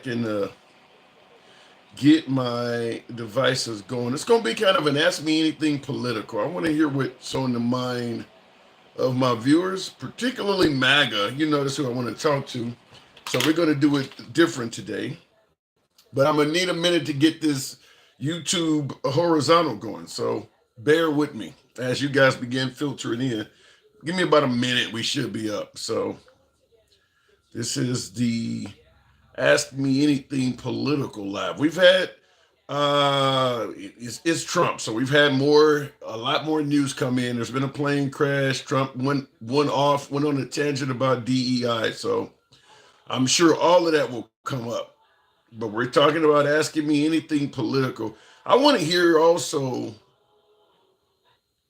And get my devices going. It's going to be kind of an Ask Me Anything political. I want to hear what's on the mind of my viewers, particularly MAGA. You notice who I want to talk to. So we're going to do it different today. But I'm going to need a minute to get this YouTube horizontal going. So bear with me as you guys begin filtering in. Give me about a minute. We should be up. So this is the Ask Me Anything political live. We've had it's Trump, so we've had a lot more news come in. There's been a plane crash. Trump went on a tangent about DEI. So I'm sure all of that will come up. But we're talking about asking me anything political. I want to hear also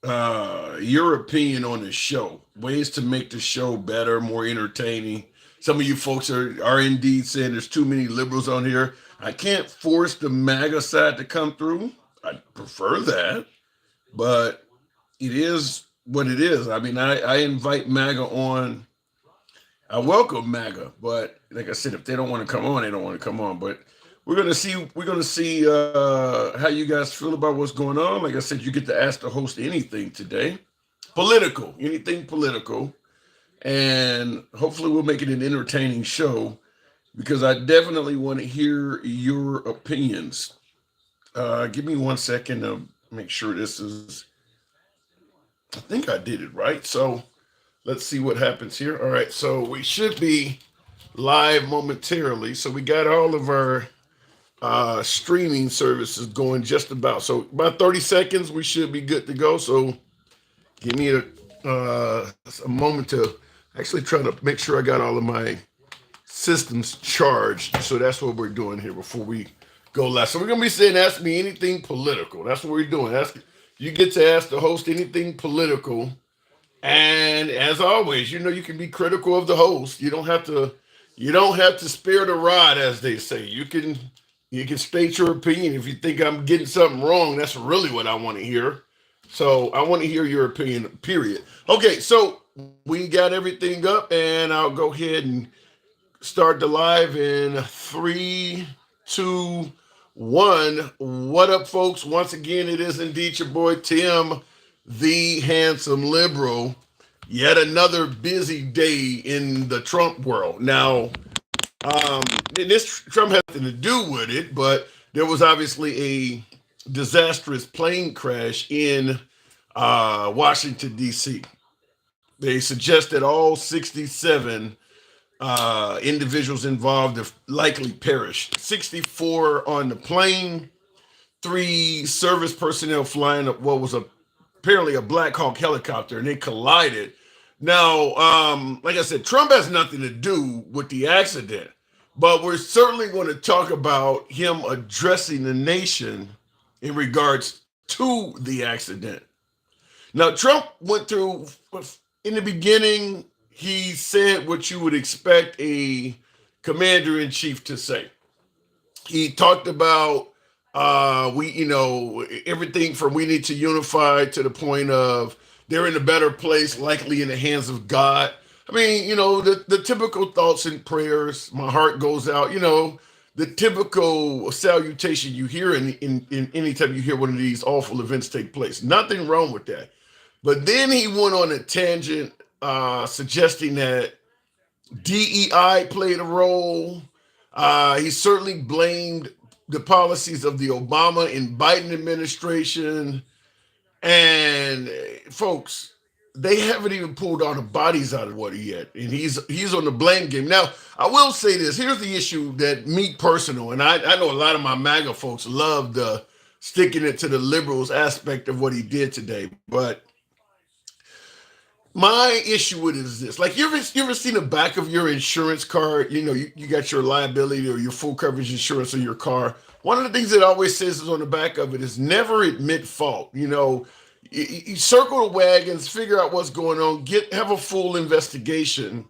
your opinion on the show, ways to make the show better, more entertaining. Some of you folks are indeed saying there's too many liberals on here. I can't force the MAGA side to come through. I prefer that, but it is what it is. I mean, I invite MAGA on. I welcome MAGA, but like I said, if they don't want to come on, they don't want to come on. But we're gonna see how you guys feel about what's going on. Like I said, you get to ask the host anything today, political, anything political, and hopefully we'll make it an entertaining show because I definitely want to hear your opinions. Give me 1 second to make sure this is. I think I did it right. So let's see what happens here. All right, so we should be live momentarily. So we got all of our streaming services going just about. So about 30 seconds, we should be good to go. So give me a moment to actually try to make sure I got all of my systems charged. So that's what we're doing here before we go live. So we're gonna be saying, "Ask me anything political." That's what we're doing. You get to ask the host anything political, and as always, you can be critical of the host. You don't have to spare the rod, as they say. You can state your opinion. If you think I'm getting something wrong, that's really what I want to hear. So I want to hear your opinion, period. Okay, so we got everything up, and I'll go ahead and start the live in three, two, one. What up, folks? Once again, it is indeed your boy Tim, the handsome liberal. Yet another busy day in the Trump world. Now, um, this Trump has nothing to do with it, but there was obviously a disastrous plane crash in Washington, D.C. They suggest that all 67 individuals involved have likely perished. 64 on the plane, three service personnel flying what was apparently a Black Hawk helicopter, and they collided. Now, like I said, Trump has nothing to do with the accident, but we're certainly going to talk about him addressing the nation in regards to the accident. Now, Trump went through, in the beginning, he said what you would expect a commander in chief to say. He talked about everything from we need to unify to the point of they're in a better place, likely in the hands of God. I mean, the typical thoughts and prayers. My heart goes out. The typical salutation you hear in any time you hear one of these awful events take place. Nothing wrong with that. But then he went on a tangent suggesting that DEI played a role. He certainly blamed the policies of the Obama and Biden administration. And folks, they haven't even pulled all the bodies out of water yet. And he's on the blame game. Now, I will say this. Here's the issue that me personal, and I know a lot of my MAGA folks love the sticking it to the liberals aspect of what he did today. But my issue with it is this: like you ever seen the back of your insurance card? You got your liability or your full coverage insurance on your car. One of the things it always says is on the back of it is never admit fault. You circle the wagons, figure out what's going on, have a full investigation,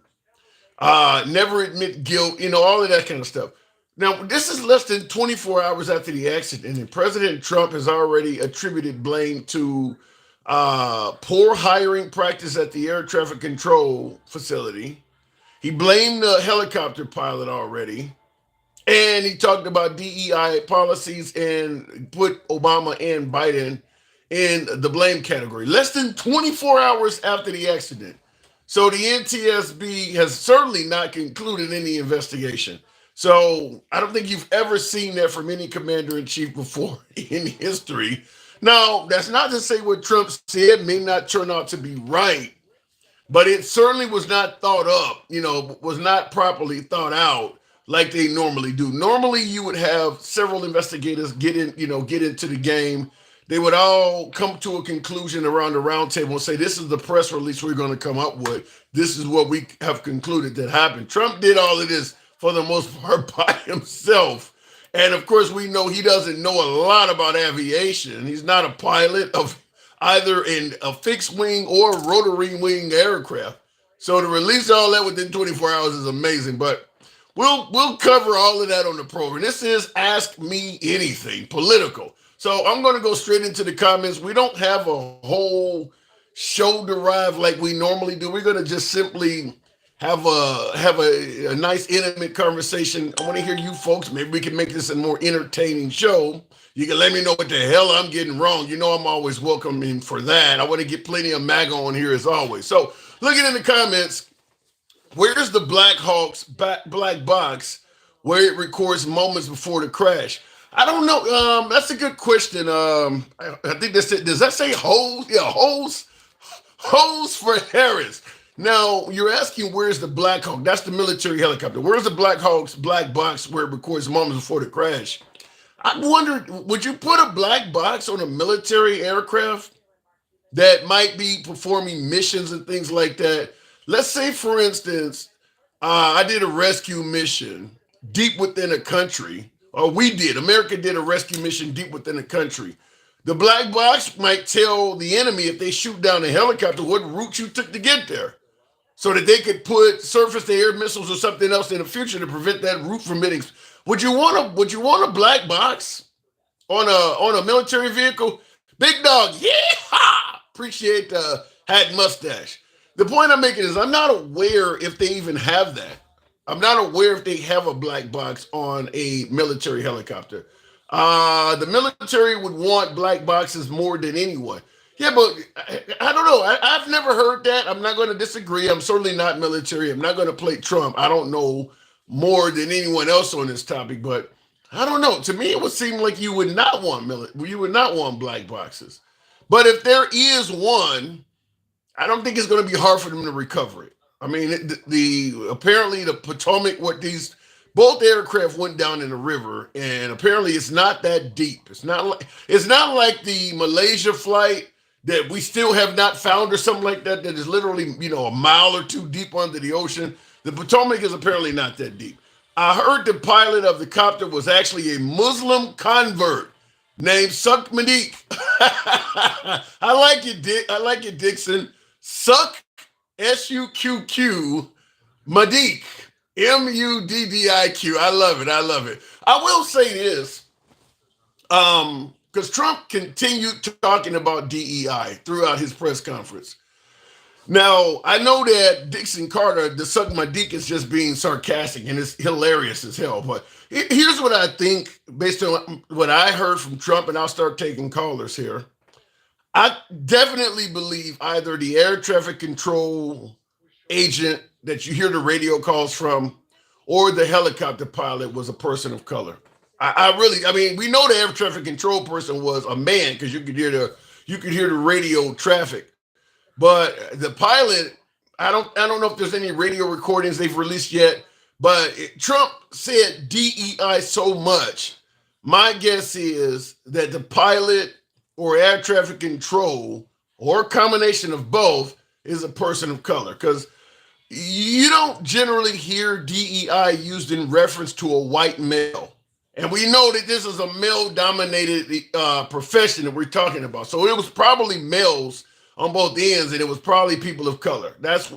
never admit guilt, all of that kind of stuff. Now, this is less than 24 hours after the accident, and President Trump has already attributed blame to poor hiring practice at the air traffic control facility. He blamed the helicopter pilot already. And he talked about DEI policies and put Obama and Biden in the blame category. Less than 24 hours after the accident. So the NTSB has certainly not concluded any investigation. So I don't think you've ever seen that from any commander in chief before in history. Now, that's not to say what Trump said may not turn out to be right, but it certainly was not thought up, was not properly thought out like they normally do. Normally, you would have several investigators get into the game. They would all come to a conclusion around the round table and say, "This is the press release we're going to come up with. This is what we have concluded that happened." Trump did all of this for the most part by himself. And of course, we know he doesn't know a lot about aviation. He's not a pilot of either in a fixed wing or rotary wing aircraft. So to release all that within 24 hours is amazing. But we'll cover all of that on the program. This is Ask Me Anything, political. So I'm going to go straight into the comments. We don't have a whole show derived like we normally do. We're going to just simply have a nice intimate conversation. I want to hear you folks. Maybe we can make this a more entertaining show. You can let me know what the hell I'm getting wrong. You know I'm always welcoming for that. I want to get plenty of MAGA on here as always. So looking in the comments, where's the Black Hawk's black box where it records moments before the crash? I don't know. That's a good question. I think that's it. Does that say holes? Yeah, holes for Harris. Now you're asking where's the Black Hawk? That's the military helicopter. Where's the Black Hawk's black box where it records moments before the crash? I wondered, would you put a black box on a military aircraft that might be performing missions and things like that? Let's say, for instance, I did a rescue mission deep within a country, or America did a rescue mission deep within a country. The black box might tell the enemy if they shoot down a helicopter what route you took to get there, so that they could put surface to air missiles or something else in the future to prevent that route from hitting. Would you want a black box on a military vehicle? Big dog, yeah! Appreciate the hat mustache. The point I'm making is I'm not aware if they even have that. I'm not aware if they have a black box on a military helicopter. The military would want black boxes more than anyone. Yeah, but I don't know. I've never heard that. I'm not going to disagree. I'm certainly not military. I'm not going to play Trump. I don't know more than anyone else on this topic, but I don't know. To me, it would seem like you would not want black boxes. But if there is one, I don't think it's going to be hard for them to recover it. I mean, the apparently the Potomac, what these both aircraft went down in the river, and apparently it's not that deep. It's not like the Malaysia flight that we still have not found or something like that. That is literally a mile or two deep under the ocean. The Potomac is apparently not that deep. I heard the pilot of the copter was actually a Muslim convert named Suck Malik. I like it, Dick. I like it, Dixon. Suck Suqq Madik. Muddiq. I love it. I love it. I will say this, because Trump continued talking about DEI throughout his press conference. Now, I know that Dixon Carter, the Suck My Dick, is just being sarcastic and it's hilarious as hell. But here's what I think based on what I heard from Trump, and I'll start taking callers here. I definitely believe either the air traffic control agent that you hear the radio calls from or the helicopter pilot was a person of color. I mean, we know the air traffic control person was a man because you could hear the radio traffic. But the pilot, I don't know if there's any radio recordings they've released yet, but Trump said DEI so much. My guess is that the pilot or air traffic control or a combination of both is a person of color, because you don't generally hear DEI used in reference to a white male. And we know that this is a male dominated profession that we're talking about. So it was probably males on both ends, and it was probably people of color. That's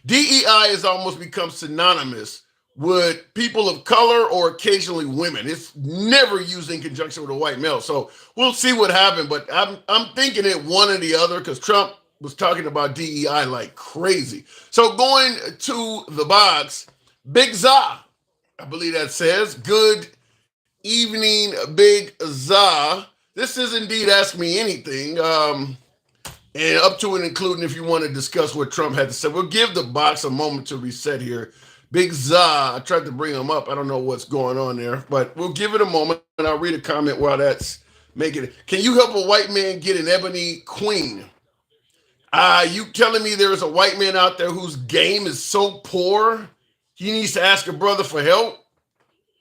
DEI has almost become synonymous with people of color or occasionally women. It's never used in conjunction with a white male. So we'll see what happened. But I'm thinking it one or the other, because Trump was talking about DEI like crazy. So going to the box, Big Za. I believe that says, good evening, Big Za. This is indeed Ask Me Anything. And up to and including if you want to discuss what Trump had to say. We'll give the box a moment to reset here. Big Za, I tried to bring him up. I don't know what's going on there, but we'll give it a moment and I'll read a comment while that's making it. Can you help a white man get an ebony queen? You telling me there is a white man out there whose game is so poor he needs to ask a brother for help?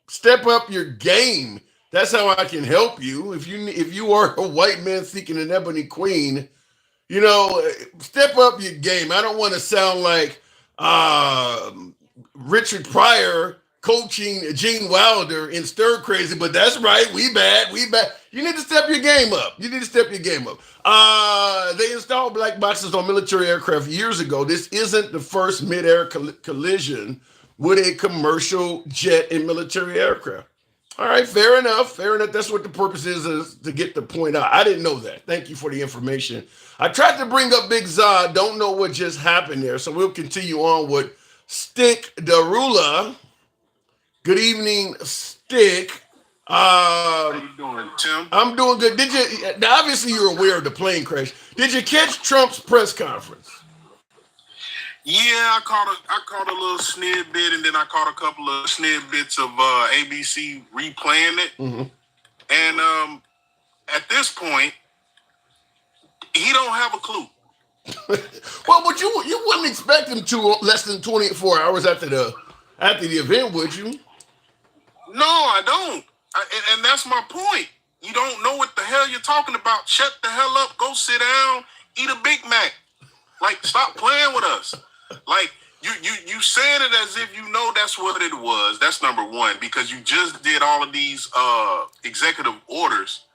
Step up your game. That's how I can help you. If you are a white man seeking an ebony queen, step up your game. I don't want to sound like uh, Richard Pryor coaching Gene Wilder in Stir Crazy, but that's right. We bad. We bad. You need to step your game up. You need to step your game up. They installed black boxes on military aircraft years ago. This isn't the first mid-air collision with a commercial jet and military aircraft. All right, fair enough. Fair enough. That's what the purpose is to get the point out. I didn't know that. Thank you for the information. I tried to bring up Big Zod. Don't know what just happened there. So we'll continue on with Stick Darula. Good evening, Stick. How you doing, Tim? I'm doing good. Did you? Now, obviously, you're aware of the plane crash. Did you catch Trump's press conference? Yeah, I caught a little snippet, and then I caught a couple of snippets of ABC replaying it. Mm-hmm. And at this point, he don't have a clue. Well, but you wouldn't expect him to less than 24 hours after the event, would you? No, I don't. And that's my point. You don't know what the hell you're talking about. Shut the hell up. Go sit down. Eat a Big Mac. Like, stop playing with us. Like, you saying it as if you know that's what it was. That's number one, because you just did all of these executive orders,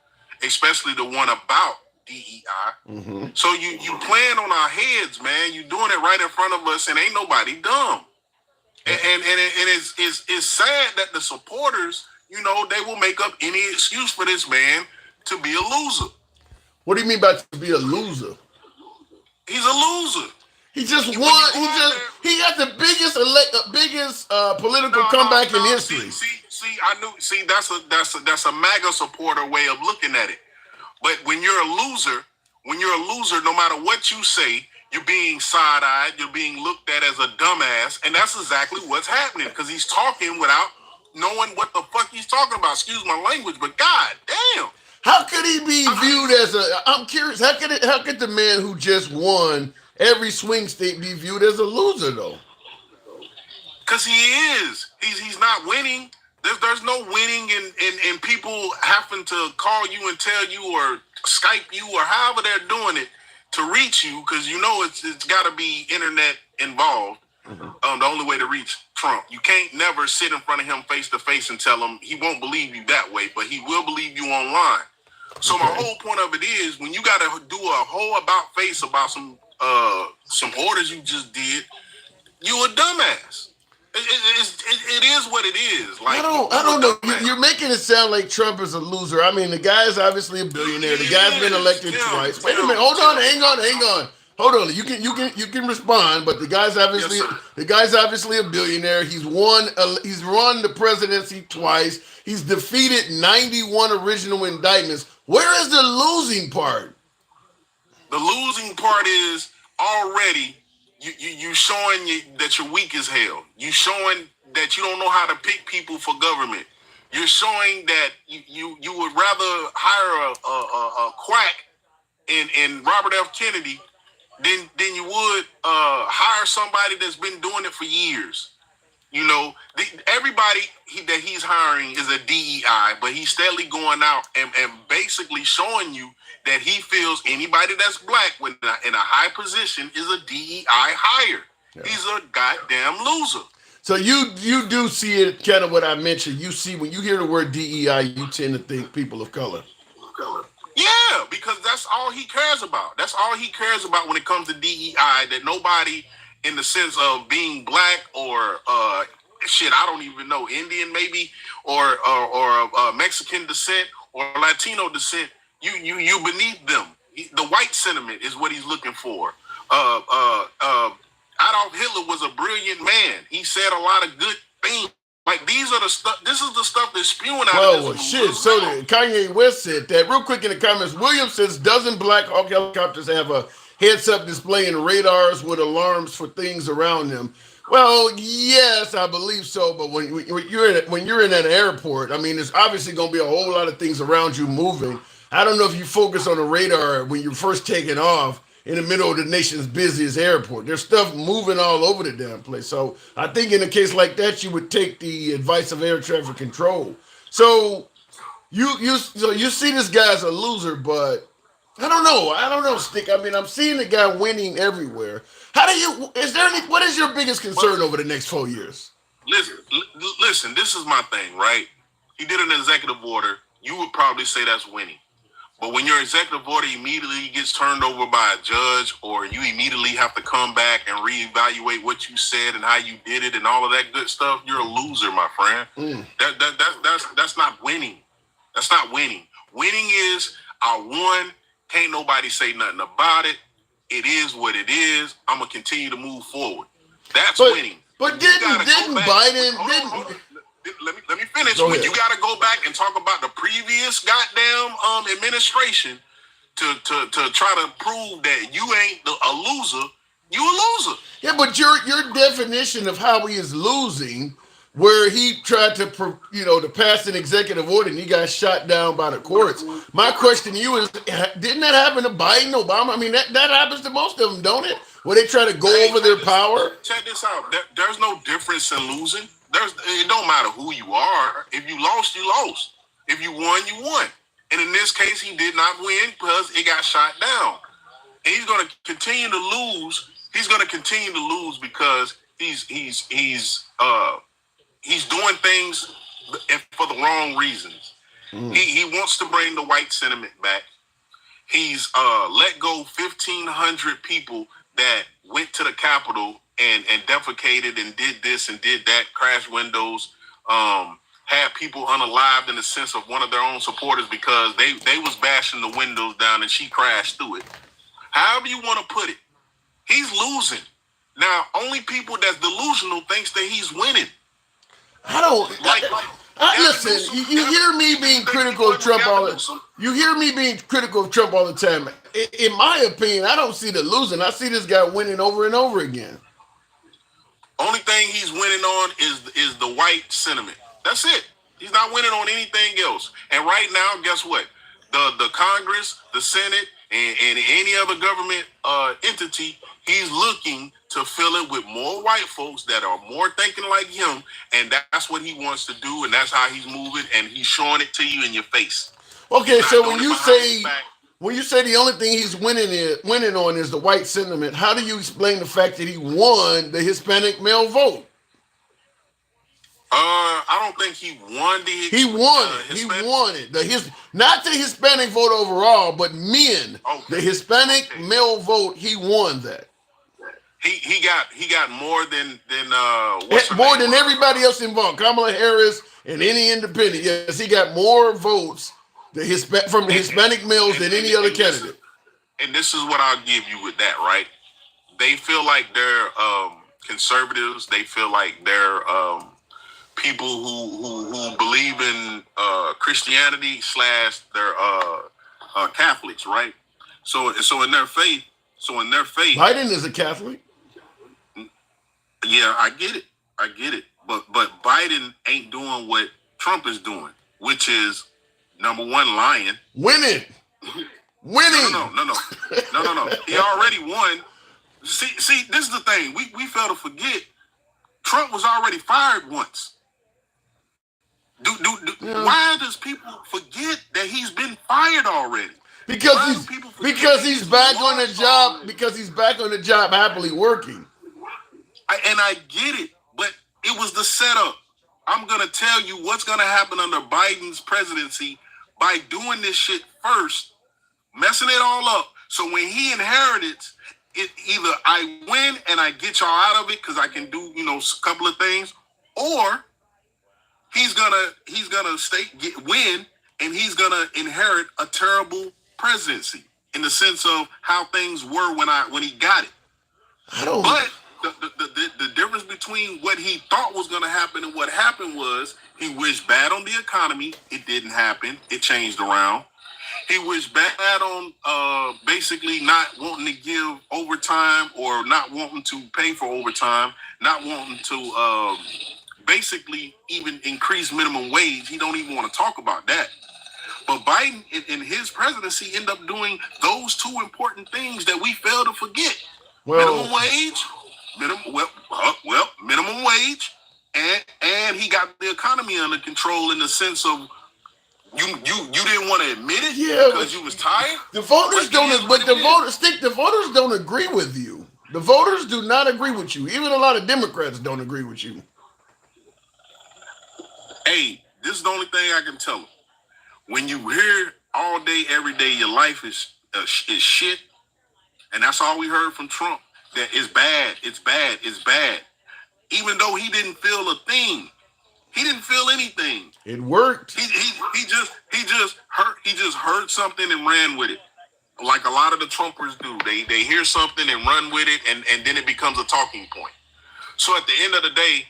especially the one about DEI. Mm-hmm. So you playing on our heads, man. You doing it right in front of us, and ain't nobody dumb. And it's sad that the supporters, they will make up any excuse for this man to be a loser. What do you mean by to be a loser? He's a loser. He just won. He got the biggest political comeback in history. See, that's a MAGA supporter way of looking at it. But when you're a loser, no matter what you say, you're being side-eyed, you're being looked at as a dumbass, and that's exactly what's happening, because he's talking without knowing what the fuck he's talking about. Excuse my language, but god damn. How could he be viewed as I'm curious, how could the man who just won every swing state be viewed as a loser, though? Because he is. He's not winning. There's no winning in people having to call you and tell you or Skype you or however they're doing it to reach you, because it's got to be internet involved. Mm-hmm. The only way to reach Trump. You can't never sit in front of him face to face and tell him. He won't believe you that way, but he will believe you online. So okay. My whole point of it is, when you got to do a whole about face about some orders you just did, you a dumbass. It is what it is. Like, I don't know. You're making it sound like Trump is a loser. I mean, the guy's obviously a billionaire. The guy's been elected twice. Wait a minute. Hold on. Hang on. Hold on. You can respond, but the guy's obviously a billionaire. He's run the presidency twice. He's defeated 91 original indictments. Where is the losing part? The losing part is already you showing that you're weak as hell. You showing that you don't know how to pick people for government. You're showing that you would rather hire a quack in Robert F. Kennedy than you would hire somebody that's been doing it for years. Everybody that he's hiring is a DEI, but he's steadily going out and basically showing you that he feels anybody that's black in a high position is a DEI hire. Yeah. He's a goddamn loser. So you do see it, kind of what I mentioned. You see, when you hear the word DEI, you tend to think people of color. Yeah, because that's all he cares about. That's all he cares about when it comes to DEI, that nobody in the sense of being black or I don't even know, Indian maybe, or Mexican descent or Latino descent, you beneath them. The white sentiment is what he's looking for. Adolf Hitler was a brilliant man. He said a lot of good things. Like these are the stuff. This is the stuff that's spewing out of Well, this shit. loser's So mouth. Kanye West said that real quick in the comments. Williams says, doesn't Black Hawk helicopters have a heads-up display and radars with alarms for things around them? Well, yes, I believe so. But when you're in an airport, I mean, there's obviously going to be a whole lot of things around you moving. I don't know if you focus on the radar when you're first taking off in the middle of the nation's busiest airport. There's stuff moving all over the damn place. So I think in a case like that, you would take the advice of air traffic control. So you see this guy as a loser, but I don't know, Stick. I mean, I'm seeing the guy winning everywhere. How do you? Is there any? What is your biggest concern over the next 4 years? Listen. This is my thing, right? He did an executive order. You would probably say that's winning. But when your executive order immediately gets turned over by a judge, or you immediately have to come back and reevaluate what you said and how you did it and all of that good stuff, you're a loser, my friend. That's not winning. That's not winning. Winning is I won. Can't nobody say nothing about it. It is what it is. I'm gonna continue to move forward. That's winning. But didn't Biden? Hold on. Let me finish. When you got to go back and talk about the previous goddamn administration to try to prove that you ain't a loser, you a loser. Yeah, but your definition of how he is losing, where he tried to to pass an executive order and he got shot down by the courts. My question to you is, didn't that happen to Biden, Obama? I mean, that happens to most of them, don't it? Where they try to go over their power. Check this out. There's no difference in losing. It don't matter who you are. If you lost, you lost. If you won, you won. And in this case, he did not win because it got shot down. And he's going to continue to lose. He's going to continue to lose because he's doing things for the wrong reasons. He wants to bring the white sentiment back. He's let go 1,500 people that went to the Capitol and defecated and did this and did that, crashed windows, had people unalived in the sense of one of their own supporters because they was bashing the windows down and she crashed through it. However you want to put it, he's losing. Now, only people that's delusional thinks that he's winning. I don't listen. You hear me being critical of Trump all the. You hear me being critical of Trump all the time. In my opinion, I don't see the losing. I see this guy winning over and over again. Only thing he's winning on is the white sentiment. That's it. He's not winning on anything else. And right now, guess what? The Congress, the Senate, and any other government entity, he's looking to fill it with more white folks that are more thinking like him, and that's what he wants to do, and that's how he's moving, and he's showing it to you in your face. Okay, so when you say the only thing he's winning on is the white sentiment, how do you explain the fact that he won the Hispanic male vote? I don't think he won the. He won it. He won it. Not the Hispanic vote overall, but men. Okay. The Hispanic male vote. He won that. He got more than more than everybody else involved. Kamala Harris and any independent. Yes, he got more votes from the Hispanic males than any other candidate. And this is what I'll give you with that, right? They feel like they're conservatives. They feel like they're people who believe in Christianity / they're Catholics, right? So in their faith, Biden is a Catholic. Yeah, I get it. But Biden ain't doing what Trump is doing, which is number one, lying. Winning. No. He already won. See, this is the thing. We fail to forget. Trump was already fired once. Why does people forget that he's been fired already? Because he's back on the job. Because he's back on the job, happily working. I get it, but it was the setup. I'm gonna tell you what's gonna happen under Biden's presidency by doing this shit first, messing it all up. So when he inherits it, either I win and I get y'all out of it because I can do a couple of things, or he's gonna win and he's gonna inherit a terrible presidency in the sense of how things were when he got it. The difference between what he thought was going to happen and what happened was he wished bad on the economy. It didn't happen. It changed around. He wished bad on basically not wanting to give overtime or not wanting to pay for overtime, not wanting to basically even increase minimum wage. He don't even want to talk about that. But Biden in his presidency ended up doing those two important things that we fail to forget. Minimum wage, minimum wage, and he got the economy under control in the sense of you didn't want to admit it because you was tired. The voters don't, but the voters don't agree with you. The voters do not agree with you. Even a lot of Democrats don't agree with you. Hey, this is the only thing I can tell them. When you hear all day, every day, your life is shit, and that's all we heard from Trump. That it's bad, it's bad, it's bad. Even though he didn't feel a thing, he didn't feel anything. It worked. He just heard something and ran with it, like a lot of the Trumpers do. They hear something and run with it, and then it becomes a talking point. So at the end of the day,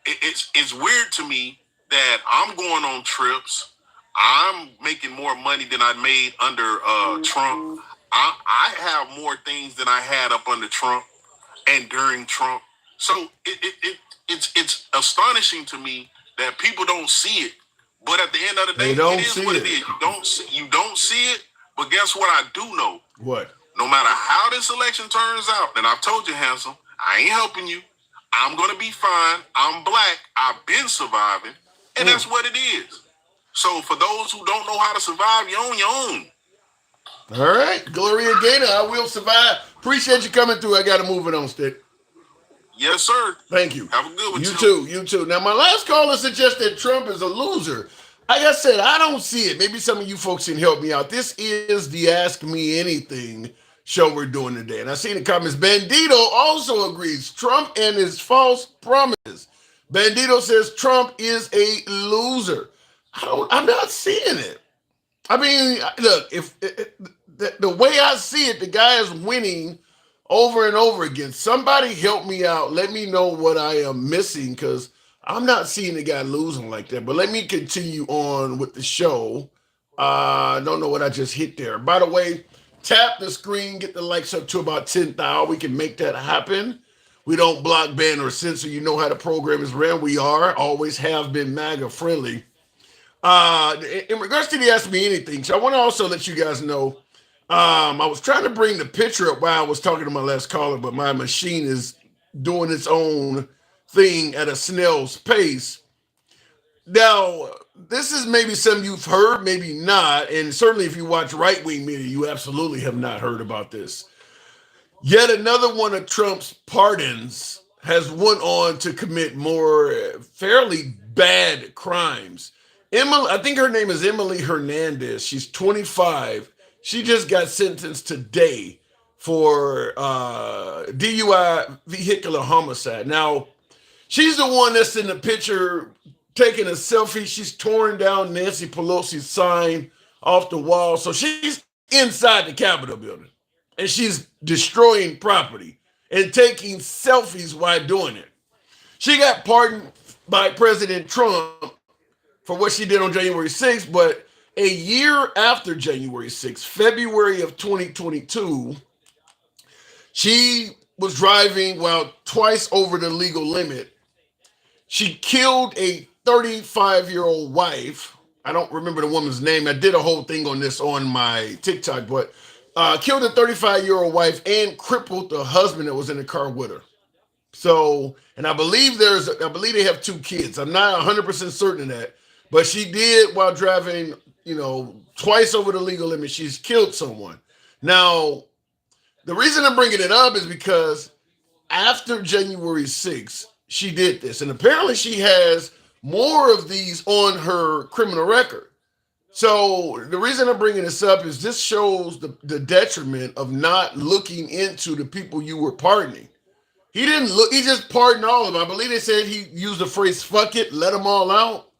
it's weird to me that I'm going on trips. I'm making more money than I made under Trump. I have more things than I had up under Trump and during Trump. So it's astonishing to me that people don't see it. But at the end of the day, it is what it is. You don't see it. But guess what I do know? What? No matter how this election turns out, and I've told you, Handsome, I ain't helping you. I'm going to be fine. I'm black. I've been surviving. And that's what it is. So for those who don't know how to survive, you're on your own. All right. Gloria Gaynor, I will survive. Appreciate you coming through. I got to move it on, Stick. Yes, sir. Thank you. Have a good one. You too. Now, my last caller suggested Trump is a loser. Like I said, I don't see it. Maybe some of you folks can help me out. This is the Ask Me Anything show we're doing today. And I see in the comments, Bandito also agrees. Trump and his false promises. Bandito says Trump is a loser. I'm not seeing it. I mean, look, if the way I see it, the guy is winning over and over again. Somebody help me out. Let me know what I am missing, because I'm not seeing the guy losing like that. But let me continue on with the show. I don't know what I just hit there. By the way, tap the screen, get the likes up to about 10,000. We can make that happen. We don't block, ban, or censor. You know how the program is ran. We always have been MAGA friendly. In regards to the Ask Me Anything, so I want to also let you guys know, I was trying to bring the picture up while I was talking to my last caller, but my machine is doing its own thing at a snail's pace. Now, this is maybe something you've heard, maybe not, and certainly if you watch right-wing media, you absolutely have not heard about this. Yet another one of Trump's pardons has went on to commit more fairly bad crimes. Emily, I think her name is Emily Hernandez. She's 25. She just got sentenced today for DUI, vehicular homicide. Now, she's the one that's in the picture taking a selfie. She's tearing down Nancy Pelosi's sign off the wall. So she's inside the Capitol building, and she's destroying property and taking selfies while doing it. She got pardoned by President Trump for what she did on January 6th, but a year after January 6th, February of 2022, she was driving twice over the legal limit. She killed a 35-year-old wife. I don't remember the woman's name. I did a whole thing on this on my TikTok, but killed a 35-year-old wife and crippled the husband that was in the car with her. So, and I believe they have 2 kids. I'm not 100% certain of that. But she did, while driving, twice over the legal limit, she's killed someone. Now, the reason I'm bringing it up is because after January 6th, she did this. And apparently she has more of these on her criminal record. So the reason I'm bringing this up is this shows the detriment of not looking into the people you were pardoning. He didn't look, he just pardoned all of them. I believe they said he used the phrase, fuck it, let them all out.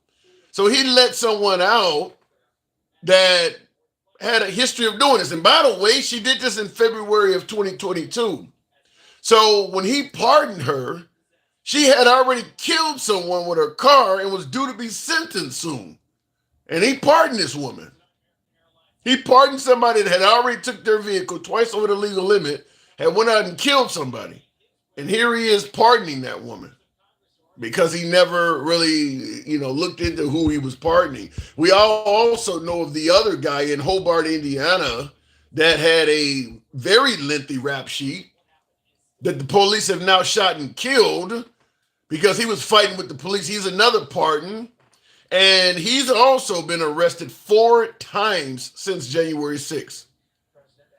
So he let someone out that had a history of doing this. And by the way, she did this in February of 2022. So when he pardoned her, she had already killed someone with her car and was due to be sentenced soon. And he pardoned this woman. He pardoned somebody that had already took their vehicle twice over the legal limit, had went out and killed somebody. And here he is pardoning that woman because he never really, looked into who he was pardoning. We all also know of the other guy in Hobart, Indiana, that had a very lengthy rap sheet that the police have now shot and killed because he was fighting with the police. He's another pardon. And he's also been arrested 4 times since January 6th.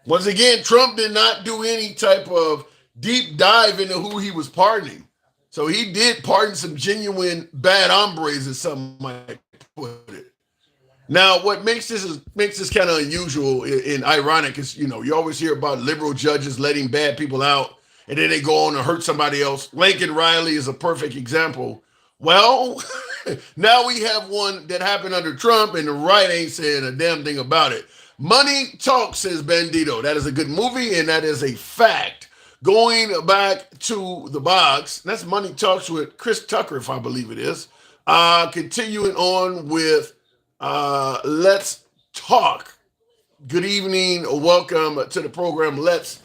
Once again, Trump did not do any type of deep dive into who he was pardoning. So he did pardon some genuine bad hombres, as some might put it. Now, what makes this kind of unusual and ironic is, you always hear about liberal judges letting bad people out, and then they go on to hurt somebody else. Lincoln Riley is a perfect example. Well, now we have one that happened under Trump, and the right ain't saying a damn thing about it. Money talks, says Bandito. That is a good movie, and that is a fact. Going back to the box, that's Money Talks with Chris Tucker, if I believe it is. Continuing on with Let's Talk. Good evening. Welcome to the program, Let's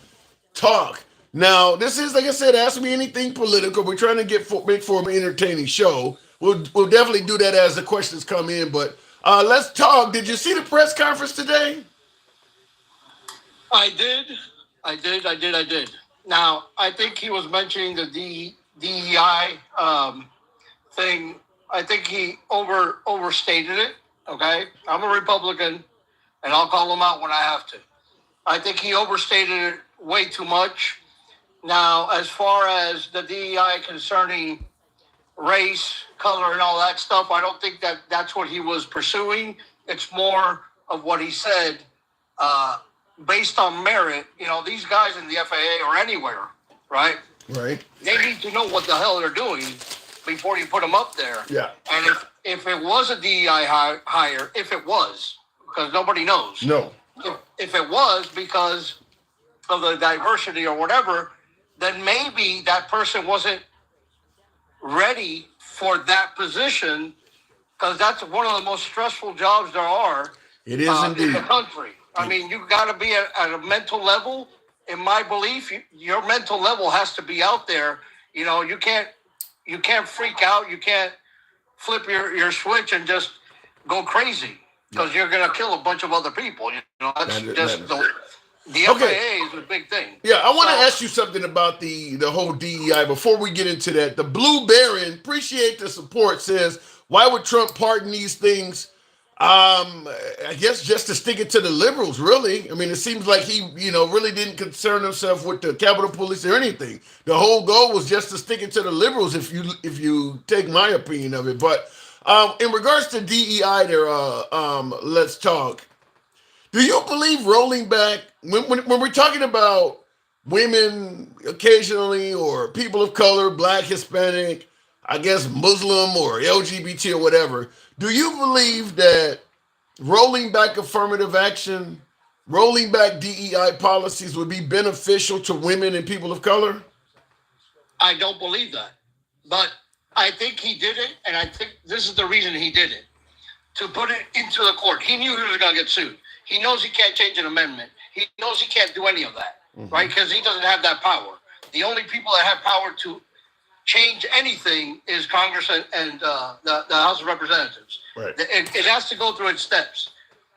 Talk. Now, this is, like I said, ask me anything political. We're trying to make for an entertaining show. We'll definitely do that as the questions come in. But let's talk. Did you see the press conference today? I did. Now, I think he was mentioning the DEI thing. I think he overstated it. Okay, I'm a Republican, and I'll call him out when I have to. I think he overstated it way too much. Now, as far as the DEI concerning race, color, and all that stuff, I don't think that's what he was pursuing. It's more of what he said, based on merit. These guys in the FAA or anywhere, right? Right. They need to know what the hell they're doing before you put them up there. Yeah. And if it was a DEI hire, if it was, because nobody knows. No. If it was because of the diversity or whatever, then maybe that person wasn't ready for that position, because that's one of the most stressful jobs there are. It is in indeed. the country. I mean, you got to be at a mental level. In my belief, your mental level has to be out there. You can't freak out. You can't flip your switch and just go crazy, because you're going to kill a bunch of other people. The FAA is a big thing. Yeah, I want to ask you something about the whole DEI before we get into that. The Blue Baron, appreciate the support, says, why would Trump pardon these things? I guess just to stick it to the liberals, really. I mean, it seems like he, really didn't concern himself with the Capitol Police or anything. The whole goal was just to stick it to the liberals, if you take my opinion of it. But in regards to DEI there, let's talk. Do you believe rolling back, when we're talking about women occasionally, or people of color, black, Hispanic, I guess Muslim or LGBT or whatever, do you believe that rolling back affirmative action, rolling back DEI policies would be beneficial to women and people of color? I don't believe that. But I think he did it, and I think this is the reason he did it, to put it into the court. He knew he was going to get sued. He knows he can't change an amendment. He knows he can't do any of that, right? Because he doesn't have that power. The only people that have power to change anything is Congress and the House of Representatives. Right. It has to go through its steps.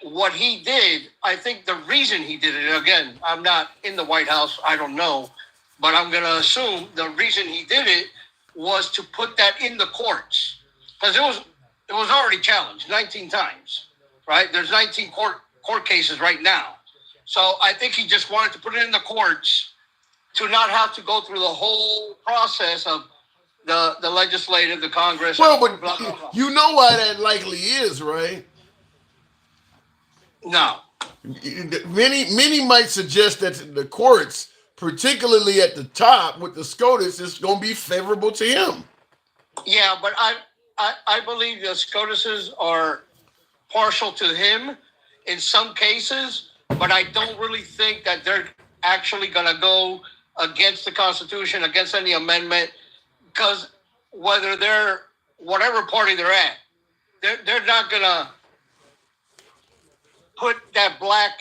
What he did, I think the reason he did it, again, I'm not in the White House, I don't know, but I'm going to assume the reason he did it was to put that in the courts. Because it was already challenged 19 times, right? There's 19 court cases right now. So I think he just wanted to put it in the courts to not have to go through the whole process of the legislative, the Congress. Well, but blah, blah, blah. you know why that likely is, right? No. Many might suggest that the courts, particularly at the top with the SCOTUS, is going to be favorable to him. Yeah, but I believe the SCOTUSes are partial to him in some cases, but I don't really think that they're actually going to go against the Constitution, against any amendment, because whatever party they're at, they're not gonna put that black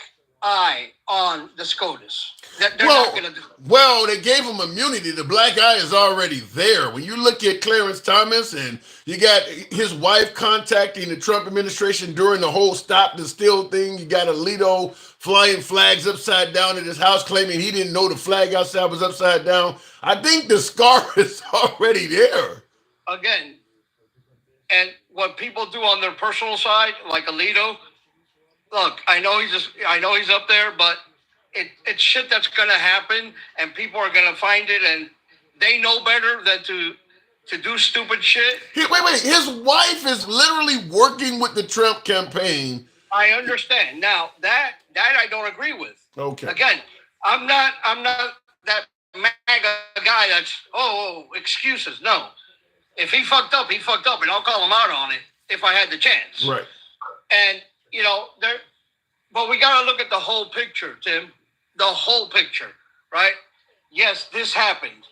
eye on the SCOTUS. They're not gonna do it. Well, they gave him immunity. The black eye is already there. When you look at Clarence Thomas and you got his wife contacting the Trump administration during the whole stop the steal thing, you got Alito flying flags upside down at his house claiming he didn't know the flag outside was upside down. I think the scar is already there. Again, and what people do on their personal side, like Alito, look, I know he's up there, but it's shit that's gonna happen, and people are gonna find it, and they know better than to do stupid shit. Wait. His wife is literally working with the Trump campaign. I understand. Now that I don't agree with. Okay. Again, I'm not that MAGA guy that's excuses. No. If he fucked up, and I'll call him out on it if I had the chance. Right. And but we gotta look at the whole picture, Tim. The whole picture, right? Yes, this happened,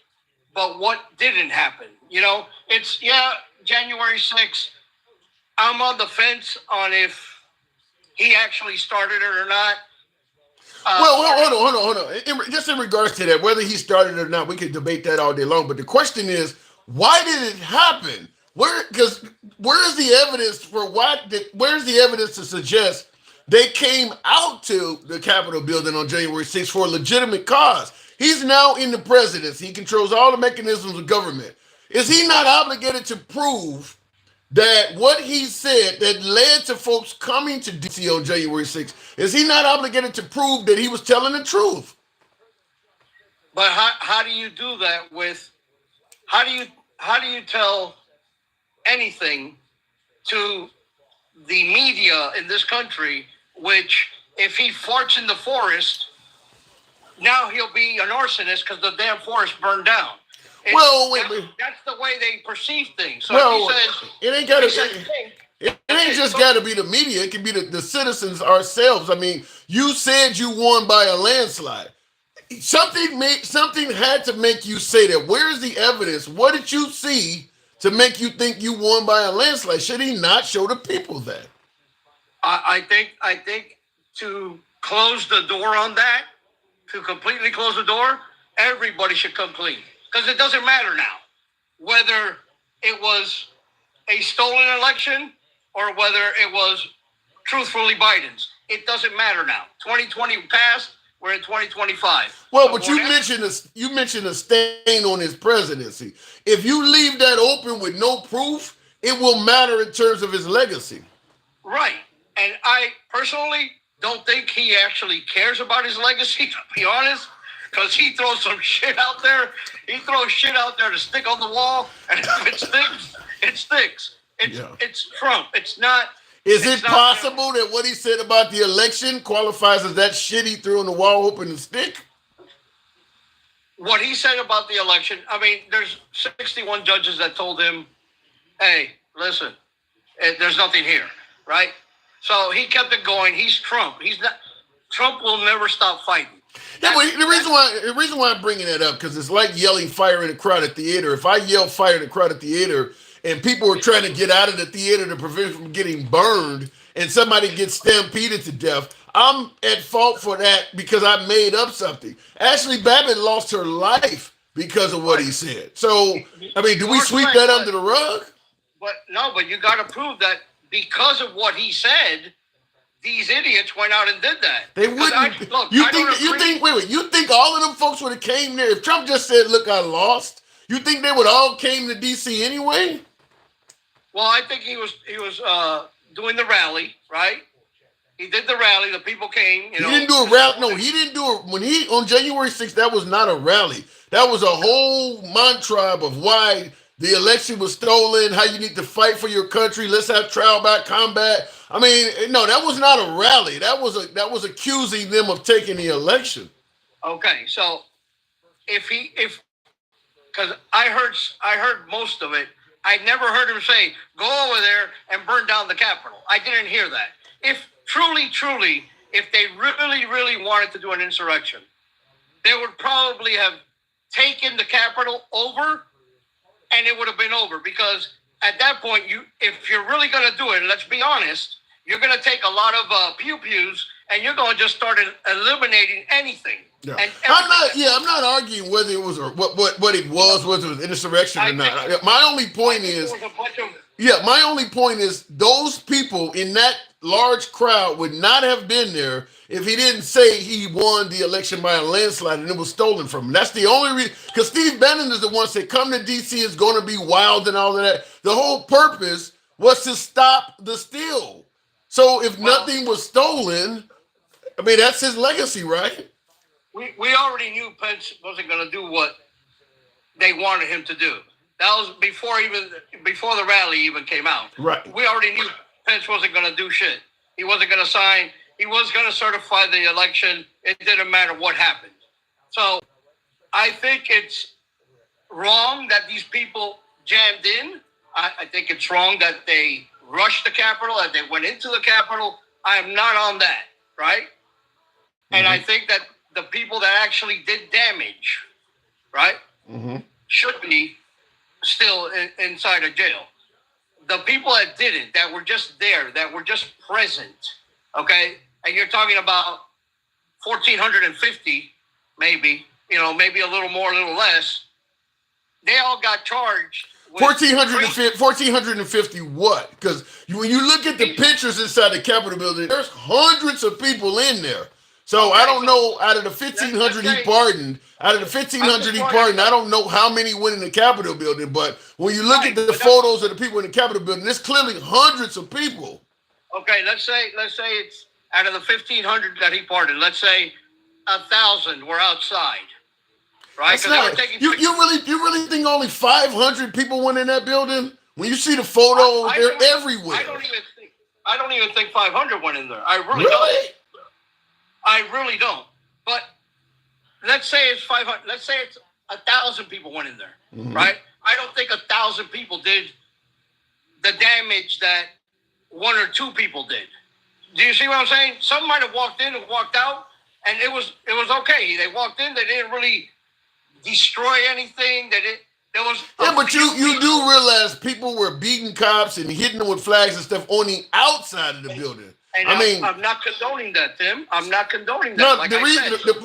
but what didn't happen? It's January 6th. I'm on the fence on if he actually started it or not. Hold on. Just in regards to that, whether he started it or not, we could debate that all day long. But the question is, why did it happen? Because where's the evidence for where's the evidence to suggest they came out to the Capitol building on January 6th for a legitimate cause? He's now in the presidency. He controls all the mechanisms of government. Is he not obligated to prove that what he said that led to folks coming to D.C. on January 6th, is he not obligated to prove that he was telling the truth? But how do you do that how do you tell anything to the media in this country, which if he farts in the forest, now he'll be an arsonist because the damn forest burned down. That's the way they perceive things. So if he says, it ain't gotta it ain't just gotta be the media. It can be the citizens ourselves. I mean, you said you won by a landslide. Something had to make you say that. Where's the evidence? What did you see to make you think you won by a landslide? Should he not show the people that? I think to close the door on that, to completely close the door, everybody should come clean. Because it doesn't matter now whether it was a stolen election or whether it was truthfully Biden's. It doesn't matter now. 2020 passed. We're in 2025. Well, but you mentioned a stain on his presidency. If you leave that open with no proof, it will matter in terms of his legacy. Right. And I personally don't think he actually cares about his legacy, to be honest, because he throws some shit out there. He throws shit out there to stick on the wall, and if it sticks, it sticks. It's Trump. It's not. Is it possible that what he said about the election qualifies as that shit he threw on the wall open and stick? What he said about the election, I mean, there's 61 judges that told him, hey, listen, there's nothing here, right? So he kept it going. He's Trump. Trump will never stop fighting. Yeah, but the reason why I'm bringing that up, because it's like yelling fire in a crowded theater. If I yell fire in a crowded theater and people are trying to get out of the theater to prevent from getting burned and somebody gets stampeded to death, I'm at fault for that because I made up something. Ashley Babbitt lost her life because of what he said. So, I mean, do we sweep that under the rug? But you got to prove that because of what he said, these idiots went out and did that. They wouldn't. You think all of them folks would have came there? If Trump just said, look, I lost, you think they would all came to D.C. anyway? Well, I think he was doing the rally, right? He did the rally. The people came. He didn't do a rally. No, he didn't do it. When he, on January 6th, that was not a rally. That was a whole mantra of why the election was stolen, how you need to fight for your country. Let's have trial by combat. I mean, no, that was not a rally. That was accusing them of taking the election. Okay, so because I heard most of it. I never heard him say, go over there and burn down the Capitol. I didn't hear that. If truly, if they really, really wanted to do an insurrection, they would probably have taken the Capitol over, and it would have been over. Because at that point, if you're really going to do it, let's be honest, you're going to take a lot of pew-pews, and you're going to just start eliminating anything. Yeah. And I'm not arguing whether it was or what it was, whether it was insurrection or not. My only point is, my only point is those people in that large crowd would not have been there if he didn't say he won the election by a landslide and it was stolen from him. That's the only reason. Because Steve Bannon is the one that said, come to D.C. is going to be wild and all of that. The whole purpose was to stop the steal. So if nothing was stolen, I mean, that's his legacy, right? We already knew Pence wasn't going to do what they wanted him to do. That was before the rally even came out. Right. We already knew Pence wasn't going to do shit. He wasn't going to sign. He was going to certify the election. It didn't matter what happened. So I think it's wrong that these people jammed in. I think it's wrong that they rushed the Capitol, that they went into the Capitol. I am not on that, right? Mm-hmm. And I think that the people that actually did damage, right, should be still inside of jail. The people that didn't, that were just there, that were just present, okay, and you're talking about 1,450, maybe, maybe a little more, a little less, they all got charged. 1,450 what? Because when you look at the pictures inside the Capitol building, there's hundreds of people in there. So okay, I don't know, out of the 1,500 he pardoned, I don't know how many went in the Capitol building, but when you look at the photos of the people in the Capitol building, there's clearly hundreds of people. Okay, let's say it's out of the 1,500 that he pardoned, let's say 1,000 were outside. Right? You really think only 500 people went in that building? When you see the photos, they're everywhere. I don't even think 500 went in there. I really don't. I really don't. But let's say it's 500. Let's say it's 1,000 people went in there, right? I don't think 1,000 people did the damage that one or two people did. Do you see what I'm saying? Some might have walked in and walked out, and it was okay. They walked in. They didn't really destroy anything. But you do realize people were beating cops and hitting them with flags and stuff on the outside of the building. And I'm not condoning that, Tim. I'm not condoning that. No,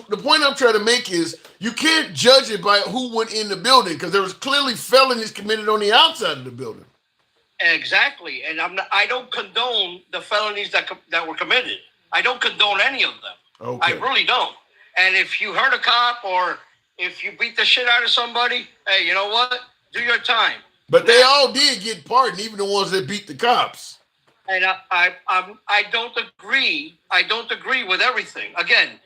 the point I'm trying to make is you can't judge it by who went in the building because there was clearly felonies committed on the outside of the building. Exactly, and I don't condone the felonies that were committed. I don't condone any of them. Okay. I really don't. And if you hurt a cop or if you beat the shit out of somebody, hey, you know what? Do your time. But they all did get pardoned, even the ones that beat the cops. And I don't agree. I don't agree with everything. Again,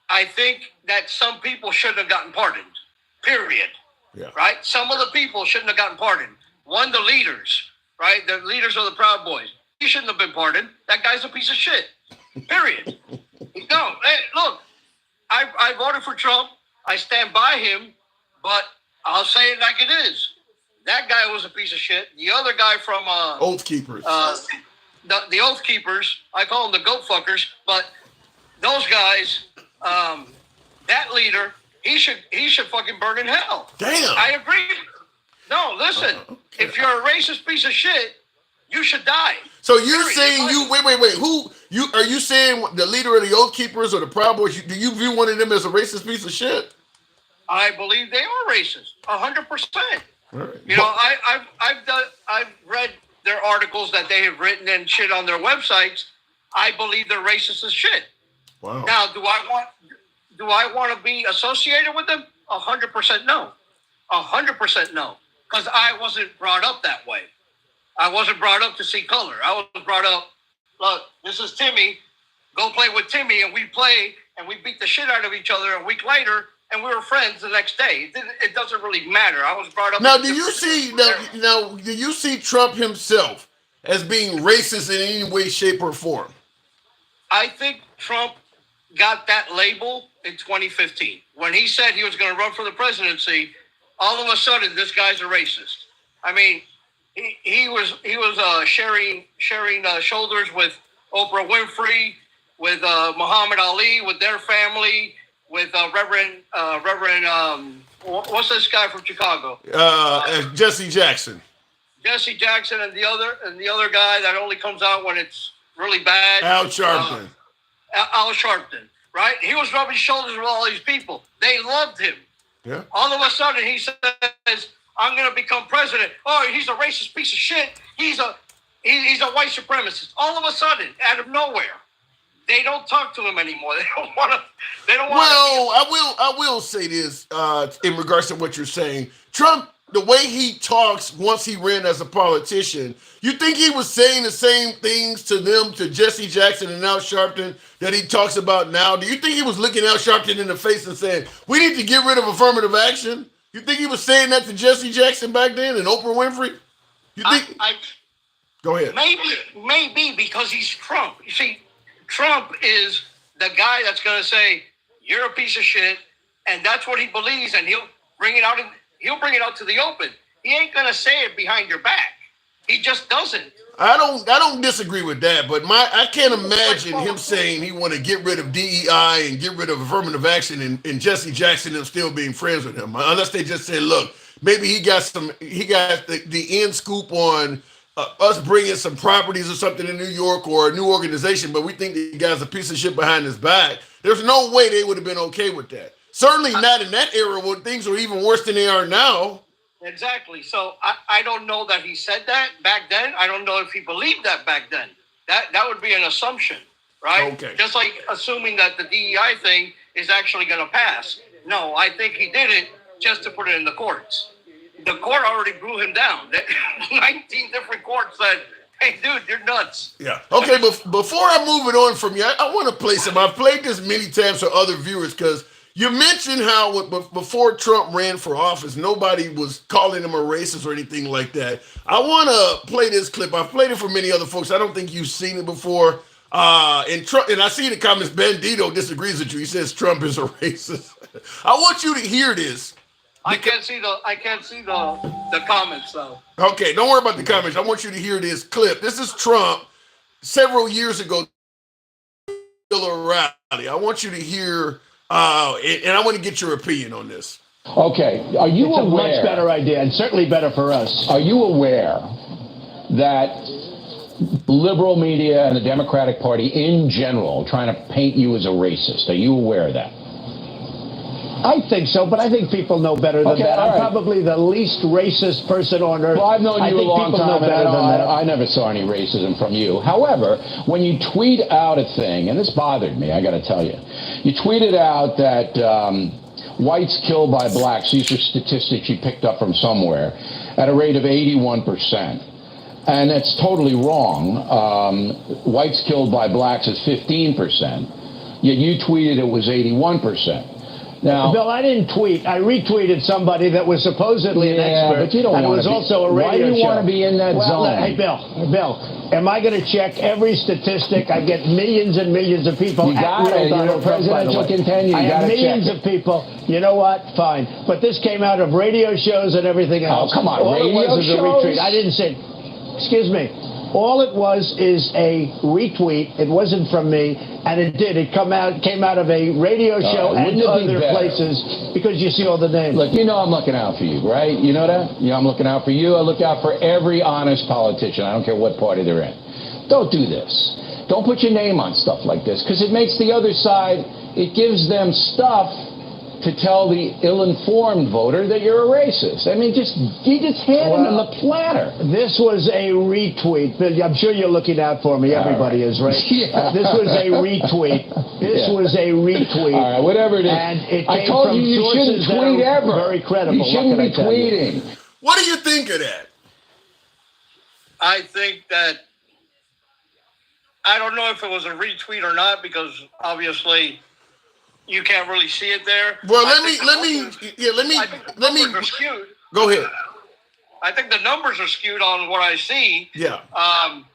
I think that some people shouldn't have gotten pardoned. Period. Yeah. Right? Some of the people shouldn't have gotten pardoned. One, the leaders, right? The leaders of the Proud Boys. He shouldn't have been pardoned. That guy's a piece of shit. Period. No, hey, look, I voted for Trump. I stand by him, but I'll say it like it is. That guy was a piece of shit. The other guy from Oath Keepers. The Oath Keepers, I call them the goat fuckers, but those guys, that leader, he should fucking burn in hell. Damn. I agree. No, listen. Okay. If you're a racist piece of shit, you should die. So you're saying wait. Who are you saying the leader of the Oath Keepers or the Proud Boys? Do you view one of them as a racist piece of shit? I believe they are racist, 100%. Right. I've read their articles that they have written and shit on their websites. I believe they're racist as shit. Wow. Now, do I want to be associated with them? 100% no. 100% no. Because I wasn't brought up that way. I wasn't brought up to see color. I was brought up, look, this is Timmy. Go play with Timmy, and we play, and we beat the shit out of each other. A week later, and we were friends the next day. It doesn't really matter. I was brought up. Now, do you see Trump himself as being racist in any way, shape, or form? I think Trump got that label in 2015 when he said he was going to run for the presidency. All of a sudden, this guy's a racist. I mean, he was sharing shoulders with Oprah Winfrey, with Muhammad Ali, with their family. with Reverend what's this guy from Chicago? Jesse Jackson. Jesse Jackson and the other guy that only comes out when it's really bad. Al Sharpton. Al Sharpton, right? He was rubbing shoulders with all these people. They loved him. Yeah. All of a sudden, he says, "I'm going to become president." Oh, he's a racist piece of shit. He's a white supremacist. All of a sudden, out of nowhere, they don't talk to him anymore. They don't want to. Well, I will say this in regards to what you're saying. Trump, the way he talks once he ran as a politician, you think he was saying the same things to them, to Jesse Jackson and Al Sharpton, that he talks about now? Do you think he was looking Al Sharpton in the face and saying, we need to get rid of affirmative action? You think he was saying that to Jesse Jackson back then and Oprah Winfrey? You think? Go ahead. Maybe because he's Trump. You see, Trump is the guy that's going to say, you're a piece of shit, and that's what he believes, and he'll bring it out to the open. He ain't going to say it behind your back. He just doesn't. I don't disagree with that, but I can't imagine him saying he want to get rid of DEI and get rid of affirmative action and Jesse Jackson and still being friends with him, unless they just say, look, maybe he got the end scoop on us bringing some properties or something in New York or a new organization, but we think the guy's a piece of shit behind his back. There's no way they would have been okay with that. Certainly not in that era when things were even worse than they are now. Exactly. So I don't know that he said that back then. I don't know if he believed that back then. That would be an assumption, right? Okay. Just like assuming that the DEI thing is actually going to pass. No, I think he did it just to put it in the courts. The court already blew him down. 19 different courts said, hey, dude, you're nuts. Yeah. Okay, but before I move it on from you, I want to play some. I've played this many times for other viewers because you mentioned how before Trump ran for office, nobody was calling him a racist or anything like that. I want to play this clip. I've played it for many other folks. I don't think you've seen it before. And I see in the comments, Bandito disagrees with you. He says Trump is a racist. I want you to hear this. I can't see the comments though. Okay, don't worry about the comments. I want you to hear this clip. This is Trump several years ago. Rally. I want you to hear, and I want to get your opinion on this. Okay, are you aware? It's a much better idea, and certainly better for us. Are you aware that liberal media and the Democratic Party in general are trying to paint you as a racist? Are you aware of that? I think so, but I think people know better than that. I'm probably the least racist person on earth. Well, I've known you a long time, and I I never saw any racism from you. However, when you tweet out a thing, and this bothered me, I got to tell you, you tweeted out that whites killed by blacks, these are statistics you picked up from somewhere, at a rate of 81%. And that's totally wrong. Whites killed by blacks is 15%. Yet you tweeted it was 81%. Now, Bill, I didn't tweet. I retweeted somebody that was supposedly an expert. But you don't and want it was to also a radio show. Why do you want to be in that zone? Hey, Bill, am I going to check every statistic? I get millions and millions of people. You got it. You're a presidential contender. I have millions of people. You know what? Fine. But this came out of radio shows and everything else. Oh, come on. All Radio it was shows? a retweet. I didn't say, excuse me. All it was is a retweet. It wasn't from me, and it came out of a radio show and other places because you see all the names. Look, you know I'm looking out for you, right? You know that? You know I'm looking out for you. I look out for every honest politician. I don't care what party they're in. Don't do this. Don't put your name on stuff like this because it makes the other side, it gives them stuff to tell the ill-informed voter that you're a racist. I mean, you just handed them the platter. This was a retweet. Bill, I'm sure you're looking out for me. Everybody is, right? Yeah. This was a retweet. This was a retweet. All right, whatever it is. And it came I told from you shouldn't sources that tweet are ever. Very credible. You shouldn't be tweeting. What do you think of that? I think that I don't know if it was a retweet or not because obviously you can't really see it there. Well, let me Are skewed. Go ahead. I think the numbers are skewed on what I see. Yeah.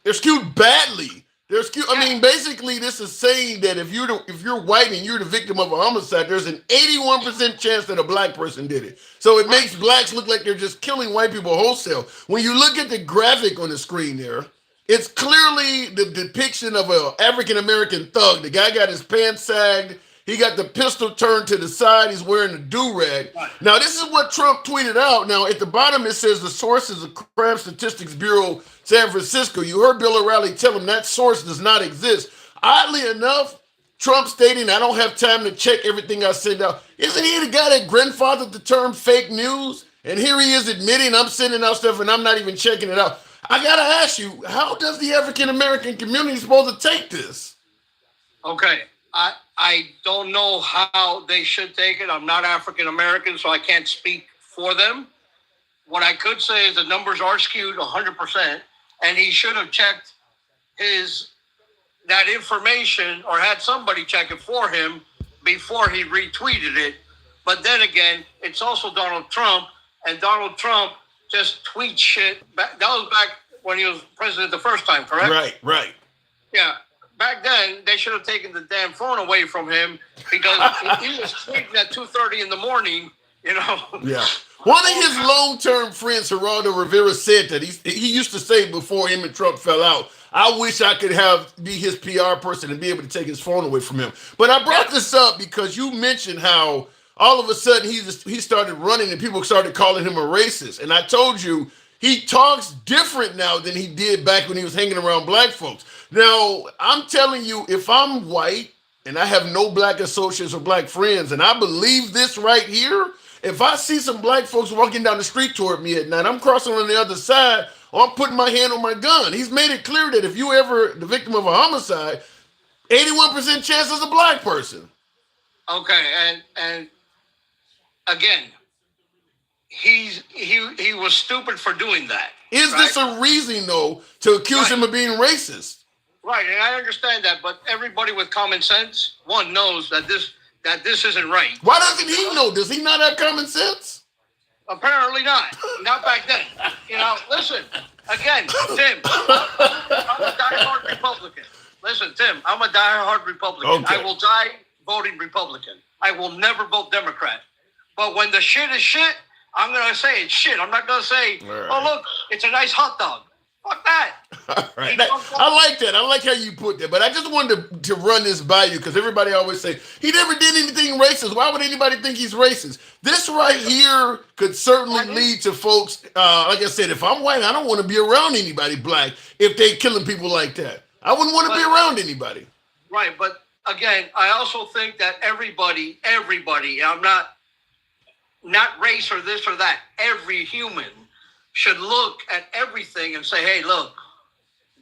They're skewed badly. They're skewed. I mean, basically, this is saying that if you're white and you're the victim of a homicide, there's an 81% chance that a black person did it. So it makes blacks look like they're just killing white people wholesale. When you look at the graphic on the screen there, it's clearly the depiction of an African-American thug. The guy got his pants sagged. He got the pistol turned to the side. He's wearing a do-rag. Now, this is what Trump tweeted out. Now, at the bottom, it says the source is the Crime Statistics Bureau, San Francisco. You heard Bill O'Reilly tell him that source does not exist. Oddly enough, Trump stating, I don't have time to check everything I send out. Isn't he the guy that grandfathered the term fake news? And here he is admitting I'm sending out stuff and I'm not even checking it out. I got to ask you, how does the African-American community supposed to take this? Okay. I don't know how they should take it. I'm not African-American, so I can't speak for them. What I could say is the numbers are skewed 100%, and he should have checked that information or had somebody check it for him before he retweeted it. But then again, it's also Donald Trump, and Donald Trump just tweets shit. That was back when he was president the first time, correct? Right. Yeah. Back then, they should have taken the damn phone away from him because he was tweeting at 2:30 in the morning, you know. Yeah. One of his long-term friends, Geraldo Rivera, said that he used to say before him and Trump fell out, I wish I could be his PR person and be able to take his phone away from him. But I brought this up because you mentioned how all of a sudden he started running and people started calling him a racist. And I told you he talks different now than he did back when he was hanging around black folks. Now, I'm telling you, if I'm white and I have no black associates or black friends, and I believe this right here, if I see some black folks walking down the street toward me at night, I'm crossing on the other side, or I'm putting my hand on my gun. He's made it clear that if you ever the victim of a homicide, 81% chance is a black person. Okay, and again, he was stupid for doing that. Is this a reason, though, to accuse him of being racist? Right, and I understand that, but everybody with common sense, knows that this isn't right. Why doesn't he know? Does he not have common sense? Apparently not. Not back then. You know, listen, again, Tim, I'm a diehard Republican. Listen, Tim, I'm a diehard Republican. Okay. I will die voting Republican. I will never vote Democrat. But when the shit is shit, I'm going to say it's shit. I'm not going to say, oh, look, it's a nice hot dog. Fuck that. All right. I like that. I like how you put that. But I just wanted to run this by you because everybody always say, he never did anything racist. Why would anybody think he's racist? This right here could certainly lead to folks, like I said, if I'm white, I don't want to be around anybody black if they killing people like that. I wouldn't want to be around anybody. Right. But again, I also think that everybody, I'm not race or this or that, every human should look at everything and say, hey, look,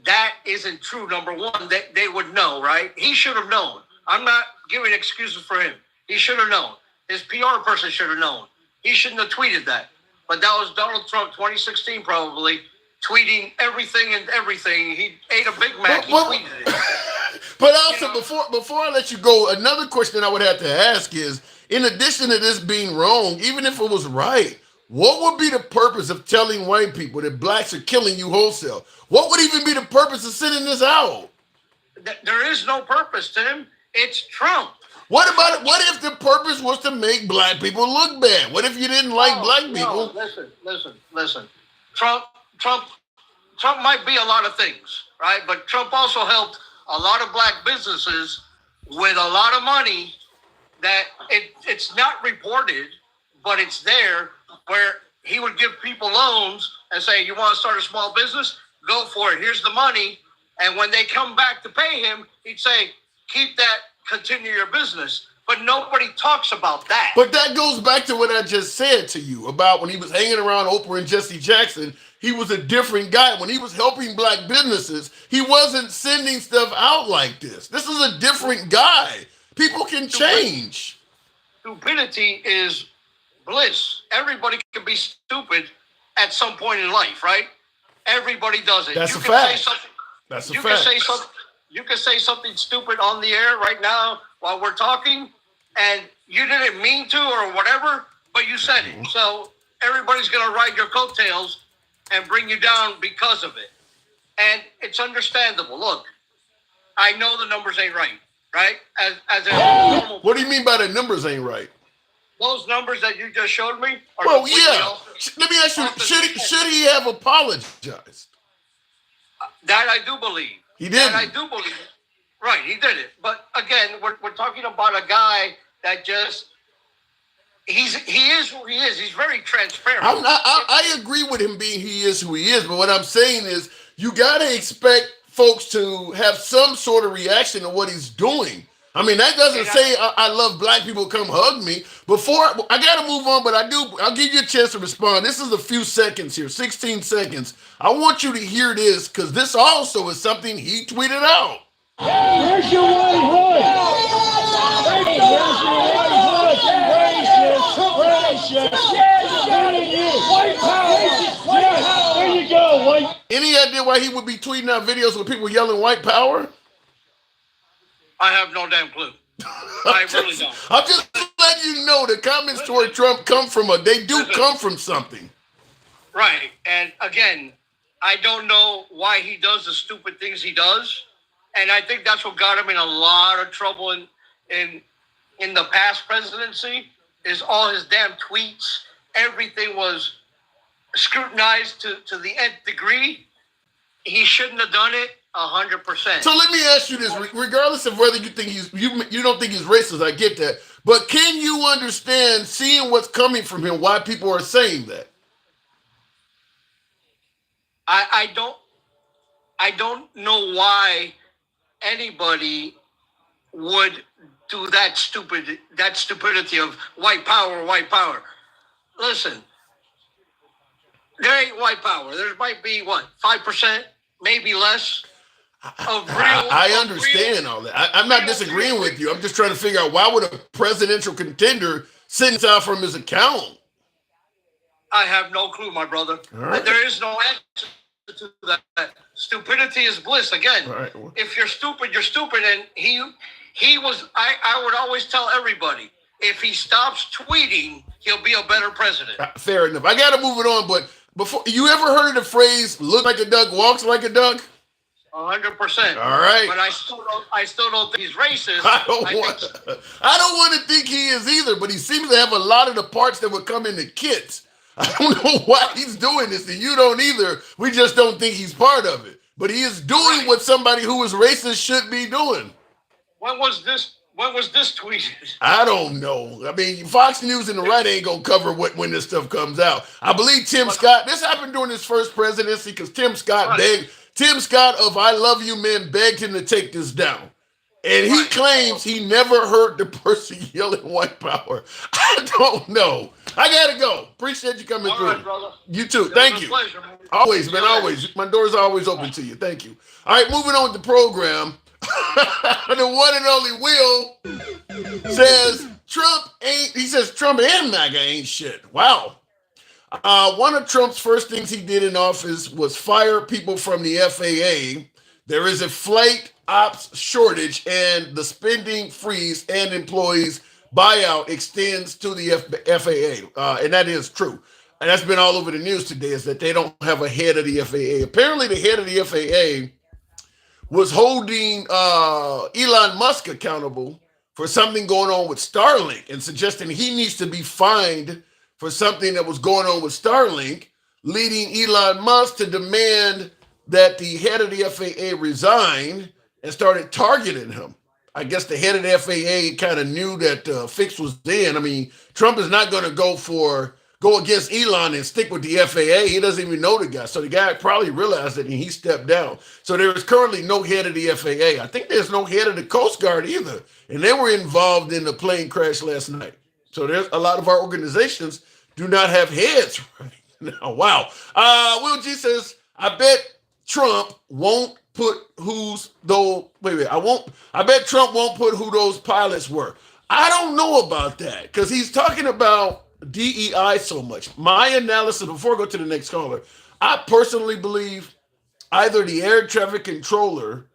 that isn't true. Number one, they would know, right? He should have known. I'm not giving excuses for him. He should have known. His PR person should have known. He shouldn't have tweeted that. But that was Donald Trump, 2016 probably, tweeting everything and everything. He ate a Big Mac, he tweeted it. But also, before I let you go, another question I would have to ask is, in addition to this being wrong, even if it was right, what would be the purpose of telling white people that blacks are killing you wholesale? What would even be the purpose of sending this out? There is no purpose, Tim. It's Trump. What about it? What if the purpose was to make black people look bad? What if you didn't like black people? No, listen. Trump might be a lot of things, right? But Trump also helped a lot of black businesses with a lot of money that it's not reported, but it's there, where he would give people loans and say, you want to start a small business? Go for it. Here's the money. And when they come back to pay him, he'd say, keep that, continue your business. But nobody talks about that. But that goes back to what I just said to you about when he was hanging around Oprah and Jesse Jackson. He was a different guy. When he was helping black businesses, he wasn't sending stuff out like this. This is a different guy. People can change. Stupidity is bliss. Everybody can be stupid at some point in life, right? Everybody does it. That's a fact. That's a fact. You can say something stupid on the air right now while we're talking, and you didn't mean to or whatever, but you said it. So everybody's going to ride your coattails and bring you down because of it. And it's understandable. Look, I know the numbers ain't right? As a normal. What do you mean by the numbers ain't right? Those numbers that you just showed me are well, yeah. Let me ask you, should he have apologized? That I do believe. He did. That I do believe. Right, he did it. But again, we're talking about a guy that just he is who he is. He's very transparent. I agree with him being he is who he is, but what I'm saying is you gotta expect folks to have some sort of reaction to what he's doing. I mean, that doesn't say I love black people, come hug me. Before I gotta move on, but I'll give you a chance to respond. This is a few seconds here, 16 seconds. I want you to hear this because this also is something he tweeted out. Where's your white hood? Where's your white hood? Racist. White power. There you go. White. Any idea why he would be tweeting out videos with people yelling white power? I have no damn clue. I really don't. I'm just letting you know the comments toward Trump come from come from something. Right. And again, I don't know why he does the stupid things he does. And I think that's what got him in a lot of trouble in the past presidency is all his damn tweets. Everything was scrutinized to the nth degree. He shouldn't have done it 100%. So let me ask you this, regardless of whether you think you don't think he's racist, I get that. But can you understand seeing what's coming from him, why people are saying that? I don't know why anybody would do that stupidity of white power. Listen, there ain't white power. There might be 5%, maybe less of real. I understand all that. I'm not disagreeing with you. I'm just trying to figure out why would a presidential contender send out from his account? I have no clue, my brother. Right. There is no answer to that. Stupidity is bliss. Again, right. If you're stupid, you're stupid. And he was. I would always tell everybody, if he stops tweeting, he'll be a better president. Fair enough. I got to move it on, but before you ever heard of the phrase "look like a duck, walks like a duck"? 100%. All right. But I still don't think he's racist. I don't want to think he is either, but he seems to have a lot of the parts that would come in the kits. I don't know why he's doing this, and you don't either. We just don't think he's part of it. But he is doing what somebody who is racist should be doing. When was this tweeted? I don't know. I mean, Fox News and the right ain't gonna cover when this stuff comes out. I believe Tim Scott. This happened during his first presidency because Tim Scott of I Love You Men begged him to take this down. And he claims he never heard the person yelling white power. I don't know. I gotta go. Appreciate you coming through. Right, brother. You too. Thank you. Pleasure, man. Always, man. Always. My door's always open to you. Thank you. All right, moving on with the program. The one and only Will says Trump and MAGA ain't shit. Wow. One of Trump's first things he did in office was fire people from the FAA. There is a flight ops shortage, and the spending freeze and employees buyout extends to the FAA. And that is true. And that's been all over the news today, is that they don't have a head of the FAA. Apparently, the head of the FAA was holding Elon Musk accountable for something going on with Starlink and suggesting he needs to be fined for something that was going on with Starlink, leading Elon Musk to demand that the head of the FAA resign and started targeting him. I guess the head of the FAA kind of knew that fix was in. I mean, Trump is not going to go against Elon and stick with the FAA. He doesn't even know the guy. So the guy probably realized it and he stepped down. So there is currently no head of the FAA. I think there's no head of the Coast Guard either. And they were involved in the plane crash last night. So there's a lot of our organizations do not have heads right now. Wow. Will G says, I bet Trump won't put I bet Trump won't put who those pilots were. I don't know about that because he's talking about DEI so much. My analysis, before I go to the next caller, I personally believe either the air traffic controller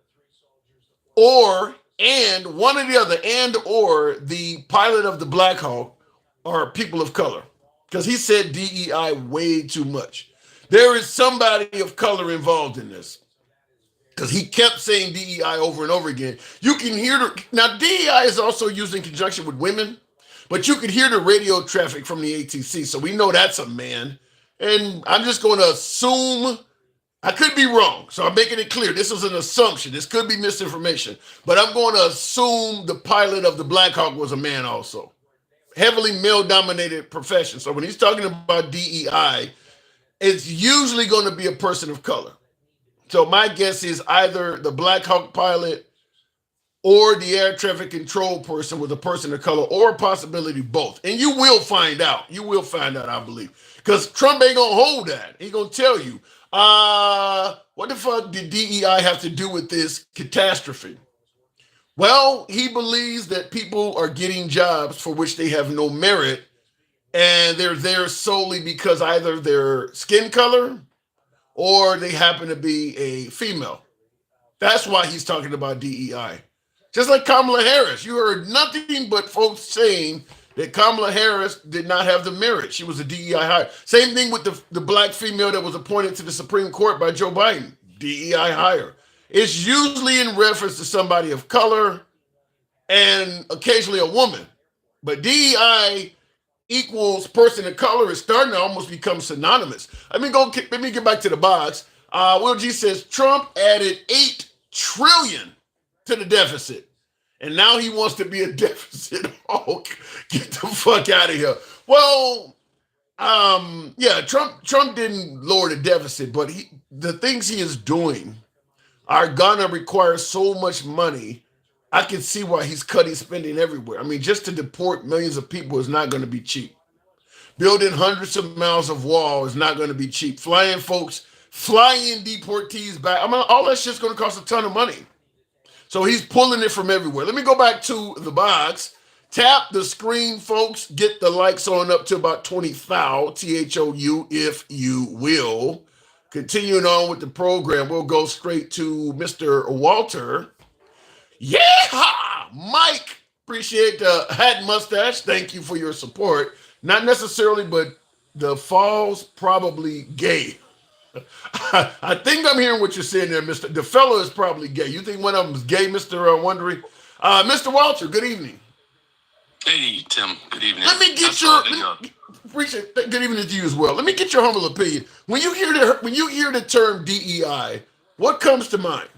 or one or the other, or the pilot of the Black Hawk are people of color. Because he said DEI way too much. There is somebody of color involved in this. Because he kept saying DEI over and over again. You can hear now DEI is also used in conjunction with women, but you could hear the radio traffic from the ATC. So we know that's a man. And I'm just going to assume, I could be wrong, so I'm making it clear. This is an assumption. This could be misinformation, but I'm going to assume the pilot of the Black Hawk was a man also. Heavily male-dominated profession. So when he's talking about DEI, it's usually going to be a person of color. So my guess is either the Black Hawk pilot or the air traffic control person was a person of color, or a possibility both. And you will find out. You will find out, I believe. Because Trump ain't going to hold that. He's going to tell you, what the fuck did DEI have to do with this catastrophe? Well, he believes that people are getting jobs for which they have no merit, and they're there solely because either their skin color or they happen to be a female. That's why he's talking about DEI. Just like Kamala Harris. You heard nothing but folks saying that Kamala Harris did not have the merit. She was a DEI hire. Same thing with the black female that was appointed to the Supreme Court by Joe Biden. DEI hire. It's usually in reference to somebody of color and occasionally a woman. But DEI equals person of color is starting to almost become synonymous. Let me get back to the box. Will G says Trump added $8 trillion to the deficit, and now he wants to be a deficit hawk. Get the fuck out of here. Well, yeah, Trump didn't lower the deficit, but the things he is doing are gonna require so much money. I can see why he's cutting spending everywhere. I mean, just to deport millions of people is not going to be cheap. Building hundreds of miles of wall is not going to be cheap. Flying deportees back. I mean, all that shit's going to cost a ton of money. So he's pulling it from everywhere. Let me go back to the box. Tap the screen, folks. Get the likes on up to about 20,000, THOU, if you will. Continuing on with the program, we'll go straight to Mr. Walter. Yeah, Mike, appreciate the hat and mustache. Thank you for your support. Not necessarily, but the fall's probably gay. I think I'm hearing what you're saying there, Mr. The fellow is probably gay. You think one of them is gay, Mr. Wondery? Mr. Walter, good evening. Hey, Tim, good evening. Let me get appreciate good evening to you as well. Let me get your humble opinion. When you hear the term DEI, what comes to mind?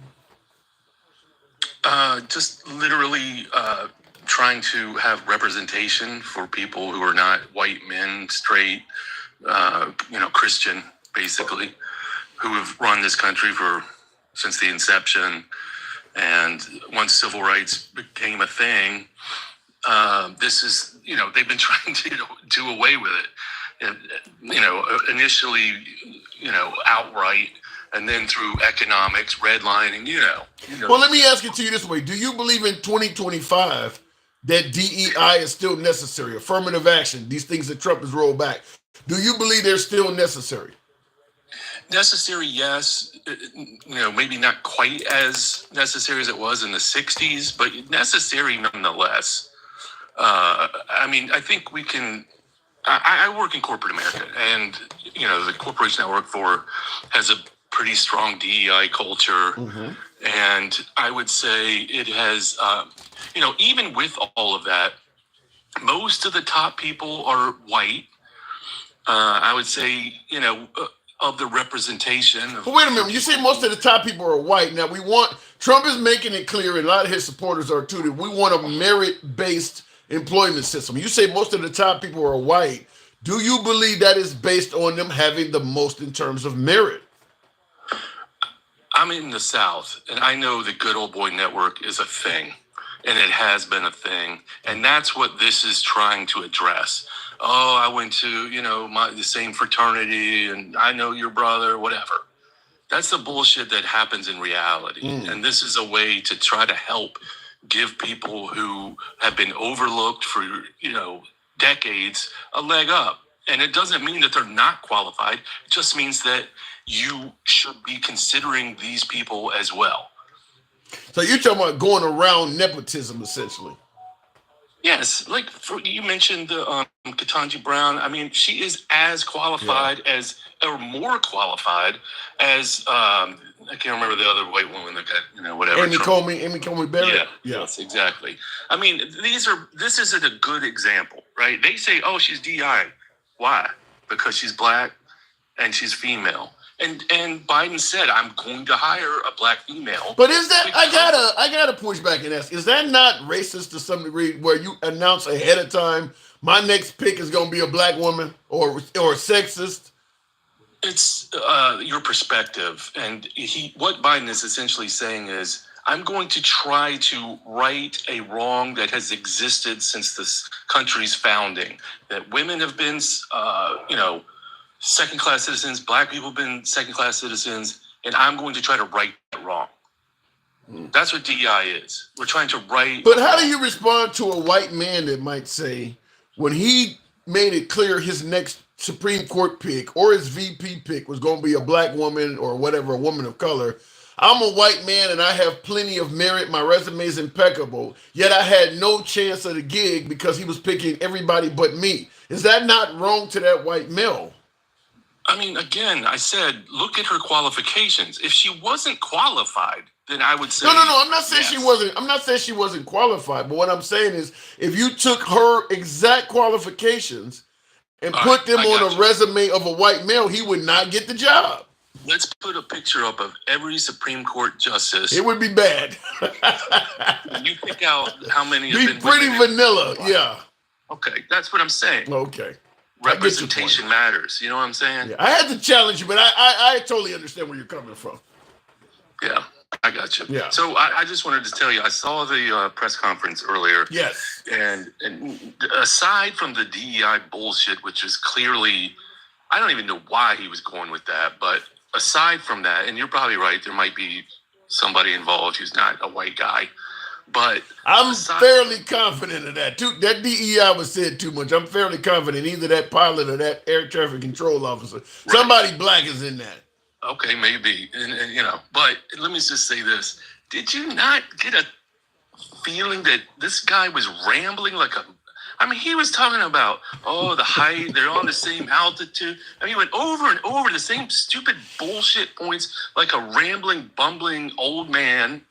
Just literally trying to have representation for people who are not white men, straight, Christian, basically, who have run this country since the inception. And once civil rights became a thing, this is, they've been trying to do away with it. And, initially, outright. And then through economics, redlining, Well, let me ask it to you this way. Do you believe in 2025 that DEI is still necessary? Affirmative action, these things that Trump has rolled back. Do you believe they're still necessary? Necessary, yes. Maybe not quite as necessary as it was in the 60s, but necessary nonetheless. I think we can... I work in corporate America, and, the corporation I work for has a pretty strong DEI culture. Mm-hmm. And I would say it has, even with all of that, most of the top people are white. I would say, of the representation. But wait a minute, you say most of the top people are white. Now Trump is making it clear, and a lot of his supporters are too, that we want a merit-based employment system. You say most of the top people are white. Do you believe that is based on them having the most in terms of merit? I'm in the South, and I know the Good Old Boy Network is a thing, and it has been a thing, and that's what this is trying to address. Oh, I went to, the same fraternity, and I know your brother, whatever. That's the bullshit that happens in reality, and this is a way to try to help give people who have been overlooked for, decades a leg up. And it doesn't mean that they're not qualified. It just means that you should be considering these people as well. So you're talking about going around nepotism, essentially. Yes, like you mentioned the Ketanji Brown. I mean, she is as qualified or more qualified as I can't remember the other white woman that got whatever. Amy Coney Barrett. Yeah, yes, exactly. I mean, this isn't a good example, right? They say, oh, she's DI. Why? Because she's black and she's female. And Biden said, I'm going to hire a black female. But is that I gotta push back and ask, is that not racist to some degree where you announce ahead of time my next pick is gonna be a black woman or sexist? It's your perspective. And what Biden is essentially saying is, I'm going to try to right a wrong that has existed since this country's founding. That women have been, second-class citizens, black people have been second-class citizens, and I'm going to try to right that wrong. That's what DEI is. We're trying to right. But how do you respond to a white man that might say, when he made it clear his next Supreme Court pick or his VP pick was going to be a black woman or whatever, a woman of color, I'm a white man and I have plenty of merit. My resume is impeccable. Yet I had no chance of the gig because he was picking everybody but me. Is that not wrong to that white male? I mean, again, I said, look at her qualifications. If she wasn't qualified, then I would say no. I'm not saying she wasn't. I'm not saying she wasn't qualified. But what I'm saying is, if you took her exact qualifications and put them on a resume of a white male, he would not get the job. Let's put a picture up of every Supreme Court justice. It would be bad. You pick out how many have be been pretty vanilla, yeah. Okay, that's what I'm saying. Okay. Representation matters. You know what I'm saying? Yeah, I had to challenge you, but I totally understand where you're coming from. Yeah, I got you. Yeah. So I just wanted to tell you, I saw the press conference earlier. Yes. And aside from the DEI bullshit, which is clearly, I don't even know why he was going with that, but aside from that, and you're probably right, there might be somebody involved who's not a white guy, but I'm fairly confident of that. That DEI was said too much. I'm fairly confident either that pilot or that air traffic control officer, somebody black is in that. Okay, maybe, and but let me just say this: did you not get a feeling that this guy was rambling like a? I mean, he was talking about, the height, they're on the same altitude. I mean, he went over and over the same stupid bullshit points like a rambling, bumbling old man.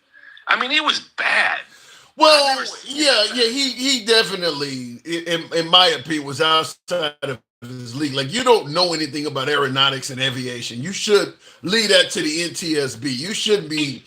I mean, it was bad. Well, yeah, he definitely, in my opinion, was outside of his league. Like, you don't know anything about aeronautics and aviation. You should leave that to the NTSB. You should be...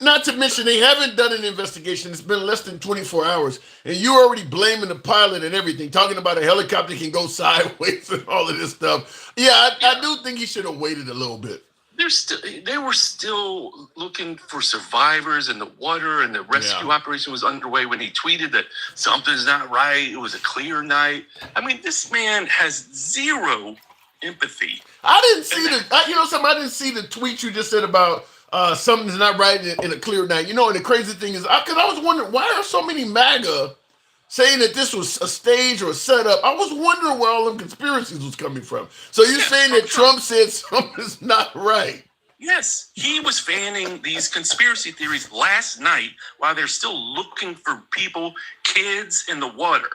Not to mention, they haven't done an investigation. It's been less than 24 hours. And you're already blaming the pilot and everything, talking about a helicopter can go sideways and all of this stuff. Yeah, I do think he should have waited a little bit. They were still looking for survivors in the water, and the rescue operation was underway when he tweeted that something's not right. It was a clear night. I mean, this man has zero empathy. I didn't see the tweet you just said about something's not right in a clear night. And the crazy thing is, because I was wondering, why are so many MAGA saying that this was a stage or a setup? I was wondering where all them conspiracies was coming from. So you're saying that Trump said something's not right? Yes, he was fanning these conspiracy theories last night while they're still looking for kids in the water.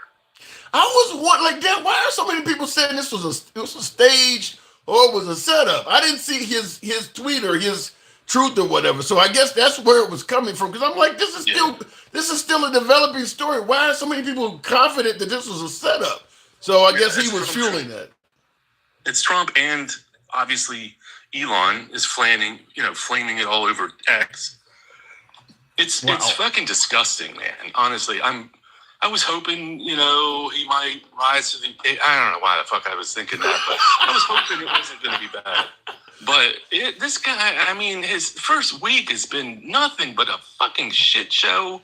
I was wondering, why are so many people saying this was a stage or it was a setup? I didn't see his tweet or his truth or whatever. So I guess that's where it was coming from. Because I'm like, this is still a developing story. Why are so many people confident that this was a setup? So I guess he was fueling that. It's Trump, and obviously Elon is flaming it all over X. It's fucking disgusting, man. Honestly, I was hoping, he might rise to the occasion. I don't know why the fuck I was thinking that, but I was hoping it wasn't going to be bad. But this guy, I mean, his first week has been nothing but a fucking shit show.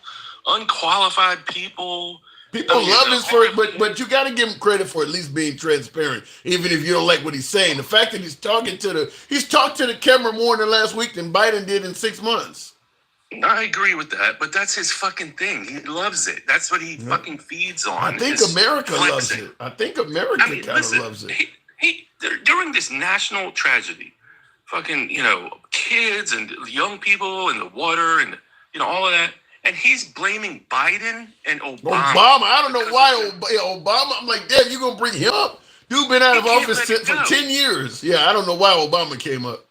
Unqualified people. People love his first, but you got to give him credit for at least being transparent, even if you don't like what he's saying. The fact that he's talked to the camera more in the last week than Biden did in 6 months. I agree with that, but that's his fucking thing. He loves it. That's what he fucking feeds on. I think America loves it. I think America kind of loves it. During this national tragedy, fucking, kids and young people in the water and, all of that. And he's blaming Biden and Obama. I don't know why Obama. I'm like, damn, you going to bring him up? Dude been out of office for 10 years. Yeah, I don't know why Obama came up.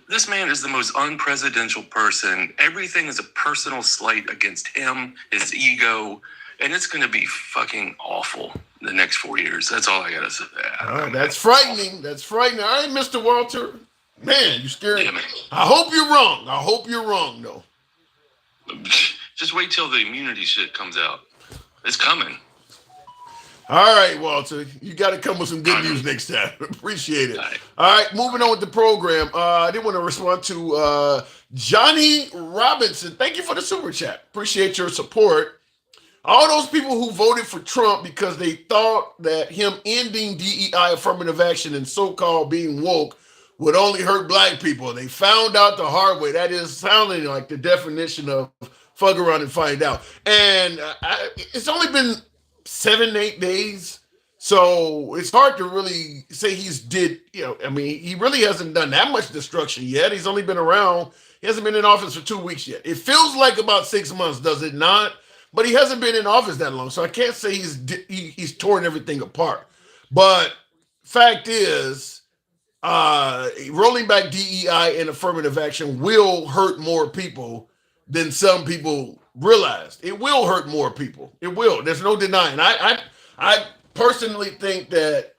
This man is the most unpresidential person. Everything is a personal slight against him, his ego. And it's going to be fucking awful the next 4 years. That's all I got to say. That's frightening. That's frightening. All right, Mr. Walter. Man, you scared. Yeah, man. I hope you're wrong. I hope you're wrong, though. Just wait till the immunity shit comes out. It's coming. All right, Walter. You got to come with some good news next time. Appreciate it. All right, moving on with the program. I did want to respond to Johnny Robinson. Thank you for the super chat. Appreciate your support. All those people who voted for Trump because they thought that him ending DEI affirmative action and so-called being woke would only hurt black people. They found out the hard way. That is sounding like the definition of fuck around and find out. And it's only been 7-8 days, so it's hard to really say he really hasn't done that much destruction yet. He's only been around. He hasn't been in office for 2 weeks yet. It feels like about 6 months, does it not? But he hasn't been in office that long, so I can't say he's torn everything apart. But fact is, rolling back DEI and affirmative action will hurt more people than some people realized. It will hurt more people. It will. There's no denying. I personally think that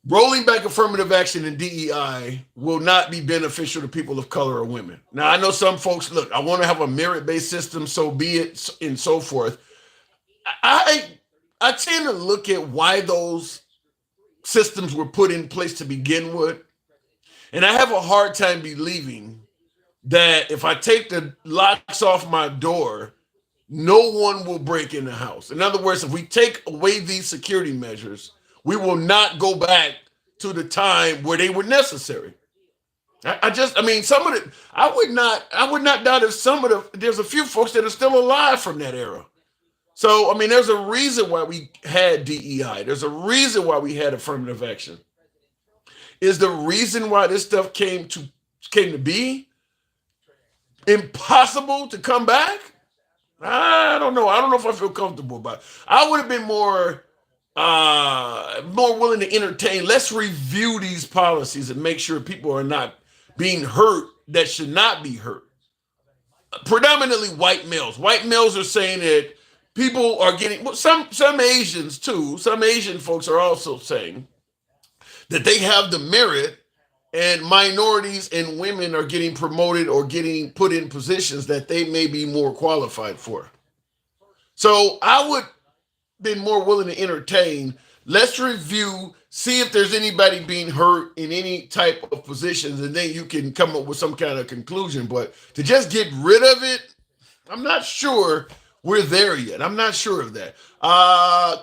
rolling back affirmative action and DEI will not be beneficial to people of color or women. Now, I know some folks, look, I want to have a merit-based system, so be it, and so forth. I tend to look at why those systems were put in place to begin with, and I have a hard time believing that if I take the locks off my door, no one will break in the house. In other words, if we take away these security measures, we will not go back to the time where they were necessary. I would not doubt if there's a few folks that are still alive from that era. So, there's a reason why we had DEI. There's a reason why we had affirmative action. Is the reason why this stuff came to be impossible to come back? I don't know. I don't know if I feel comfortable about it. I would have been more willing to entertain. Let's review these policies and make sure people are not being hurt that should not be hurt. Predominantly white males. White males are saying that people are getting, well, some Asians too, some Asian folks are also saying that they have the merit, and minorities and women are getting promoted or getting put in positions that they may be more qualified for. So I would been more willing to entertain. Let's review, see if there's anybody being hurt in any type of positions, and then you can come up with some kind of conclusion. But to just get rid of it, I'm not sure we're there yet. I'm not sure of that.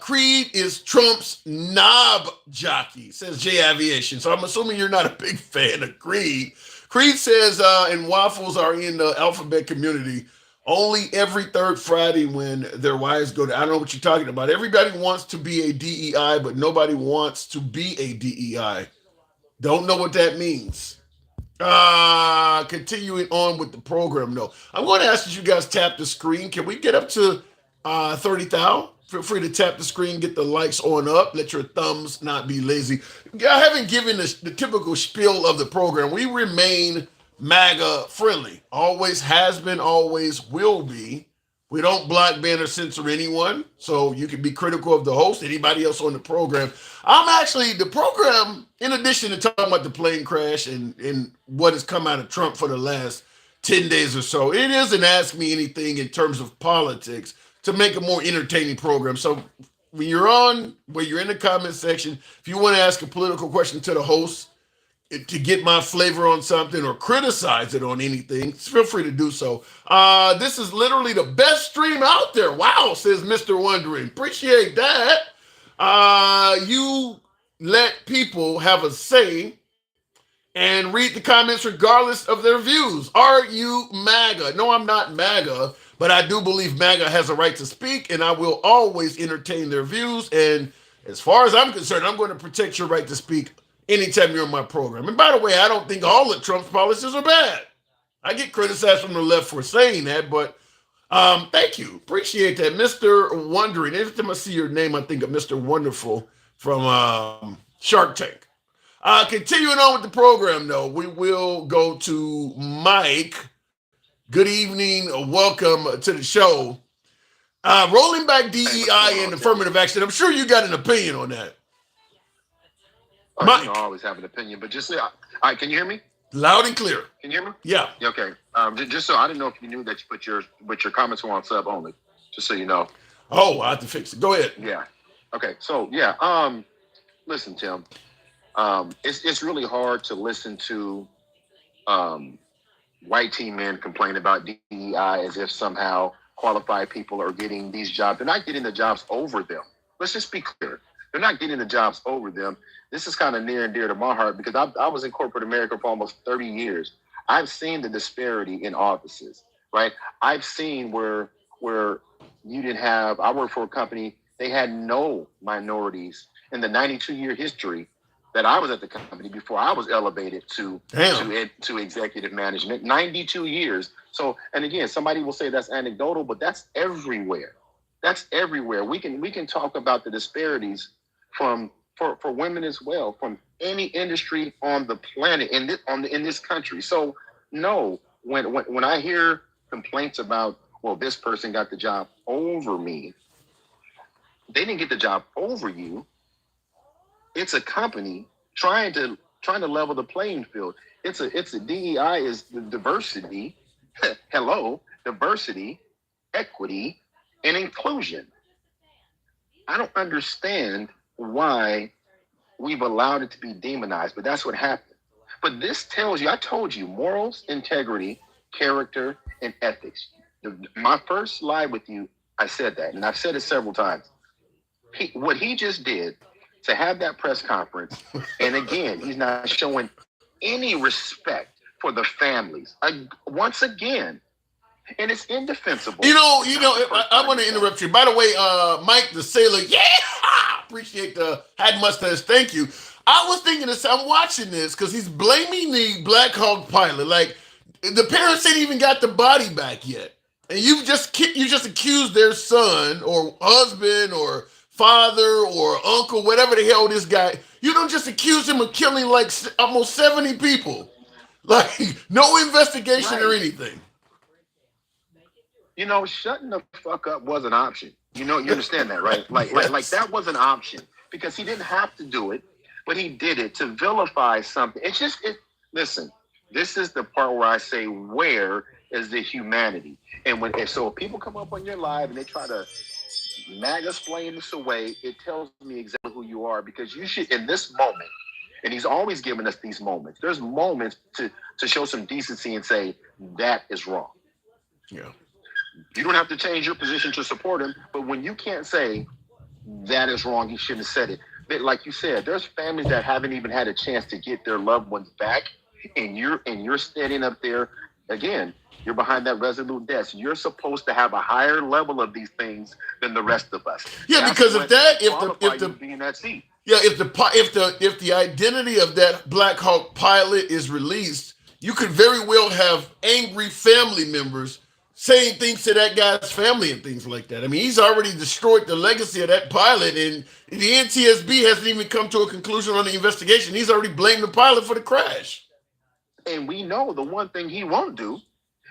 Creed is Trump's knob jockey, says J Aviation. So I'm assuming you're not a big fan of Creed. Creed says, and waffles are in the alphabet community only every third Friday when their wives go to, I don't know what you're talking about. Everybody wants to be a DEI, but nobody wants to be a DEI. Don't know what that means. Continuing on with the program, though. I'm going to ask that you guys tap the screen. Can we get up to 30,000? Feel free to tap the screen, get the likes on up. Let your thumbs not be lazy. I haven't given the typical spiel of the program. We remain MAGA friendly. Always has been, always will be. We don't block, ban, or censor anyone. So you can be critical of the host, anybody else on the program. The program, in addition to talking about the plane crash and what has come out of Trump for the last 10 days or so, it is an Ask Me Anything in terms of politics to make a more entertaining program. So when you're in the comment section, if you want to ask a political question to the host, to get my flavor on something or criticize it on anything, feel free to do so. This is literally the best stream out there. Wow, says Mr. Wondering. Appreciate that. You let people have a say and read the comments regardless of their views. Are you MAGA? No, I'm not MAGA, but I do believe MAGA has a right to speak, and I will always entertain their views. And as far as I'm concerned, I'm going to protect your right to speak anytime you're on my program. And by the way, I don't think all of Trump's policies are bad. I get criticized from the left for saying that, but thank you. Appreciate that. Mr. Wondering. Every time I see your name, I think of Mr. Wonderful from Shark Tank. Continuing on with the program, though, we will go to Mike. Good evening. Welcome to the show. Rolling back DEI and affirmative action. I'm sure you got an opinion on that. I always have an opinion, but just All right, can you hear me? Loud and clear. Can you hear me? Yeah. Okay. Just so I didn't know if you knew that you put your comments were on sub only. Just so you know. Oh, I have to fix it. Go ahead. Yeah. Okay. So yeah. Listen, Tim. It's really hard to listen to white team men complain about DEI as if somehow qualified people are getting these jobs. They're not getting the jobs over them. Let's just be clear. They're not getting the jobs over them. This is kind of near and dear to my heart because I was in corporate America for almost 30 years. I've seen the disparity in offices, right? I've seen where you didn't have, I worked for a company, they had no minorities in the 92-year history that I was at the company before I was elevated to executive management. 92 years. So, and again, somebody will say that's anecdotal, but that's everywhere. That's everywhere. We can talk about the disparities for women as well, from any industry on the planet in this country. So no, when I hear complaints about, well, this person got the job over me, they didn't get the job over you. It's a company trying to level the playing field. It's a DEI is the diversity. Hello, diversity, equity, and inclusion. I don't understand why we've allowed it to be demonized, but that's what happened. But this tells you, I told you, morals, integrity, character, and ethics. My first slide with you, I said that, and I've said it several times. What he just did to have that press conference, and again, he's not showing any respect for the families. Once again, and it's indefensible. I want to interrupt you. By the way, Mike the Sailor, yeah, appreciate the hat mustache. Thank you. I was thinking this. I'm watching this because he's blaming the Black Hawk pilot. Like the parents ain't even got the body back yet, and you just accused their son or husband or father or uncle, whatever the hell this guy. You don't just accuse him of killing like almost 70 people. Like no investigation or anything. Shutting the fuck up was an option. You understand that, right? Like that was an option because he didn't have to do it, but he did it to vilify something. Listen, this is the part where I say, where is the humanity? And if people come up on your live and they try to MAGA explain this away, it tells me exactly who you are, because you should, in this moment, and he's always giving us these moments, there's moments to show some decency and say, that is wrong. Yeah. You don't have to change your position to support him, but when you can't say that is wrong, you shouldn't have said it. But like you said, there's families that haven't even had a chance to get their loved ones back, and you're standing up there again. You're behind that resolute desk. You're supposed to have a higher level of these things than the rest of us. Yeah, that's because if the identity of that Black Hawk pilot is released, you could very well have angry family members saying things to that guy's family and things like that. I mean, he's already destroyed the legacy of that pilot, and the NTSB hasn't even come to a conclusion on the investigation. He's already blamed the pilot for the crash. And we know the one thing he won't do,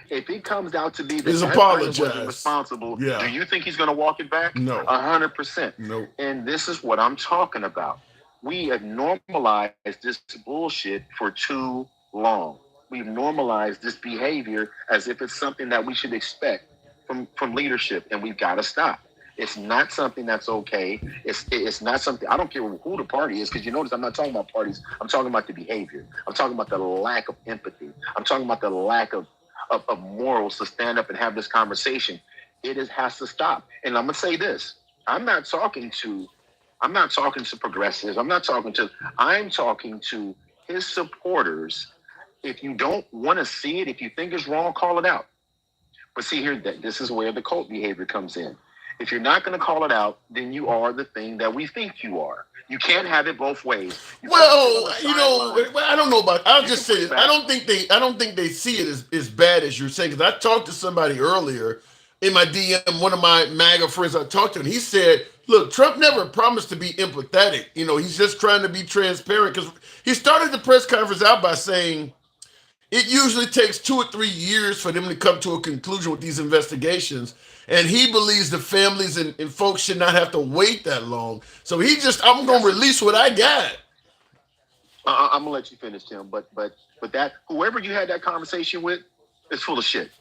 if he comes out to be the pilot wasn't responsible, do you think he's going to walk it back? No. 100%. No. And this is what I'm talking about. We have normalized this bullshit for too long. We've normalized this behavior as if it's something that we should expect from leadership, and we've got to stop. It's not something that's okay. It's not something, I don't care who the party is, because you notice I'm not talking about parties. I'm talking about the behavior. I'm talking about the lack of empathy. I'm talking about the lack of morals to stand up and have this conversation. Has to stop. And I'm gonna say this: I'm not talking to progressives. I'm talking to his supporters. If you don't want to see it, if you think it's wrong, call it out. But see here, this is where the cult behavior comes in. If you're not going to call it out, then you are the thing that we think you are. You can't have it both ways. I don't know about. I'll just say this. I don't think they see it as bad as you're saying. Because I talked to somebody earlier in my DM. One of my MAGA friends I talked to, and he said, "Look, Trump never promised to be empathetic. He's just trying to be transparent." Because he started the press conference out by saying, it usually takes 2 or 3 years for them to come to a conclusion with these investigations. And he believes the families and folks should not have to wait that long. So I'm going to release what I got. I'm gonna let you finish, Tim. But that whoever you had that conversation with is full of shit,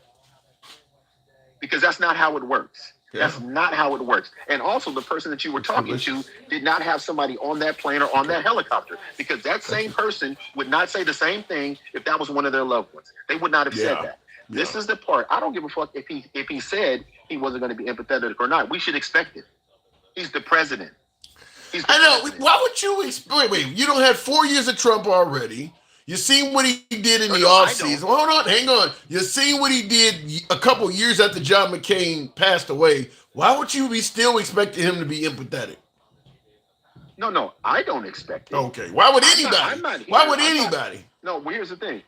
because that's not how it works. Yeah. That's not how it works. And also, the person that you were talking to did not have somebody on that plane or on that helicopter, because that same person would not say the same thing if that was one of their loved ones. They would not have said that. Yeah. This is the part. I don't give a fuck if he said he wasn't going to be empathetic or not. We should expect it. He's the president. I know. President. Why would you wait? You don't have 4 years of Trump already. You seen what he did in the offseason. Hold on, hang on. You seen what he did a couple years after John McCain passed away. Why would you be still expecting him to be empathetic? No, I don't expect it. Okay. Why would anybody? Why would anybody? No, here's the thing.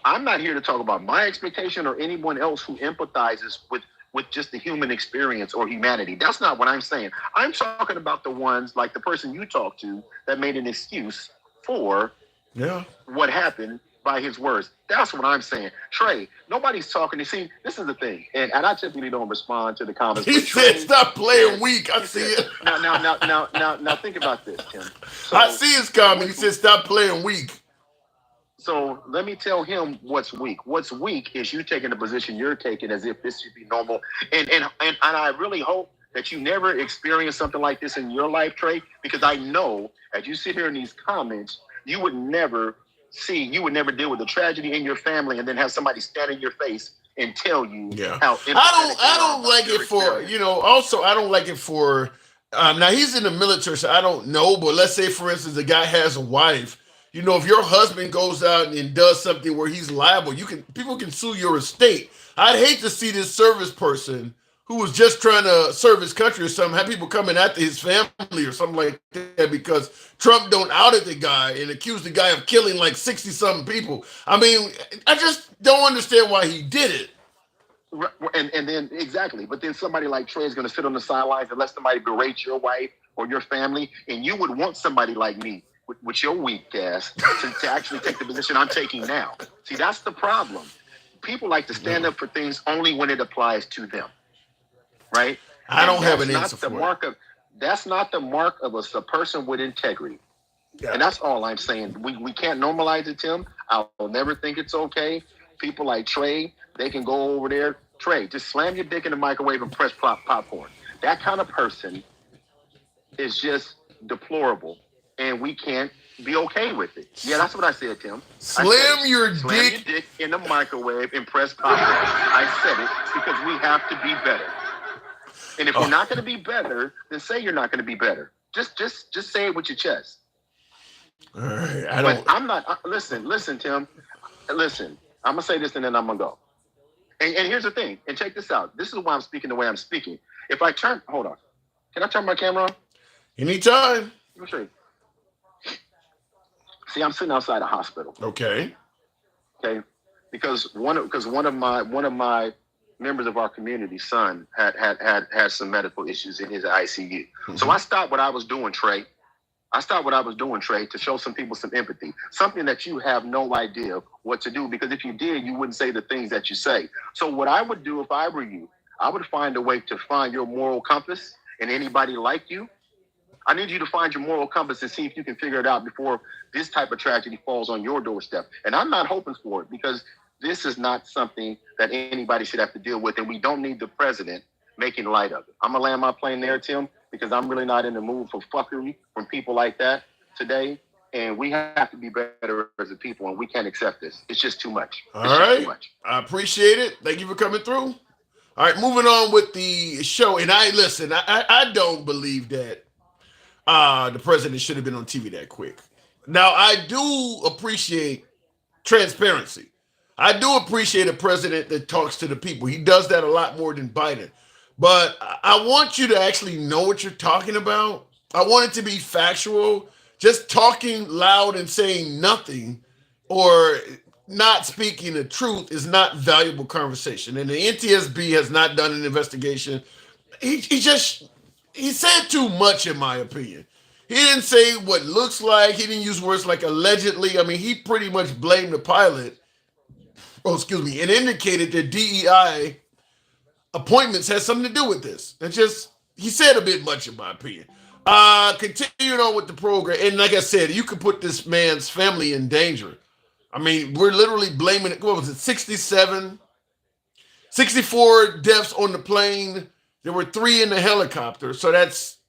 I'm not here to talk about my expectation or anyone else who empathizes with just the human experience or humanity. That's not what I'm saying. I'm talking about the ones like the person you talked to that made an excuse for what happened by his words. That's what I'm saying. Trey, nobody's talking. You see, this is the thing. And I typically don't respond to the comments. He said, stop playing weak. I see it. Now think about this, Tim. So, I see his comment. He said, stop playing weak. So let me tell him what's weak. What's weak is you taking the position you're taking as if this should be normal. And I really hope that you never experience something like this in your life, Trey, because I know as you sit here in these comments, you would never deal with the tragedy in your family and then have somebody stand in your face and tell you how I don't like it for, also I don't like it for now he's in the military, so I don't know, but let's say for instance the guy has a wife. If your husband goes out and does something where he's liable, people can sue your estate. I'd hate to see this service person who was just trying to serve his country or something, have people coming after his family or something like that because Trump don't outed the guy and accused the guy of killing like 60-something people. I mean, I just don't understand why he did it. And then exactly, but then somebody like Trey is going to sit on the sidelines and let somebody berate your wife or your family, and you would want somebody like me with your weak ass to actually take the position I'm taking now. See, that's the problem. People like to stand up for things only when it applies to them, right? I don't have an answer for it. That's not the mark of a person with integrity. Yeah. And that's all I'm saying. We can't normalize it, Tim. I'll never think it's okay. People like Trey, they can go over there. Trey, just slam your dick in the microwave and press popcorn. That kind of person is just deplorable. And we can't be okay with it. Yeah, that's what I said, Tim. Slam your dick in the microwave and press popcorn. I said it because we have to be better. And if you're not going to be better, then say you're not going to be better. Just say it with your chest. All right, But I'm not. Listen, Tim. Listen, I'm gonna say this and then I'm gonna go. And here's the thing. And check this out. This is why I'm speaking the way I'm speaking. If I turn, hold on. Can I turn my camera on? Anytime. Let me show you. See, I'm sitting outside a hospital. Okay. Because one of my members of our community, son, had some medical issues in his ICU. Mm-hmm. So I stopped what I was doing, Trey. To show some people some empathy, something that you have no idea what to do, because if you did, you wouldn't say the things that you say. So what I would do if I were you, I would find a way to find your moral compass and anybody like you. I need you to find your moral compass and see if you can figure it out before this type of tragedy falls on your doorstep. And I'm not hoping for it, because this is not something that anybody should have to deal with, and we don't need the president making light of it. I'm going to land my plane there, Tim, because I'm really not in the mood for fuckery from people like that today. And we have to be better as a people, and we can't accept this. It's just too much. All right. I appreciate it. Thank you for coming through. All right, moving on with the show. And I don't believe that the president should have been on TV that quick. Now, I do appreciate transparency. I do appreciate a president that talks to the people. He does that a lot more than Biden. But I want you to actually know what you're talking about. I want it to be factual. Just talking loud and saying nothing or not speaking the truth is not valuable conversation. And the NTSB has not done an investigation. He said too much, in my opinion. He didn't say what looks like. He didn't use words like allegedly. I mean, he pretty much blamed the pilot. And indicated that DEI appointments has something to do with this. He said a bit much, in my opinion. Continuing on with the program, and like I said, you could put this man's family in danger. I mean, we're literally blaming it. What was it? 64 deaths on the plane. There were 3 in the helicopter. So that's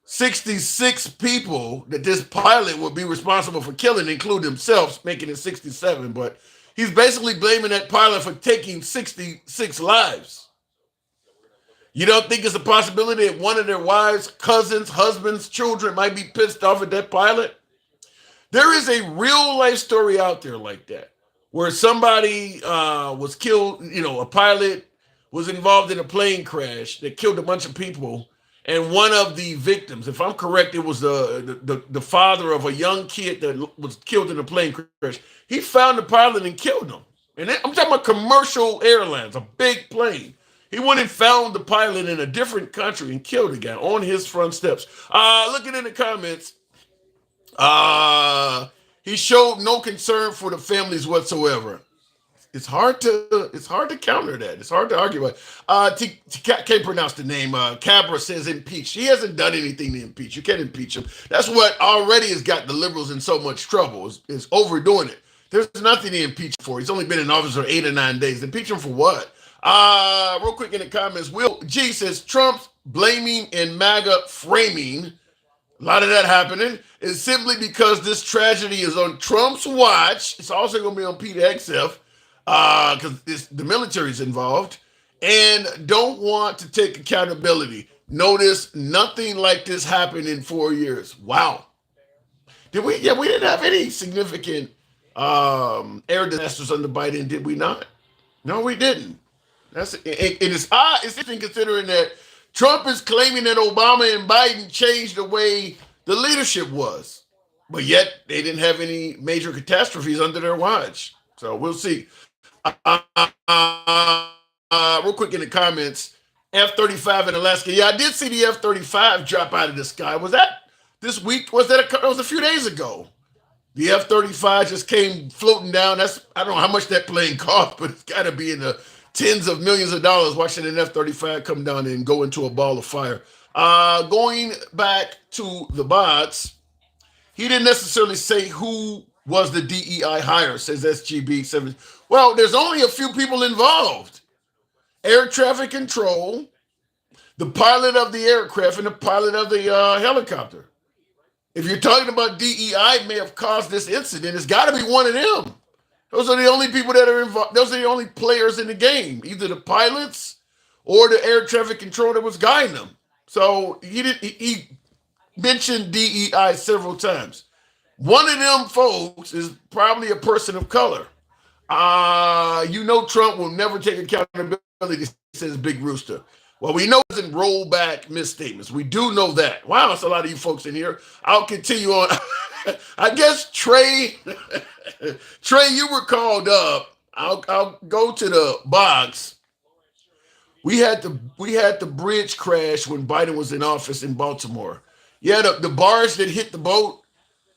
66 people that this pilot would be responsible for killing, including himself, making it 67. But he's basically blaming that pilot for taking 66 lives. You don't think it's a possibility that one of their wives, cousins, husbands, children might be pissed off at that pilot? There is a real life story out there like that, where somebody was killed, a pilot was involved in a plane crash that killed a bunch of people. And one of the victims, if I'm correct, it was the father of a young kid that was killed in a plane crash. He found the pilot and killed him. And I'm talking about commercial airlines, a big plane. He went and found the pilot in a different country and killed the guy on his front steps. Looking in the comments, he showed no concern for the families whatsoever. It's hard to counter that. It's hard to argue with. Can't pronounce the name. Cabra says impeach. He hasn't done anything to impeach. You can't impeach him. That's what already has got the liberals in so much trouble, is overdoing it. There's nothing to impeach for. He's only been in office for 8 or 9 days. Impeach him for what? Real quick in the comments, Will G says Trump's blaming and MAGA framing, a lot of that happening, is simply because this tragedy is on Trump's watch. It's also going to be on Peter XF, because the military's involved, and don't want to take accountability. Notice nothing like this happened in 4 years. Wow. Did we? Yeah, we didn't have any significant air disasters under Biden, did we not? No, we didn't. It's interesting considering that Trump is claiming that Obama and Biden changed the way the leadership was, but yet they didn't have any major catastrophes under their watch. So we'll see. Real quick in the comments, F-35 in Alaska. Yeah, I did see the F-35 drop out of the sky. Was that this week? Was that it was a few days ago? The F-35 just came floating down. I don't know how much that plane cost, but it's got to be in the tens of millions of dollars watching an F-35 come down and go into a ball of fire. Going back to the bots, he didn't necessarily say who was the DEI hire, says SGB7. Well, there's only a few people involved. Air traffic control, the pilot of the aircraft, and the pilot of the helicopter. If you're talking about DEI may have caused this incident, it's got to be one of them. Those are the only people that are involved. Those are the only players in the game, either the pilots or the air traffic control that was guiding them. So he mentioned DEI several times. One of them folks is probably a person of color. Trump will never take accountability, says Big Rooster. Well, we know it doesn't roll back misstatements. We do know that. Wow, that's a lot of you folks in here. I'll continue on. I guess Trey, you were called up. I'll go to the box. We had the bridge crash when Biden was in office in Baltimore. Yeah, the barge that hit the boat.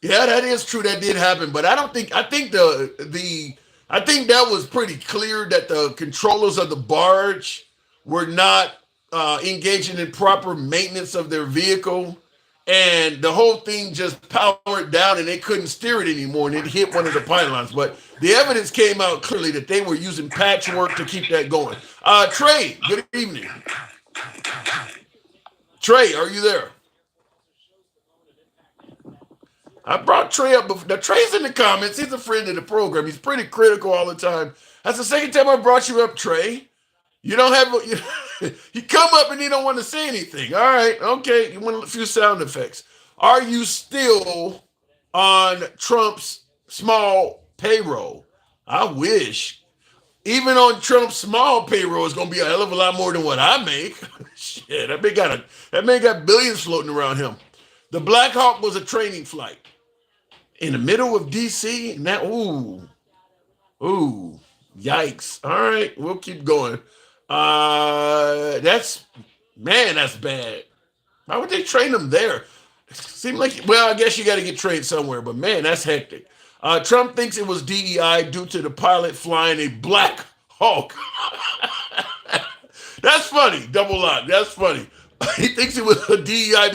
Yeah, that is true. That did happen, but I think that was pretty clear that the controllers of the barge were not engaging in proper maintenance of their vehicle, and the whole thing just powered down and they couldn't steer it anymore, and it hit one of the pylons. But the evidence came out clearly that they were using patchwork to keep that going. Trey, good evening. Trey, are you there? I brought Trey up before. Now, Trey's in the comments. He's a friend of the program. He's pretty critical all the time. That's the second time I brought you up, Trey. You don't have, you come up and you don't want to say anything. All right, okay. You want a few sound effects. Are you still on Trump's small payroll? I wish. Even on Trump's small payroll, it's going to be a hell of a lot more than what I make. Shit, that man got billions floating around him. The Black Hawk was a training flight in the middle of D.C. And that, ooh, yikes. All right, we'll keep going. That's bad. Why would they train them there? Seem like, well, I guess you got to get trained somewhere, but man, that's hectic. Trump thinks it was DEI due to the pilot flying a Black Hawk. That's funny. Double lock. That's funny. He thinks it was a DEI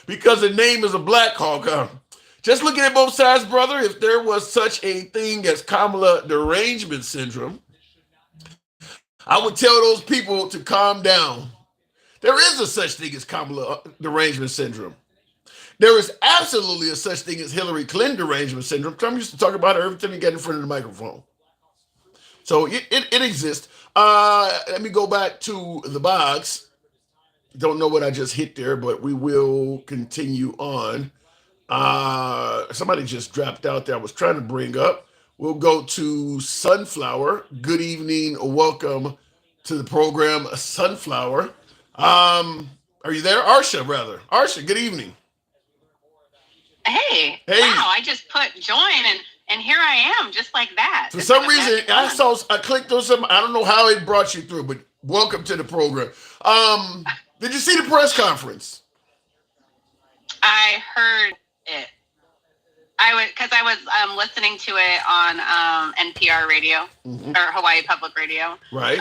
because the name is a Black Hawk. Just looking at both sides, brother, if there was such a thing as Kamala derangement syndrome, I would tell those people to calm down. There is a such thing as Kamala derangement syndrome. There is absolutely a such thing as Hillary Clinton derangement syndrome. Trump used to talk about her every time he got in front of the microphone. So it exists. Let me go back to the box. Don't know what I just hit there, but we will continue on. Somebody just dropped out there I was trying to bring up. We'll go to Sunflower. Good evening. Welcome to the program, Sunflower. Are you there? Arsha, rather. Arsha, good evening. Hey. Wow, I just put join and here I am, just like that. For some reason, I clicked on something. I don't know how it brought you through, but welcome to the program. Did you see the press conference? I heard it. Because I was listening to it on NPR radio or Hawaii Public Radio. Right.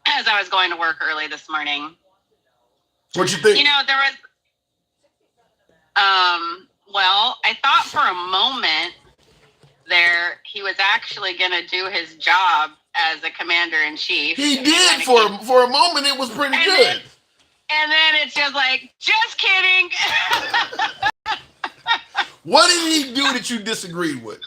As I was going to work early this morning. What you think? You know, there was. Well, I thought for a moment there he was actually going to do his job as a commander-in-chief. He did for a moment. It was pretty good. And then it's just like, just kidding. What did he do that you disagreed with?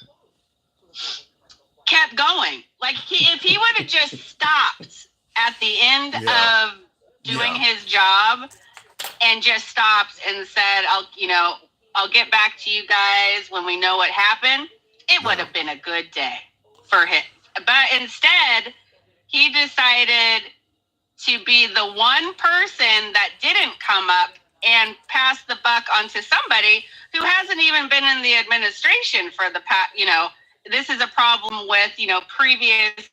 Kept going. Like if he would have just stopped at the end of doing his job and just stopped and said, I'll get back to you guys when we know what happened, it would have been a good day for him. But instead, he decided to be the one person that didn't come up and pass the buck onto somebody who hasn't even been in the administration for the past, this is a problem with, previous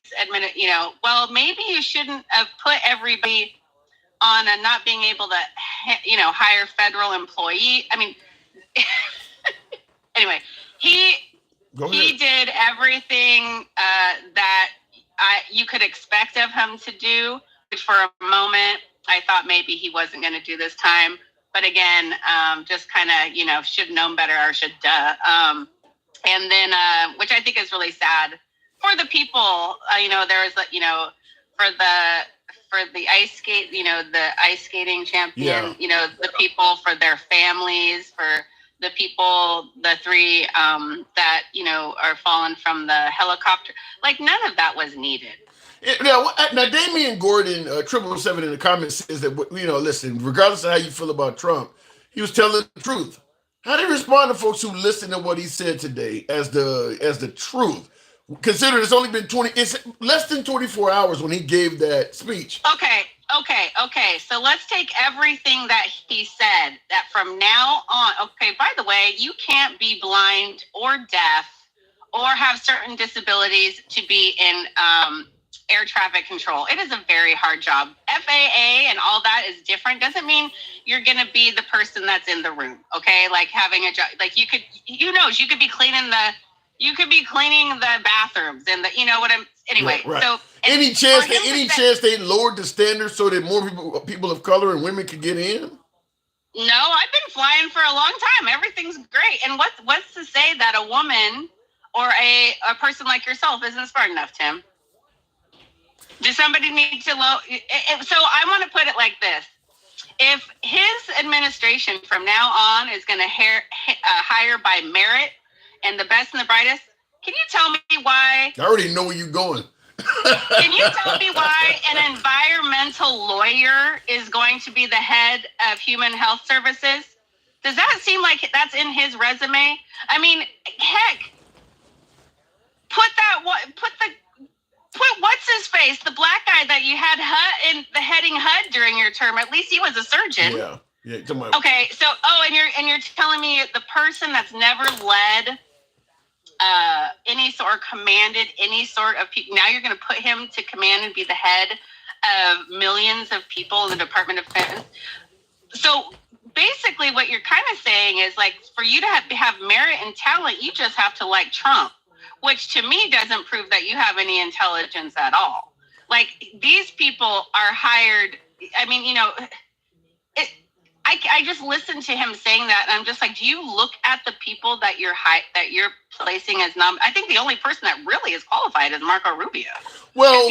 well, maybe you shouldn't have put everybody on a not being able to, hire federal employee. I mean, anyway, he did everything that you could expect of him to do. For a moment, I thought maybe he wasn't going to do this time. But again, just kind of, should have known better or should and then, which I think is really sad for the people, there was, for the ice skate, the ice skating champion, the people, for their families, for the people, the three that, are fallen from the helicopter, like none of that was needed. Now, Damian Gordon, 777 in the comments says that, listen, regardless of how you feel about Trump, he was telling the truth. How do you respond to folks who listen to what he said today as the truth? Considering it's only been it's less than 24 hours when he gave that speech. Okay. So let's take everything that he said, that from now on, okay, by the way, you can't be blind or deaf or have certain disabilities to be in air traffic control. It is a very hard job. FAA and all that is different. Doesn't mean you're going to be the person that's in the room. Okay. Like having a job, like you could be cleaning the bathrooms and anyway. Right. So any chance they lowered the standards so that more people of color and women could get in? No, I've been flying for a long time. Everything's great. And what's to say that a woman or a person like yourself isn't smart enough, Tim? Does somebody need to So I want to put it like this. If his administration from now on is going to hire by merit and the best and the brightest, can you tell me why? I already know where you're going. Can you tell me why an environmental lawyer is going to be the head of human health services? Does that seem like that's in his resume? I mean, heck, put what's his face, the black guy that you had in the heading HUD during your term. At least he was a surgeon. Yeah. Okay. So, and you're telling me the person that's never led any sort or commanded any sort of people. Now you're going to put him to command and be the head of millions of people in the Department of Defense. So basically, what you're kind of saying is like, for you to have merit and talent, you just have to like Trump. Which to me doesn't prove that you have any intelligence at all. Like these people are hired. I mean, I just listened to him saying that, and I'm just like, do you look at the people that you're placing as I think the only person that really is qualified is Marco Rubio. Well,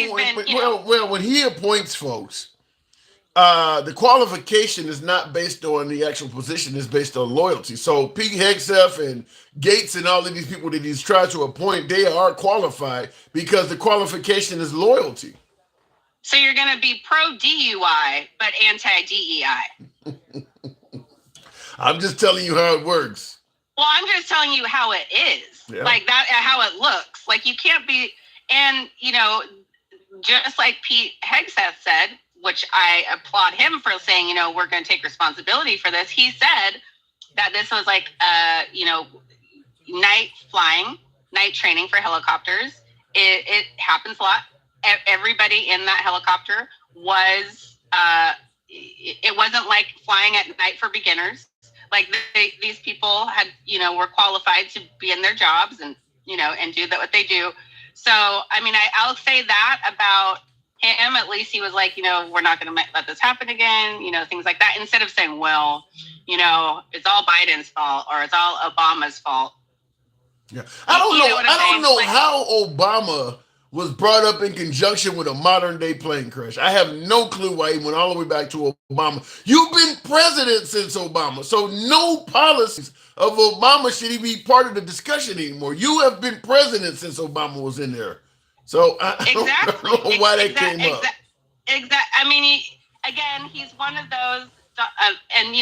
when he appoints folks, the qualification is not based on the actual position; it's based on loyalty. So Pete Hegseth and Gates and all of these people that he's tried to appoint, they are qualified because the qualification is loyalty. So you're going to be pro DUI but anti DEI. I'm just telling you how it works. Well, I'm just telling you how it is. Yeah. Like that, how it looks. Like you can't be, and just like Pete Hegseth said, which I applaud him for saying, we're going to take responsibility for this. He said that this was like, night flying, night training for helicopters. It happens a lot. Everybody in that helicopter was, it wasn't like flying at night for beginners. Like these people had, were qualified to be in their jobs and, and do what they do. So, I mean, I'll say that about him. At least he was like, we're not going to let this happen again, things like that. Instead of saying, well, it's all Biden's fault or it's all Obama's fault. Yeah. I don't know how Obama was brought up in conjunction with a modern day plane crash. I have no clue why he went all the way back to Obama. You've been president since Obama, so no policies of Obama should even be part of the discussion anymore. You have been president since Obama was in there. So I don't know why that came up. Exactly. I mean, he's one of those, and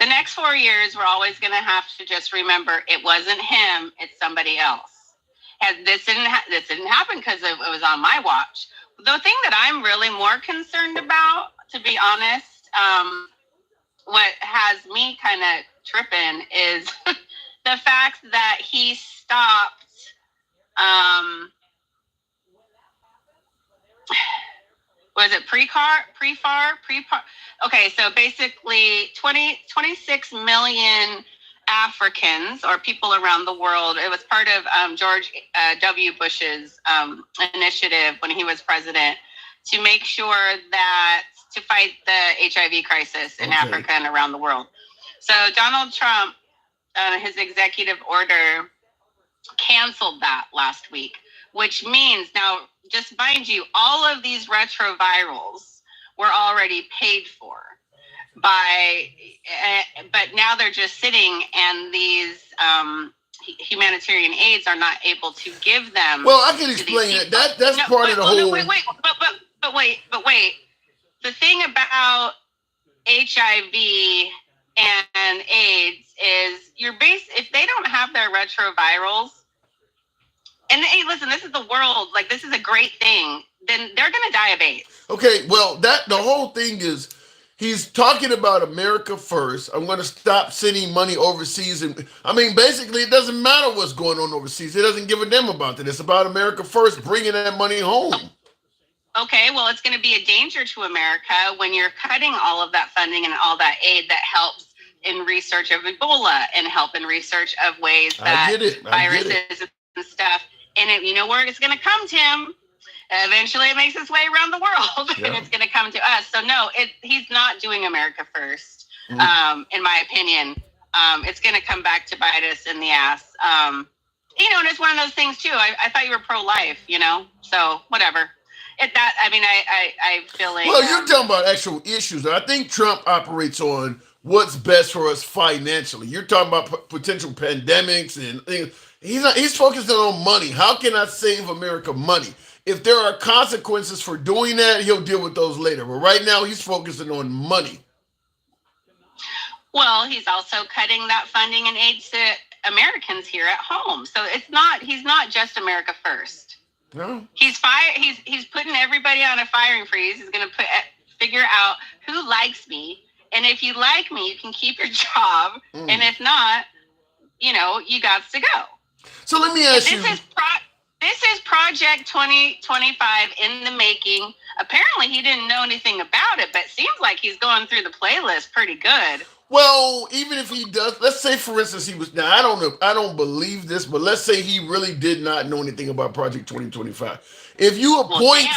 the next 4 years, we're always going to have to just remember it wasn't him, it's somebody else. And this didn't happen because it was on my watch. The thing that I'm really more concerned about, to be honest, what has me kind of tripping is the fact that he stopped. Was it pre-FAR? Okay, so basically 26 million Africans or people around the world. It was part of George W. Bush's initiative when he was president to make sure that to fight the HIV crisis in Africa and around the world. So Donald Trump, his executive order canceled that last week, which means now, just mind you, all of these retrovirals were already paid for but now they're just sitting, and these humanitarian aids are not able to give them. Well, I can explain it. That's part of the whole. Wait. The thing about HIV and AIDS is if they don't have their retrovirals. And hey, listen, this is the world. Like, this is a great thing. Then they're going to die of AIDS. Okay, well, the whole thing is he's talking about America first. I'm going to stop sending money overseas. And I mean, basically, it doesn't matter what's going on overseas. It doesn't give a damn about that. It's about America first, bringing that money home. Okay, well, it's going to be a danger to America when you're cutting all of that funding and all that aid that helps in research of Ebola and help in research of ways that viruses and stuff. And you know where it's going to come, Tim? Eventually it makes its way around the world and it's going to come to us. So no, he's not doing America first, in my opinion. It's going to come back to bite us in the ass. And it's one of those things too. I thought you were pro-life, so whatever. I feel like... Well, you're talking about actual issues. I think Trump operates on what's best for us financially. You're talking about potential pandemics and things. He's focusing on money. How can I save America money? If there are consequences for doing that, he'll deal with those later. But right now, he's focusing on money. Well, he's also cutting that funding and aid to Americans here at home. So he's not just America first. No. He's putting everybody on a firing freeze. He's going to figure out who likes me. And if you like me, you can keep your job. And if not, you got to go. So let me ask you. This is Project 2025 in the making. Apparently, he didn't know anything about it, but it seems like he's going through the playlist pretty good. Well, even if he does, let's say, for instance, he was. Now, I don't know. I don't believe this, but let's say he really did not know anything about Project 2025. If you appoint, wait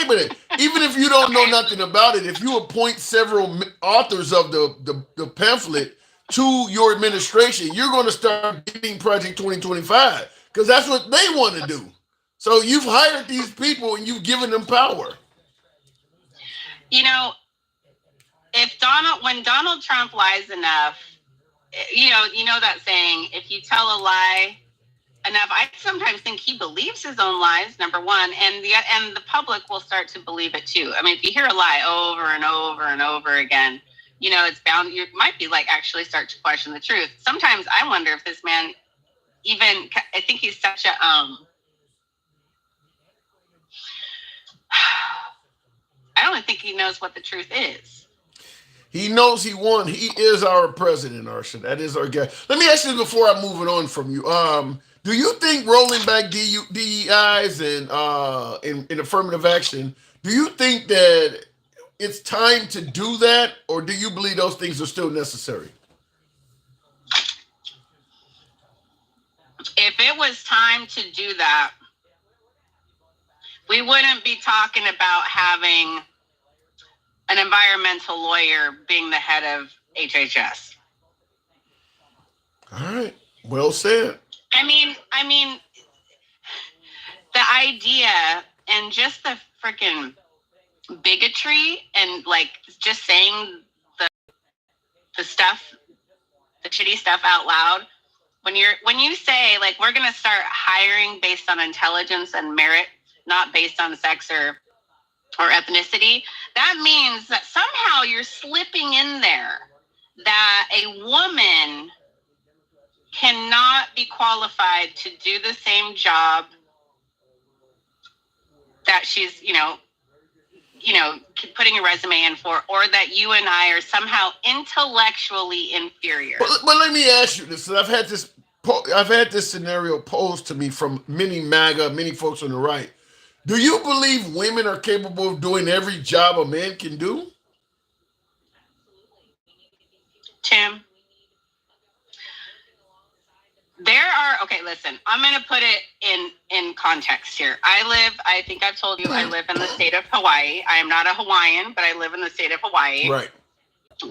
a minute. even if you don't know nothing about it, if you appoint several authors of the pamphlet to your administration, you're going to start getting Project 2025 because that's what they want to do. So you've hired these people and you've given them power. You know, when Donald Trump lies enough, you know that saying, if you tell a lie enough, I sometimes think he believes his own lies, number one, and the public will start to believe it too. I mean, if you hear a lie over and over and over again, you know, it's bound, you might be like actually start to question the truth. Sometimes I wonder if this man even, I think he's such a, I don't think he knows what the truth is. He knows he won. He is our president, Arsha. That is our guy. Let me ask you before I move it on from you. Do you think rolling back DEIs and in affirmative action, do you think that it's time to do that, or do you believe those things are still necessary? If it was time to do that, we wouldn't be talking about having an environmental lawyer being the head of HHS. All right. Well said. I mean, the idea and just the freaking bigotry and like just saying the stuff, the shitty stuff out loud. When you say like we're gonna start hiring based on intelligence and merit, not based on sex or ethnicity, that means that somehow you're slipping in there that a woman cannot be qualified to do the same job that she's, putting a resume in for, or that you and I are somehow intellectually inferior. But let me ask you this. I've had this scenario posed to me from many MAGA, many folks on the right. Do you believe women are capable of doing every job a man can do? Tim, listen, I'm going to put it in context here. I think I've told you, I live in the state of Hawaii. I am not a Hawaiian, but I live in the state of Hawaii. Right.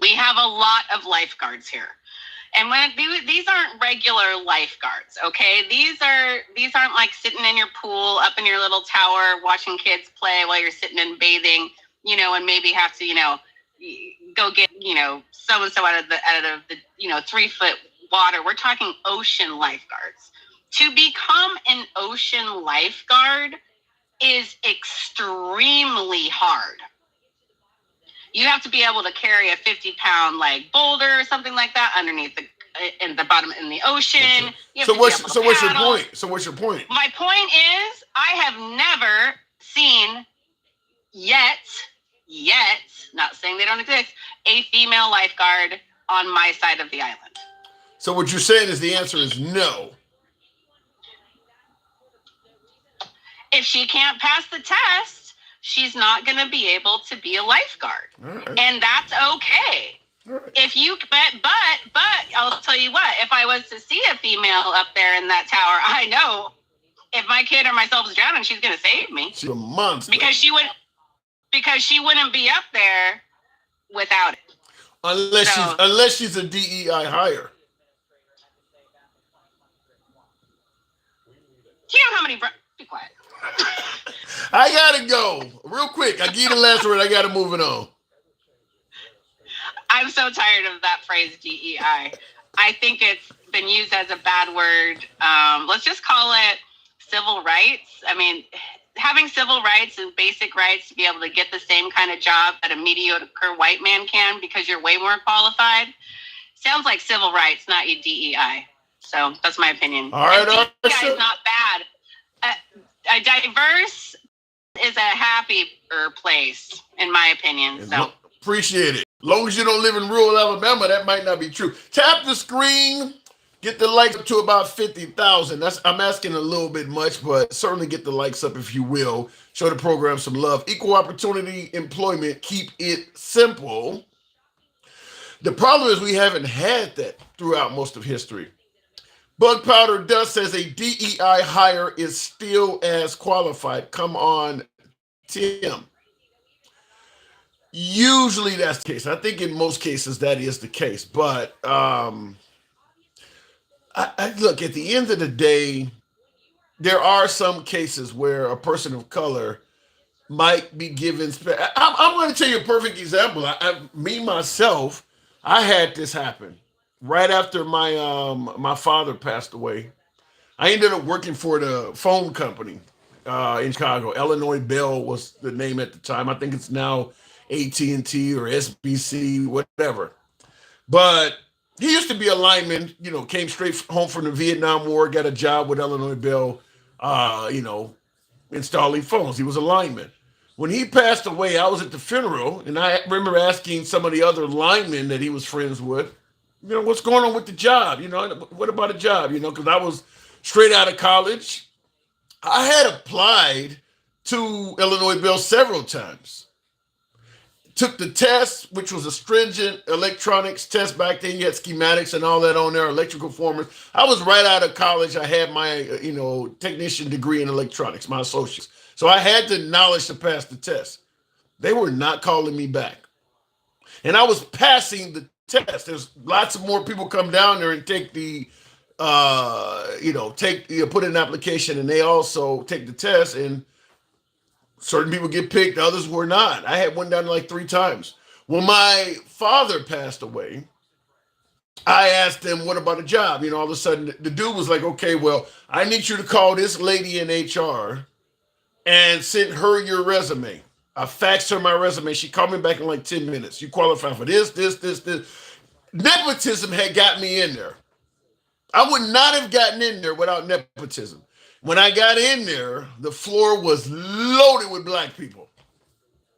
We have a lot of lifeguards here. And these aren't regular lifeguards, okay? These aren't like sitting in your pool up in your little tower watching kids play while you're sitting and bathing, and maybe have to, go get, so-and-so out of the 3-foot water. We're talking ocean lifeguards. To become an ocean lifeguard is extremely hard. You have to be able to carry a 50-pound like boulder or something like that underneath in the bottom in the ocean. So what's your point? My point is, I have never seen yet, not saying they don't exist, a female lifeguard on my side of the island. So what you're saying is the answer is no. If she can't pass the test, she's not going to be able to be a lifeguard. Right. And that's okay. Right. If you, but I'll tell you what, if I was to see a female up there in that tower, I know if my kid or myself is drowning, she's going to save me. She's a monster. Because she wouldn't be up there without it. Unless she's a DEI hire. Do you know how many, be quiet. I gotta go real quick. I give you the last word. I gotta move it on. I'm so tired of that phrase DEI. I think it's been used as a bad word. Let's just call it civil rights. I mean, having civil rights and basic rights to be able to get the same kind of job that a mediocre white man can because you're way more qualified sounds like civil rights, not your DEI. So that's my opinion. All right, DEI is not bad. A diverse is a happier place, in my opinion. So appreciate it. As long as you don't live in rural Alabama, that might not be true. Tap the screen, get the likes up to about 50,000. I'm asking a little bit much, but certainly get the likes up if you will. Show the program some love. Equal opportunity employment. Keep it simple. The problem is we haven't had that throughout most of history. Bug Powder Dust says a DEI hire is still as qualified. Come on, Tim. Usually that's the case. I think in most cases that is the case. But I look, at the end of the day, there are some cases where a person of color might be given. I'm going to tell you a perfect example. Me myself, I had this happen right after my father passed away. I ended up working for the phone company in Chicago. Illinois Bell was the name at the time. I think it's now AT&T or SBC, whatever. But he used to be a lineman. Came straight home from the Vietnam War, got a job with Illinois Bell. Installing phones. He was a lineman. When he passed away, I was at the funeral, and I remember asking some of the other linemen that he was friends with, what's going on with the job? What about a job? Because I was straight out of college. I had applied to Illinois Bell several times. Took the test, which was a stringent electronics test back then. You had schematics and all that on there, electrical formers. I was right out of college. I had my, technician degree in electronics, my associates. So I had the knowledge to pass the test. They were not calling me back. And I was passing the test. There's lots of more people come down there and take put in an application, and they also take the test, and certain people get picked, others were not. I had one down like 3 times. When my father passed away, I asked him, what about a job? All of a sudden, the dude was like, okay, well, I need you to call this lady in HR and send her your resume. I faxed her my resume. She called me back in like 10 minutes. You qualify for this. Nepotism had got me in there. I would not have gotten in there without nepotism. When I got in there, the floor was loaded with black people.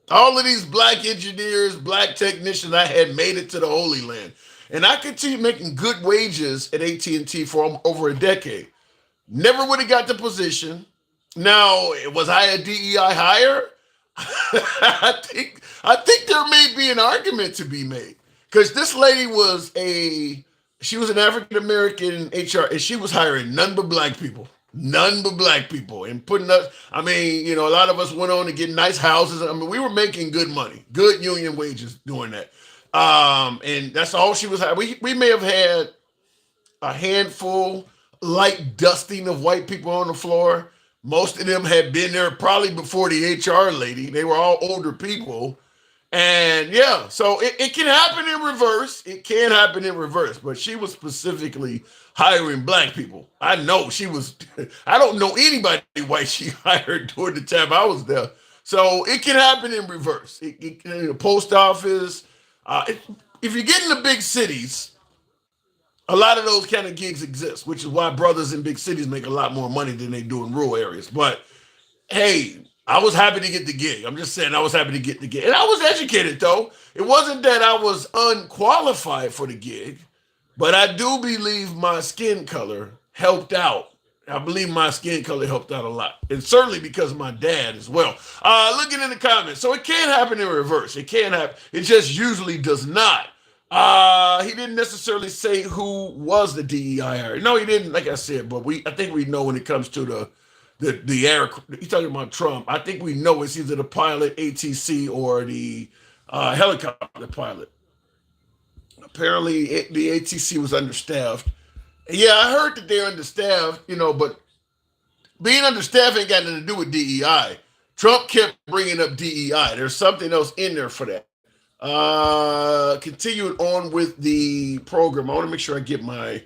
All of these black engineers, black technicians, I had made it to the Holy Land. And I continued making good wages at AT&T for over a decade. Never would have got the position. Now, was I a DEI hire? I think there may be an argument to be made. Because this lady she was an African-American HR, and she was hiring none but black people. None but black people, and putting us. A lot of us went on to get nice houses. We were making good money, good union wages doing that. And that's all she was. We may have had a handful, light dusting of white people on the floor. Most of them had been there probably before the HR lady. They were all older people. And yeah, so it can happen in reverse. It can happen in reverse, but she was specifically hiring black people. I know she was, I don't know anybody white she hired during the time I was there. So it can happen in reverse. In the post office, if you get in the big cities, a lot of those kind of gigs exist, which is why brothers in big cities make a lot more money than they do in rural areas. But hey, I was happy to get the gig. I'm just saying I was happy to get the gig. And I was educated, though. It wasn't that I was unqualified for the gig, but I do believe my skin color helped out. I believe my skin color helped out a lot. And certainly because of my dad as well. Looking in the comments. So it can happen in reverse. It can happen. It just usually does not. He didn't necessarily say who was the DEI. No, he didn't, like I said, but I think we know when it comes to the air, you're talking about Trump. I think we know it's either the pilot, ATC, or the helicopter pilot. Apparently, the ATC was understaffed. Yeah, I heard that they're understaffed, but being understaffed ain't got nothing to do with DEI. Trump kept bringing up DEI. There's something else in there for that. Continuing on with the program, I want to make sure I get my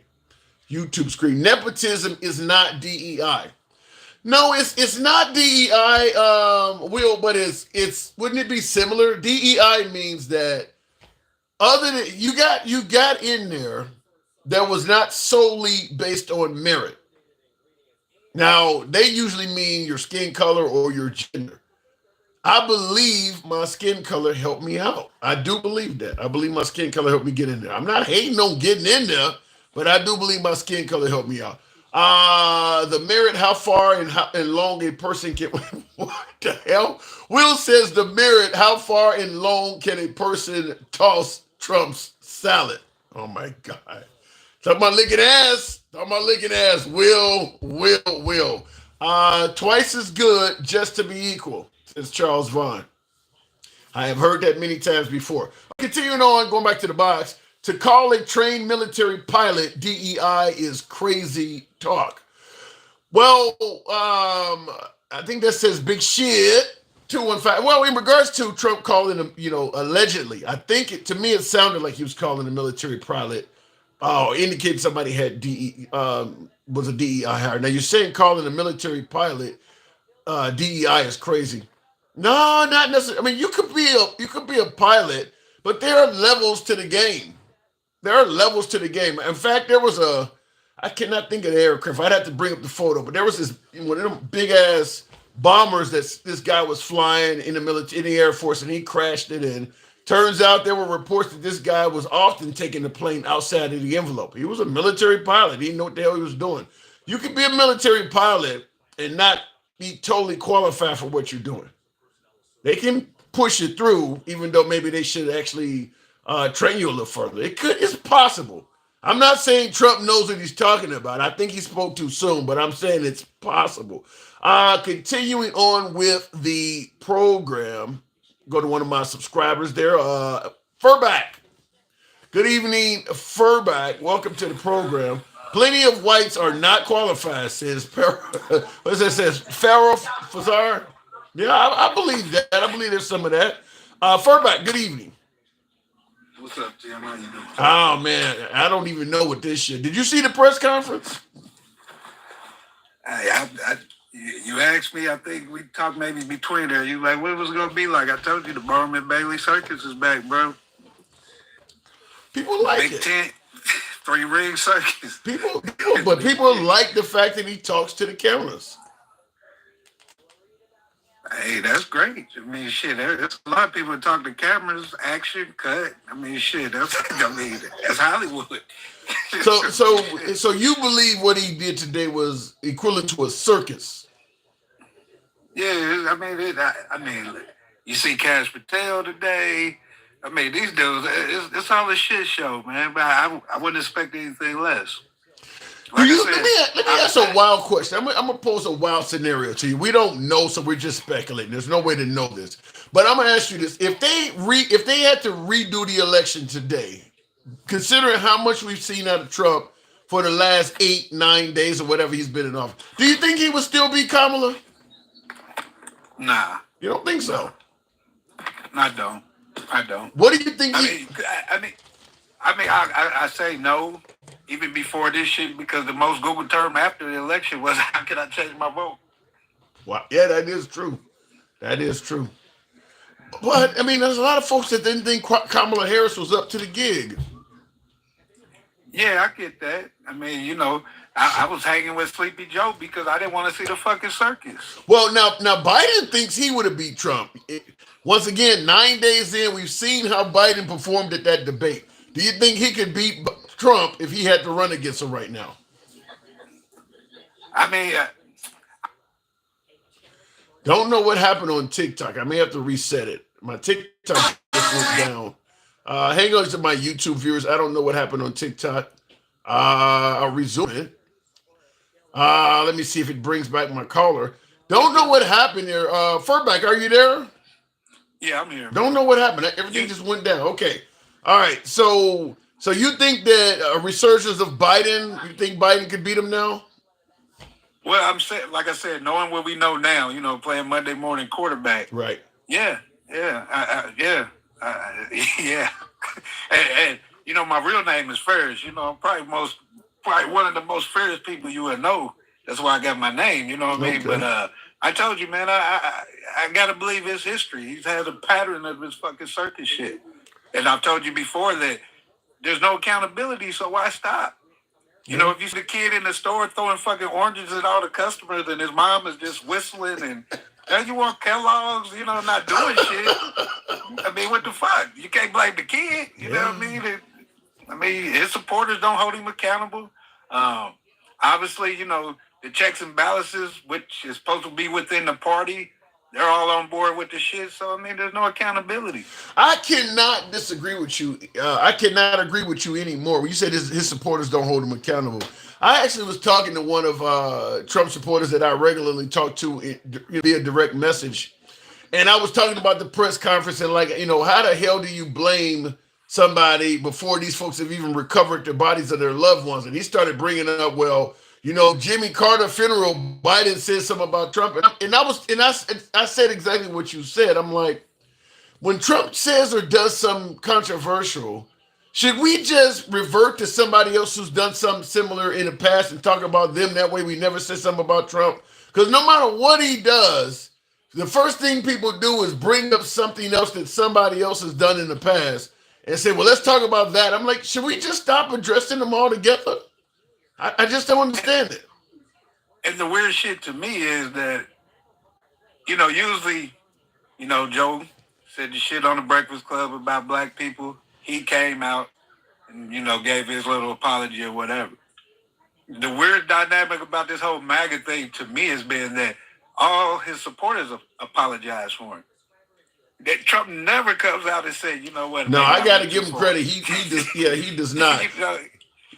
YouTube screen. Nepotism is not DEI. No, it's not DEI, Will, but it's wouldn't it be similar? DEI means that other than you got in there that was not solely based on merit. Now, they usually mean your skin color or your gender. I believe my skin color helped me out. I do believe that. I believe my skin color helped me get in there. I'm not hating on getting in there, but I do believe my skin color helped me out. The merit, how far and long a person can, what the hell? Will says the merit, how far and long can a person toss Trump's salad? Oh my God. Talking about licking ass. Will. Twice as good just to be equal, says Charles Vaughn. I have heard that many times before. Continuing on, going back to the box, to call a trained military pilot DEI is crazy talk. Well, I think that says big shit. 215. Well, in regards to Trump calling him, allegedly, I think to me it sounded like he was calling a military pilot. Oh, indicated somebody had was a DEI hire. Now you're saying calling a military pilot DEI is crazy. No, not necessarily. I mean, you could be a pilot, but there are levels to the game. There are levels to the game. In fact, I cannot think of the aircraft. I'd have to bring up the photo, but there was this one of them big ass bombers that this guy was flying in the Air Force, and he crashed it in. Turns out there were reports that this guy was often taking the plane outside of the envelope. He was a military pilot. He didn't know what the hell he was doing. You could be a military pilot and not be totally qualified for what you're doing. They can push it through, even though maybe they should actually train you a little further. It's possible. I'm not saying Trump knows what he's talking about. I think he spoke too soon, but I'm saying it's possible. Continuing on with the program, go to one of my subscribers there, Furback. Good evening, Furback. Welcome to the program. Plenty of whites are not qualified, says Farrell Fazar. Yeah, I believe that. I believe there's some of that. Furback, good evening. What's up, Tim? How you doing? Oh, man, I don't even know what this shit. Did you see the press conference? You asked me, I think we talked maybe between there. You like, what was it going to be like? I told you the Barman Bailey Circus is back, bro. People like Big it. Tent, 3-ring circus. People like the fact that he talks to the cameras. Hey, that's great. I mean, shit, there's a lot of people that talk to cameras, action, cut. I mean, shit, that's Hollywood. So you believe what he did today was equivalent to a circus? Yeah, I mean, you see Cash Patel today. I mean, these dudes, it's all a shit show, man. But I wouldn't expect anything less. Let me ask a wild question. I'm gonna pose a wild scenario to you. We don't know, so we're just speculating. There's no way to know this. But I'm gonna ask you this: if they had to redo the election today, considering how much we've seen out of Trump for the last 8-9 days or whatever he's been in office, do you think he would still be Kamala? Nah. You don't think so? I don't. What do you think? I say no, even before this shit, because the most Google term after the election was, how can I change my vote? Wow. Yeah, that is true. That is true. But, I mean, there's a lot of folks that didn't think Kamala Harris was up to the gig. Yeah, I get that. I mean, I was hanging with Sleepy Joe because I didn't want to see the fucking circus. Well, now Biden thinks he would have beat Trump. Once again, 9 days in, we've seen how Biden performed at that debate. Do you think he could beat Trump if he had to run against him right now? I mean, don't know what happened on TikTok. I may have to reset it. My TikTok just went down. Hang on to my YouTube viewers. I don't know what happened on TikTok. I'll resume it. Let me see if it brings back my caller. Don't know what happened there. Furback, are you there? Yeah, I'm here. Don't know what happened. Everything just went down. Okay. All right. So you think that a resurgence of Biden, you think Biden could beat him now? Well, I'm saying, like I said, knowing what we know now, playing Monday morning quarterback. Right. Yeah. Yeah. And my real name is Ferris. I'm probably one of the most Ferris people you would know. That's why I got my name. You know what I mean? But I told you, man, I gotta believe his history. He's had a pattern of his fucking circus shit. And I've told you before that there's no accountability, so why stop? If you see the kid in the store throwing fucking oranges at all the customers and his mom is just whistling and now you want Kellogg's, not doing shit. I mean, what the fuck? You can't blame the kid. You know what I mean? His supporters don't hold him accountable. Obviously, the checks and balances, which is supposed to be within the party, they're all on board with the shit. So, there's no accountability. I cannot disagree with you. I cannot agree with you anymore. When you said his supporters don't hold him accountable. I actually was talking to one of Trump supporters that I regularly talk to via direct message. And I was talking about the press conference and like, how the hell do you blame somebody before these folks have even recovered the bodies of their loved ones? And he started bringing up, well, Jimmy Carter funeral, Biden said something about Trump. I said exactly what you said. I'm like, when Trump says or does something controversial, should we just revert to somebody else who's done something similar in the past and talk about them? That way we never say something about Trump. Because no matter what he does, the first thing people do is bring up something else that somebody else has done in the past and say, well, let's talk about that. I'm like, should we just stop addressing them all together? I just don't understand it. And the weird shit to me is that, usually, Joe said the shit on the Breakfast Club about black people. He came out and, gave his little apology or whatever. The weird dynamic about this whole MAGA thing to me has been that all his supporters apologize for him. That Trump never comes out and says, you know what? No, I got to give him credit. He does. Yeah, he does not.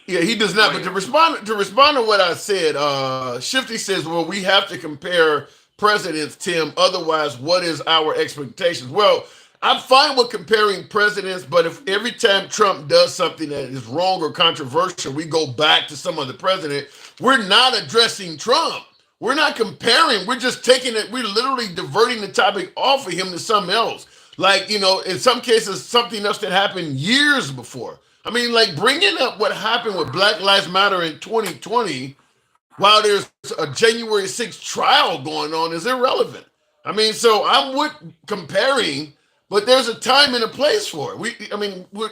Yeah, he does not. But to respond to what I said, Shifty says, well, we have to compare presidents, Tim. Otherwise, what is our expectations? Well, I'm fine with comparing presidents, but if every time Trump does something that is wrong or controversial, we go back to some other president, we're not addressing Trump. We're not comparing. We're just taking it. We're literally diverting the topic off of him to something else. Like, in some cases, something else that happened years before. I mean, like bringing up what happened with Black Lives Matter in 2020 while there's a January 6th trial going on is irrelevant. I mean, so I'm with comparing, but there's a time and a place for it.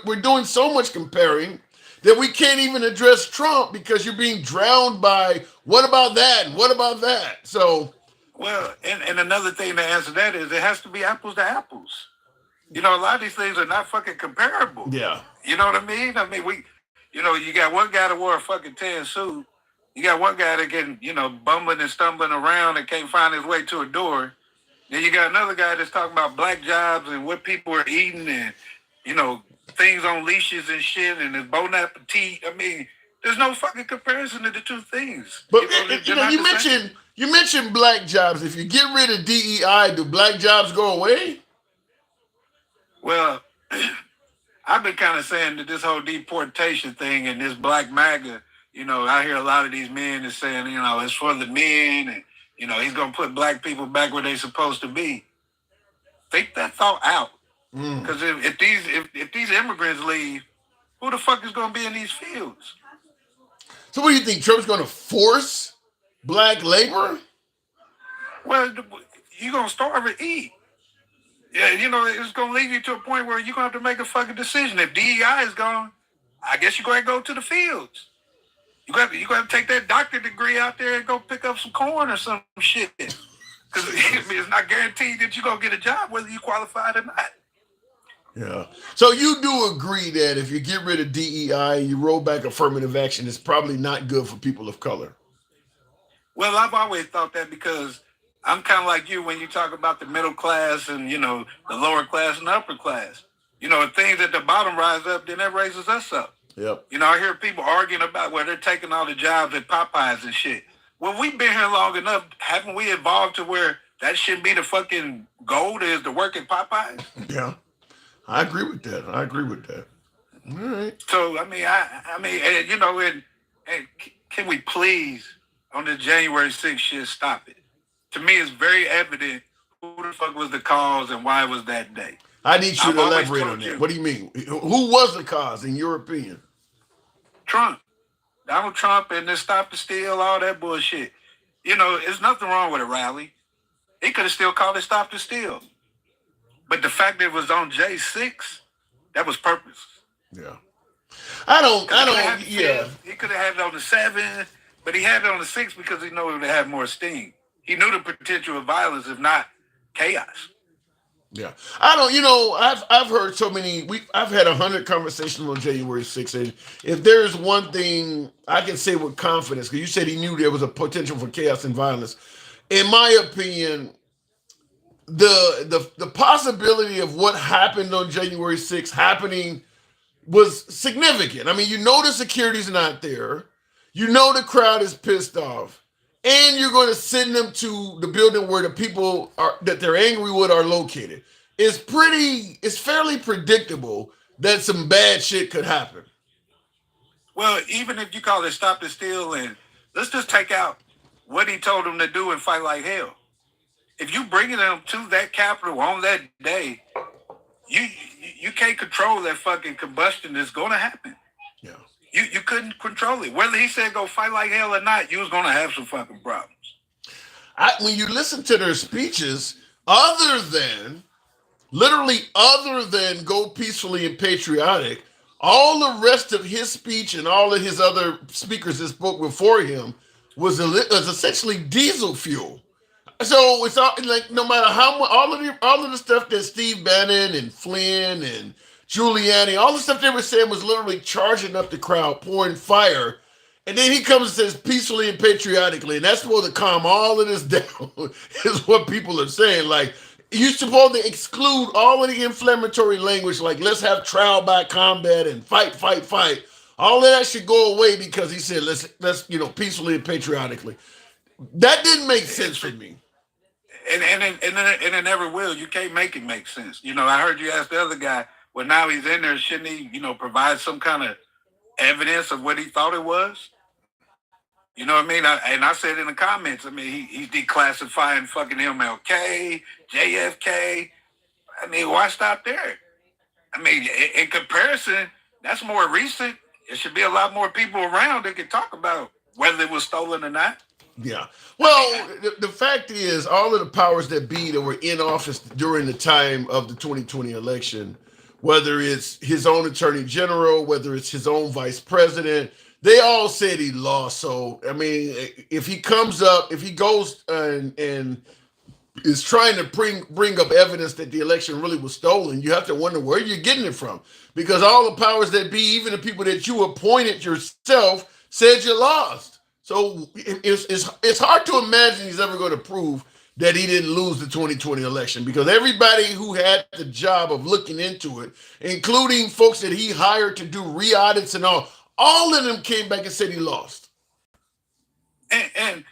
We're doing so much comparing that we can't even address Trump because you're being drowned by what about that and what about that. So, well, and another thing to answer that is it has to be apples to apples. A lot of these things are not fucking comparable. Yeah. You know what I mean? You got one guy that wore a fucking tan suit. You got one guy that can, bumbling and stumbling around and can't find his way to a door. Then you got another guy that's talking about black jobs and what people are eating and, things on leashes and shit and his bon appetit. I mean, there's no fucking comparison to the two things. But you mentioned black jobs. If you get rid of DEI, do black jobs go away? Well, I've been kind of saying that this whole deportation thing and this black MAGA, I hear a lot of these men is saying, it's for the men and, he's going to put black people back where they're supposed to be. Think that thought out. Because if these immigrants leave, who the fuck is going to be in these fields? So what do you think? Trump's going to force black labor? Well, you're going to starve and eat. Yeah, it's going to lead you to a point where you're going to have to make a fucking decision. If DEI is gone, I guess you're going to go to the fields. You got to take that doctorate degree out there and go pick up some corn or some shit. Because it's not guaranteed that you're going to get a job whether you qualified or not. Yeah. So you do agree that if you get rid of DEI and you roll back affirmative action, it's probably not good for people of color. Well, I've always thought that because I'm kind of like you when you talk about the middle class and, the lower class and the upper class. If things at the bottom rise up, then that raises us up. Yep. I hear people arguing about where they're taking all the jobs at Popeyes and shit. Well, we've been here long enough. Haven't we evolved to where that shouldn't be the fucking goal is to work at Popeyes? Yeah. I agree with that. All right. So, and can we please, on the January 6th shit, stop it? To me, it's very evident who the fuck was the cause and why it was that day. I need you to elaborate on that. What do you mean? Who was the cause, in your opinion? Trump. Donald Trump and this stop the steal, all that bullshit. There's nothing wrong with a rally. He could have still called it stop the steal. But the fact that it was on J6, that was purpose. Yeah. He could have had it on the 7th, but he had it on the 6th because he knew it would have more steam. He knew the potential of violence, if not chaos. Yeah. I've heard so many, I've had 100 conversations on January 6th, and if there's one thing I can say with confidence, because you said he knew there was a potential for chaos and violence, in my opinion, the possibility of what happened on January 6th happening was significant. I mean, the security's not there. The crowd is pissed off. and you're going to send them to the building where the people that they're angry with are located. It's fairly predictable that some bad shit could happen. Well, even if you call it stop the steal, and let's just take out what he told them to do and fight like hell. If you bringing them to that Capitol on that day, you can't control that fucking combustion that's going to happen. Yeah. You couldn't control it. Whether he said go fight like hell or not, you was going to have some fucking problems. When you listen to their speeches, literally other than go peacefully and patriotic, all the rest of his speech and all of his other speakers that spoke before him was essentially diesel fuel. So it's all like no matter how much all of the stuff that Steve Bannon and Flynn and Giuliani, all the stuff they were saying was literally charging up the crowd, pouring fire. And then he comes and says peacefully and patriotically, and that's supposed to calm all of this down, is what people are saying. Like, you're supposed to exclude all of the inflammatory language, like let's have trial by combat and fight, fight, fight. All of that should go away because he said let's peacefully and patriotically. That didn't make sense for me. And it never will. You can't make it make sense. I heard you ask the other guy, well, now he's in there, shouldn't he, provide some kind of evidence of what he thought it was? You know what I mean? I said in the comments, he's declassifying fucking MLK, JFK. Why stop there? In comparison, that's more recent. There should be a lot more people around that can talk about whether it was stolen or not. Yeah. Well, the fact is, all of the powers that be that were in office during the time of the 2020 election, whether it's his own attorney general, whether it's his own vice president, they all said he lost. So, if he goes and is trying to bring up evidence that the election really was stolen, you have to wonder where you're getting it from. Because all the powers that be, even the people that you appointed yourself, said you lost. So it's hard to imagine he's ever going to prove that he didn't lose the 2020 election, because everybody who had the job of looking into it, including folks that he hired to do re-audits and all of them came back and said he lost. And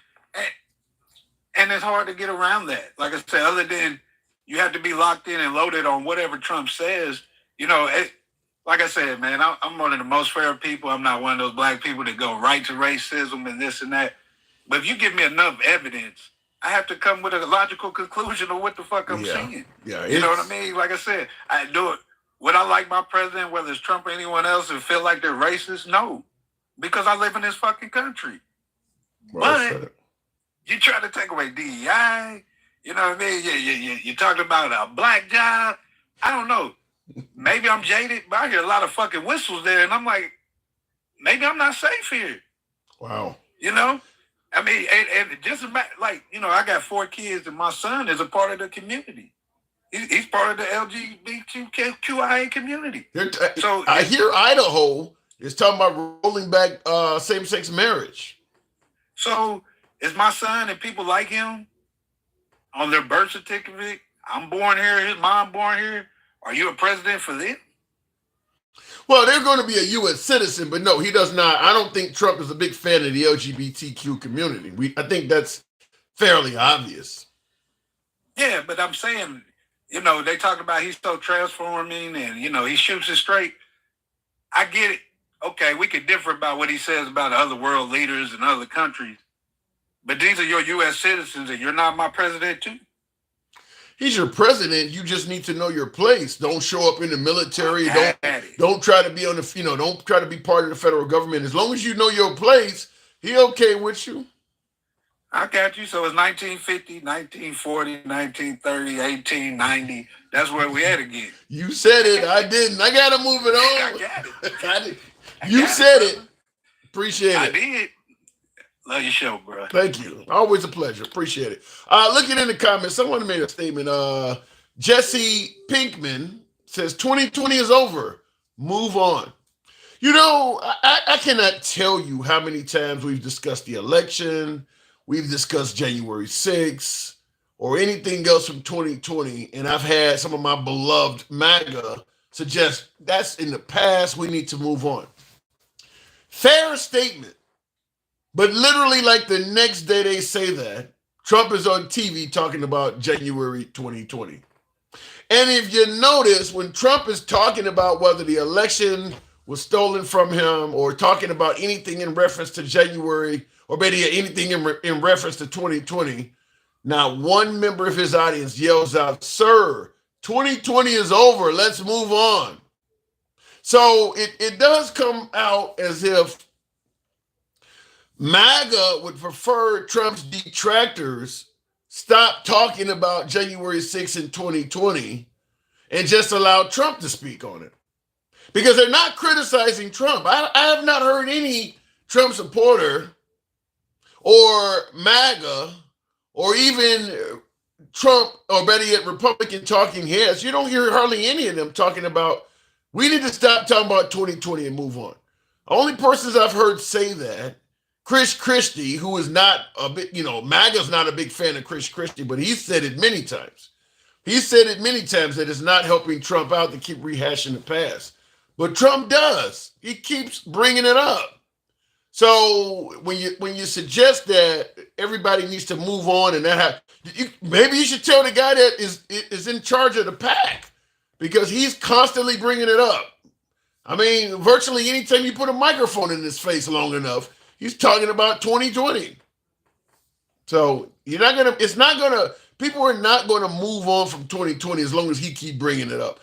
it's hard to get around that. Like I said, other than you have to be locked in and loaded on whatever Trump says, like I said, man, I'm one of the most fair people. I'm not one of those black people that go right to racism and this and that. But if you give me enough evidence, I have to come with a logical conclusion of what the fuck I'm seeing. Yeah, you know what I mean? Like I said, I do it. Would I like my president, whether it's Trump or anyone else, and feel like they're racist? No, because I live in this fucking country. Well, but you try to take away DEI. You know what I mean? You talked about a black job. I don't know. Maybe I'm jaded, but I hear a lot of fucking whistles there, and I'm like, maybe I'm not safe here. Wow. And just like, I got 4 kids, and my son is a part of the community. He's part of the LGBTQIA community. So I hear Idaho is talking about rolling back same-sex marriage. So is my son and people like him on their birth certificate? I'm born here. His mom born here. Are you a president for them? Well, they're going to be a U.S. citizen, but no, he does not. I don't think Trump is a big fan of the LGBTQ community. I think that's fairly obvious. Yeah, but I'm saying, they talk about he's so transforming and, he shoots it straight. I get it. Okay, we could differ about what he says about other world leaders and other countries, but these are your U.S. citizens and you're not my president too. He's your president. You just need to know your place. Don't show up in the military. Don't try to be don't try to be part of the federal government. As long as you know your place, he okay with you. I got you. So it's 1950, 1940, 1930, 1890. That's where we at again. You said it. I didn't. I got to move it on. I got it. You said it. Appreciate it. I did. Love your show, bro. Thank you. Always a pleasure. Appreciate it. Looking in the comments, someone made a statement. Jesse Pinkman says 2020 is over. Move on. I cannot tell you how many times we've discussed the election, we've discussed January 6th, or anything else from 2020, and I've had some of my beloved MAGA suggest that's in the past, we need to move on. Fair statement. But literally, like the next day they say that, Trump is on TV talking about January 2020. And if you notice, when Trump is talking about whether the election was stolen from him or talking about anything in reference to January or maybe anything in reference to 2020, not one member of his audience yells out, "Sir, 2020 is over. Let's move on." So it does come out as if MAGA would prefer Trump's detractors stop talking about January 6th in 2020 and just allow Trump to speak on it. Because they're not criticizing Trump. I have not heard any Trump supporter or MAGA or even Trump or better yet Republican talking heads. You don't hear hardly any of them talking about, we need to stop talking about 2020 and move on. Only persons I've heard say that, Chris Christie, who is not a bit, MAGA's not a big fan of Chris Christie, but he's said it many times. He said it many times that it's not helping Trump out to keep rehashing the past. But Trump does. He keeps bringing it up. So when you suggest that everybody needs to move on and maybe you should tell the guy that is in charge of the pack because he's constantly bringing it up. I mean, virtually anytime you put a microphone in his face long enough, he's talking about 2020. So people are not going to move on from 2020 as long as he keep bringing it up.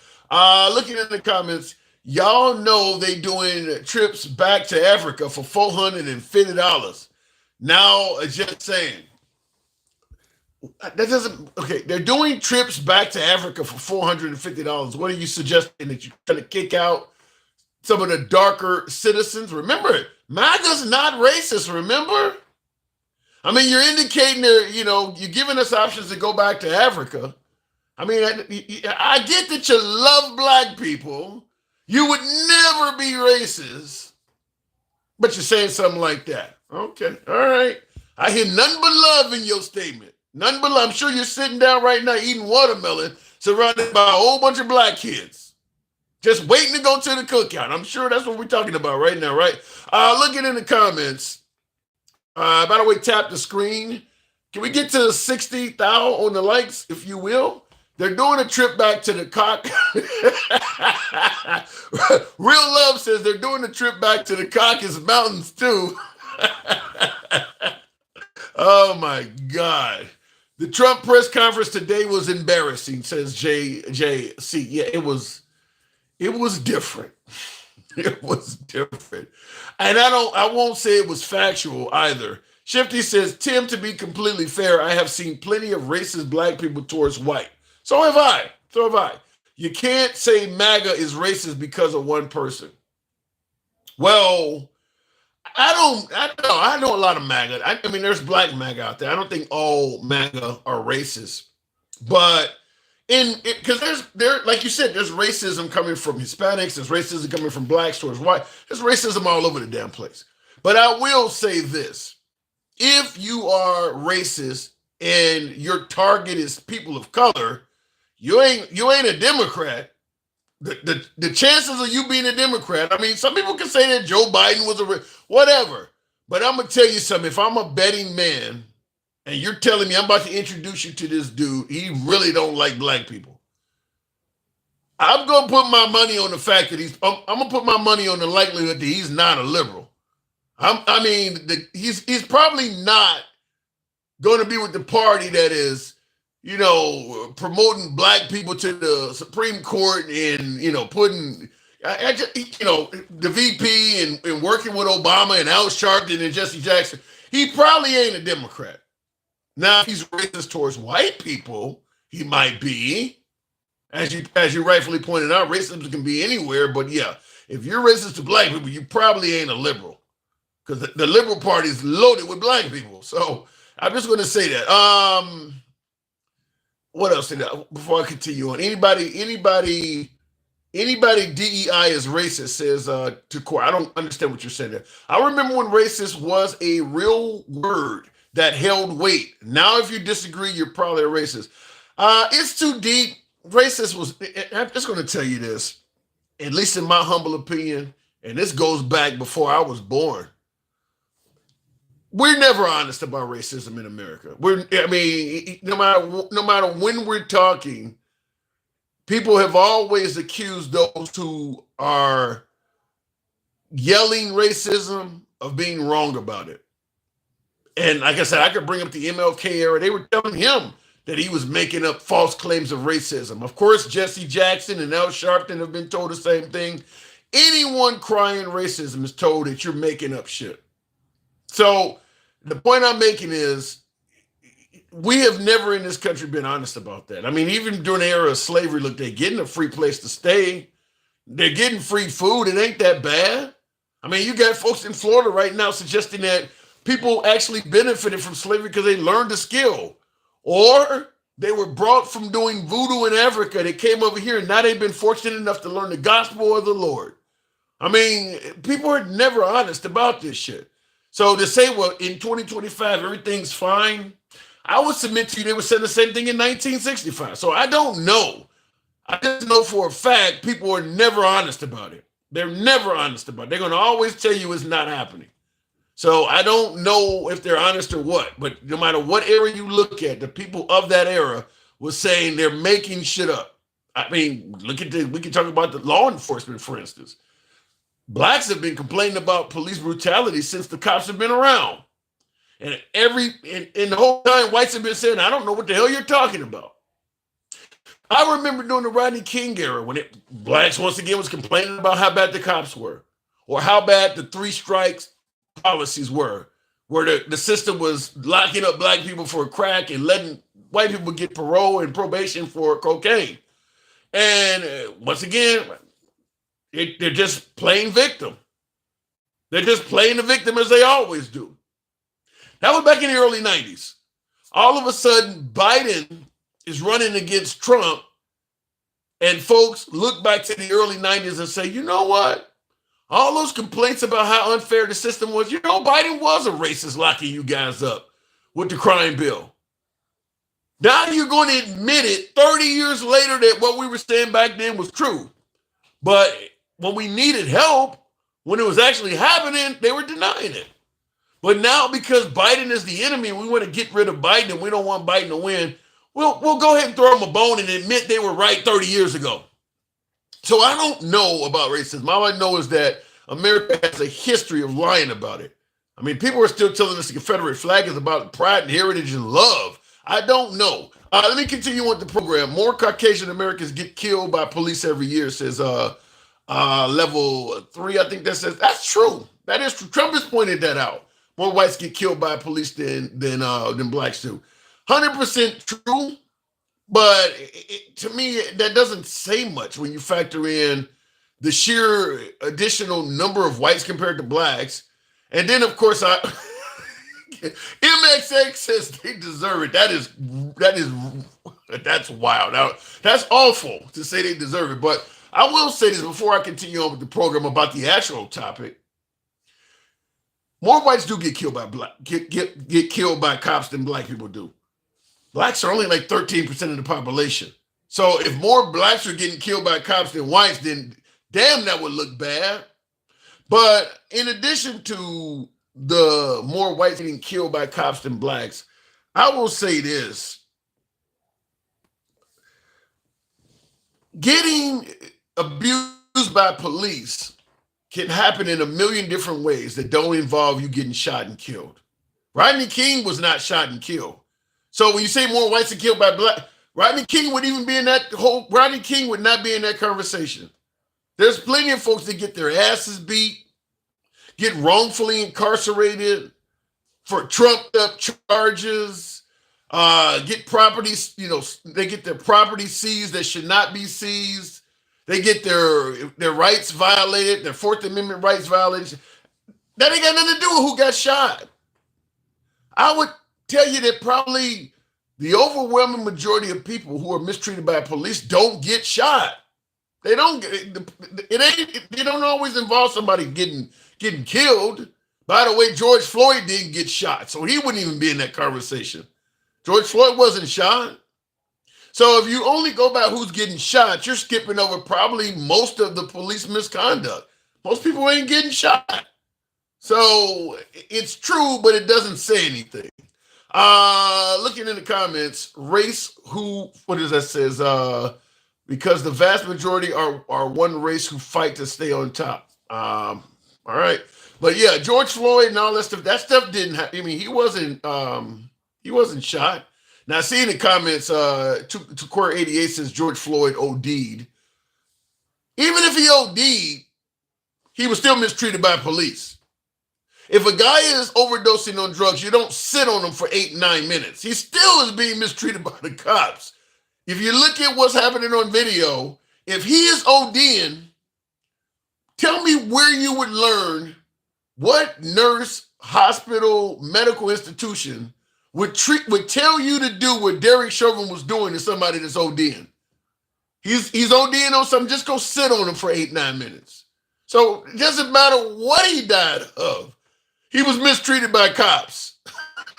Looking at the comments, y'all know they doing trips back to Africa for $450. Now, just saying. They're doing trips back to Africa for $450. What are you suggesting, that you're trying to kick out some of the darker citizens? Remember, MAGA's not racist, remember? I mean, you're indicating you're giving us options to go back to Africa. I mean, I get that you love black people. You would never be racist, but you're saying something like that. Okay, all right. I hear nothing but love in your statement. Nothing but love. I'm sure you're sitting down right now eating watermelon surrounded by a whole bunch of black kids. Just waiting to go to the cookout. I'm sure that's what we're talking about right now, right? Looking in the comments. By the way, tap the screen. Can we get to 60,000 on the likes, if you will? They're doing a trip back to the cock. Real Love says they're doing a trip back to the Caucasus Mountains too. Oh my God. The Trump press conference today was embarrassing, says JC. Yeah, it was different. It was different. And I won't say it was factual either. Shifty says, Tim, to be completely fair, I have seen plenty of racist black people towards white. So have I. You can't say MAGA is racist because of one person. Well, I know a lot of MAGA. I mean, there's black MAGA out there. I don't think all MAGA are racist. But because there, like you said, there's racism coming from Hispanics, there's racism coming from blacks towards white, there's racism all over the damn place. But I will say this: if you are racist and your target is people of color, you ain't a Democrat. The chances of you being a Democrat, I mean, some people can say that Joe Biden was whatever, but I'm gonna tell you something. If I'm a betting man, and you're telling me I'm about to introduce you to this dude, he really don't like black people, I'm going to put my money on the fact that I'm going to put my money on the likelihood that he's not a liberal. He's probably not going to be with the party that is, promoting black people to the Supreme Court and, putting, the VP and working with Obama and Al Sharpton and Jesse Jackson. He probably ain't a Democrat. Now, if he's racist towards white people, he might be. As you rightfully pointed out, racism can be anywhere. But yeah, if you're racist to black people, you probably ain't a liberal, because the liberal party is loaded with black people. So I'm just going to say that. What else? Before I continue on, anybody DEI is racist, says to Core. I don't understand what you're saying there. I remember when racist was a real word that held weight. Now, if you disagree, you're probably a racist. It's too deep. Racist was, I'm just going to tell you this, at least in my humble opinion, and this goes back before I was born. we're never honest about racism in America. No matter when we're talking, people have always accused those who are yelling racism of being wrong about it. And like I said, I could bring up the MLK era. They were telling him that he was making up false claims of racism. Of course, Jesse Jackson and Al Sharpton have been told the same thing. Anyone crying racism is told that you're making up shit. So the point I'm making is we have never in this country been honest about that. I mean, even during the era of slavery, look, they're getting a free place to stay. They're getting free food. It ain't that bad. I mean, you got folks in Florida right now suggesting that people actually benefited from slavery because they learned a skill. Or they were brought from doing voodoo in Africa. They came over here and now they've been fortunate enough to learn the gospel of the Lord. I mean, people are never honest about this shit. So to say, well, in 2025, everything's fine, I would submit to you they were saying the same thing in 1965. So I don't know. I just know for a fact people are never honest about it. They're never honest about it. They're going to always tell you it's not happening. So I don't know if they're honest or what, but no matter what era you look at, the people of that era was saying they're making shit up. I mean, we can talk about the law enforcement, for instance. Blacks have been complaining about police brutality since the cops have been around. And the whole time, whites have been saying, I don't know what the hell you're talking about. I remember during the Rodney King era when blacks once again was complaining about how bad the cops were or how bad the 3 strikes policies were, where the system was locking up black people for crack and letting white people get parole and probation for cocaine. And once again, they're just playing victim. They're just playing the victim as they always do. That was back in the early 90s. All of a sudden, Biden is running against Trump, and folks look back to the early 90s and say, you know what? All those complaints about how unfair the system was, Biden was a racist locking you guys up with the crime bill. Now you're going to admit it 30 years later that what we were saying back then was true. But when we needed help, when it was actually happening, they were denying it. But now because Biden is the enemy, we want to get rid of Biden and we don't want Biden to win, we'll go ahead and throw them a bone and admit they were right 30 years ago. So I don't know about racism. All I know is that America has a history of lying about it. I mean, people are still telling us the Confederate flag is about pride and heritage and love. I don't know. Let me continue with the program. More Caucasian Americans get killed by police every year, says level 3. I think that says that's true. That is true. Trump has pointed that out. More whites get killed by police than blacks do. 100% true, but to me, that doesn't say much when you factor in the sheer additional number of whites compared to blacks. And then, of course, MXX says they deserve it. That's wild. Now, that's awful to say they deserve it. But I will say this before I continue on with the program about the actual topic. More whites do get killed by get killed by cops than black people do. Blacks are only like 13% of the population. So if more blacks are getting killed by cops than whites, then damn, that would look bad. But in addition to the more whites getting killed by cops than blacks, I will say this. Getting abused by police can happen in a million different ways that don't involve you getting shot and killed. Rodney King was not shot and killed. So when you say more whites are killed by black, Rodney King would not be in that conversation. There's plenty of folks that get their asses beat, get wrongfully incarcerated for trumped up charges, get properties, they get their property seized that should not be seized. They get their rights violated, their Fourth Amendment rights violated. That ain't got nothing to do with who got shot. I would tell you that probably the overwhelming majority of people who are mistreated by police don't get shot. They don't always involve somebody getting killed. By the way, George Floyd didn't get shot, so he wouldn't even be in that conversation. George Floyd wasn't shot. So if you only go by who's getting shot, you're skipping over probably most of the police misconduct. Most people ain't getting shot. So it's true, but it doesn't say anything. Looking in the comments, race who, what does that says? Because the vast majority are one race who fight to stay on top. All right. But yeah, George Floyd and all that stuff didn't happen. I mean, he wasn't shot. Now, I see in the comments, to Core 88 says George Floyd OD'd. Even if he OD'd, he was still mistreated by police. If a guy is overdosing on drugs, you don't sit on him for 8-9 minutes. He still is being mistreated by the cops. If you look at what's happening on video, if he is ODing, tell me where you would learn what nurse, hospital, medical institution would tell you to do what Derek Chauvin was doing to somebody that's ODing. He's ODing on something, just go sit on him for 8-9 minutes. So it doesn't matter what he died of. He was mistreated by cops.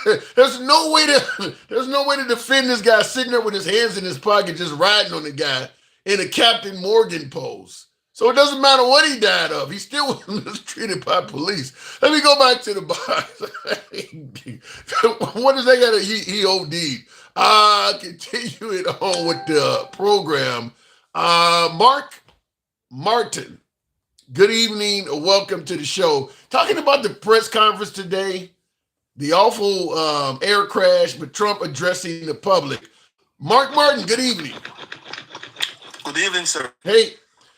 There's no way to defend this guy sitting there with his hands in his pocket, just riding on the guy in a Captain Morgan pose. So it doesn't matter what he died of. He still was mistreated by police. Let me go back to the box. What does that got to, he OD'd. Continuing on with the program. Mark Martin. Good evening. Welcome to the show. Talking about the press conference today, the awful air crash, but Trump addressing the public. Mark Martin, good evening. Good evening, sir. Hey,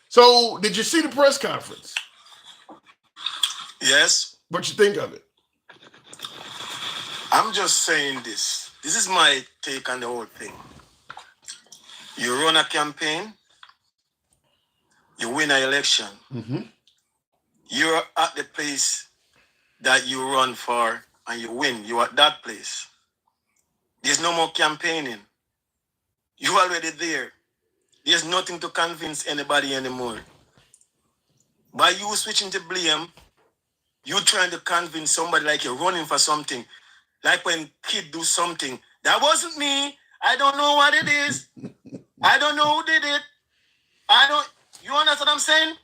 so did you see the press conference? Yes. What you think of it? I'm just saying this. This is my take on the whole thing. You run a campaign, you win an election. Mm-hmm. You're at the place that you run for and you win. You're at that place. There's no more campaigning. You're already there. There's nothing to convince anybody anymore. By you switching to blame, you trying to convince somebody like you're running for something. Like when kid do something. That wasn't me. I don't know what it is. I don't know who did it. You understand what I'm saying?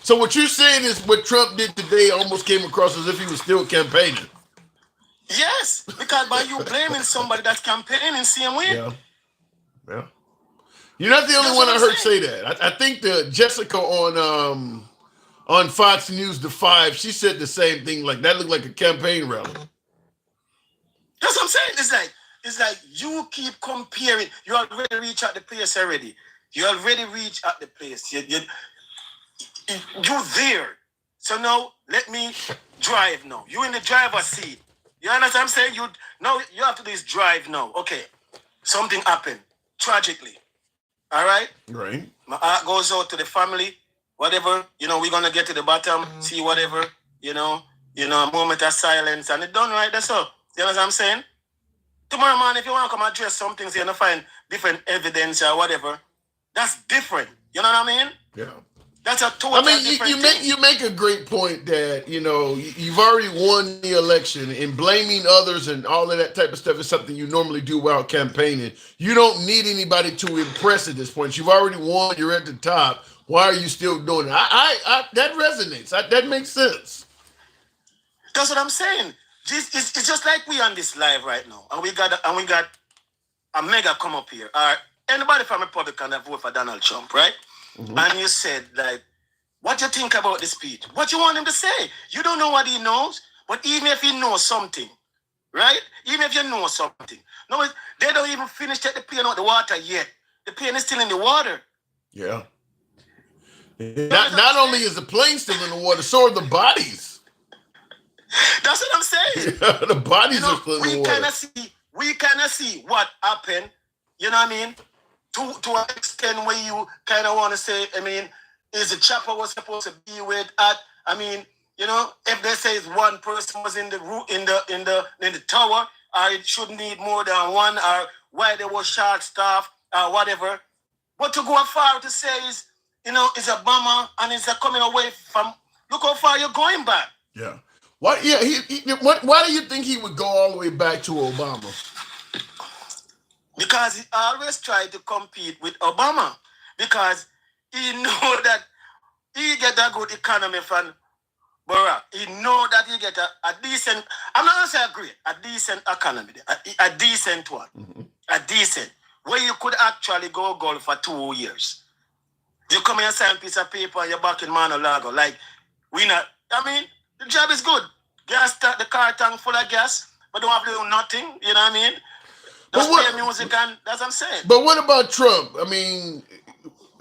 So what you're saying is what Trump did today almost came across as if he was still campaigning. Yes, because by you blaming somebody that's campaigning, same way. Yeah. You're not the only one I heard say that. I think the Jessica on Fox News The 5, she said the same thing. Like that looked like a campaign rally. That's what I'm saying. It's like you keep comparing. You already reached at the place already. You already reached at the place. You're there. So now let me drive now. You in the driver's seat. You understand what I'm saying? You have to do is drive now. Okay. Something happened. Tragically. All right? Right. My heart goes out to the family. Whatever. We're gonna get to the bottom, see whatever, a moment of silence, and it's done, right? That's all. You know what I'm saying? Tomorrow, man, if you want to come address some things, you're gonna find different evidence or whatever. That's different. You know what I mean? Yeah. That's a totally different thing. You make a great point that, you've already won the election, and blaming others and all of that type of stuff is something you normally do while campaigning. You don't need anybody to impress at this point. You've already won. You're at the top. Why are you still doing it? That resonates. That makes sense. That's what I'm saying. It's just like we on this live right now, and we got a mega come up here. Anybody from Republican that vote for Donald Trump, right? Mm-hmm. And you said, like, what you think about the speech? What you want him to say? You don't know what he knows, but even if he knows something, right? Even if you know something, no, they don't even finish the plane out the water yet. The plane is still in the water. Yeah. Not only is the plane still in the water, so are the bodies. That's what I'm saying. The bodies are still in the water. We kind of see what happened. You know what I mean? To an extent where you kind of want to say, is the chopper was supposed to be with at? If they say one person was in the tower, or it shouldn't need more than one, or why there was short staff, or whatever. But to go far to say is, it's a bomber and it's a coming away from. Look how far you're going back. Yeah. Why? Yeah. Why do you think he would go all the way back to Obama? Because he always tried to compete with Obama. Because he know that he get a good economy from Barack, he know that he get a decent, I'm not going to say a great, a decent economy, a decent one, a decent, where you could actually go golf for 2 years. You come here and sign a piece of paper and you're back in Mar-a-Lago. Like, we not, I mean, the job is good. Gas, the car tank full of gas, but don't have to do nothing, you know what I mean? Just play music and that's what I'm saying. But what about Trump? I mean,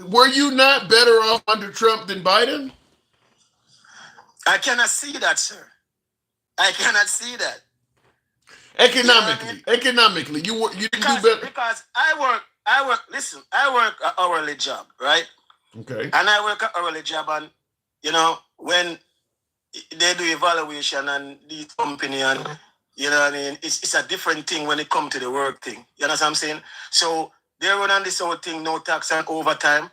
were you not better off under Trump than Biden? I cannot see that, sir. I cannot see that. Economically, you didn't do better. Because I work, listen, I work an hourly job, right? Okay. And I work an hourly job and, you know, when they do evaluation and the company and, you know what I mean, it's a different thing when it comes to the work thing. You know what I'm saying? So they run on this whole thing, no tax and overtime.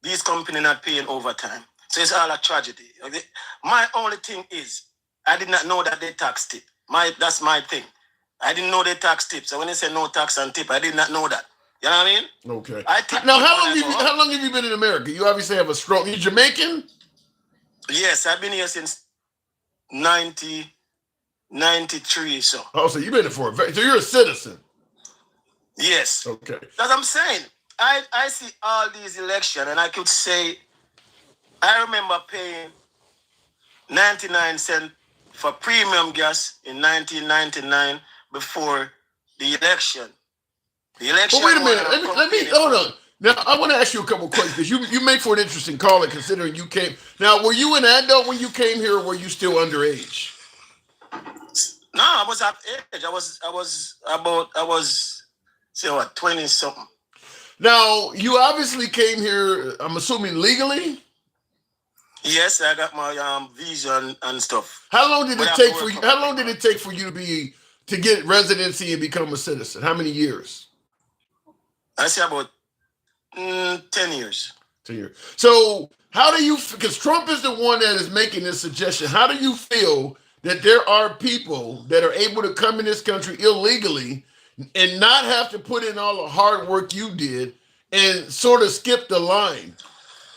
These companies not paying overtime. So it's all a tragedy. My only thing is, I did not know that they taxed it. That's my thing. I didn't know they tax tips. So when they say no tax and tip, I did not know that. You know what I mean? Okay. Now, how long have you been in America? You obviously have a strong. You Jamaican? Yes, I've been here since 93. So. Oh, so you've been here so you're a citizen. Yes. Okay. That's what I'm saying. I see all these elections, and I could say, I remember paying 99 cents for premium gas in 1999 before the election. The election. But wait a minute. Let me hold on. Now I want to ask you a couple of questions because you make for an interesting caller considering you came. Now, were you an adult when you came here, or were you still underage? No, I was at age. I was say what, 20 something. Now you obviously came here. I'm assuming legally. Yes, I got my visa and stuff. How long did it take for you? How long did it take for you to get residency and become a citizen? How many years? I say about 10 years. 10 years. So how do you? Because Trump is the one that is making this suggestion. How do you feel that there are people that are able to come in this country illegally and not have to put in all the hard work you did and sort of skip the line?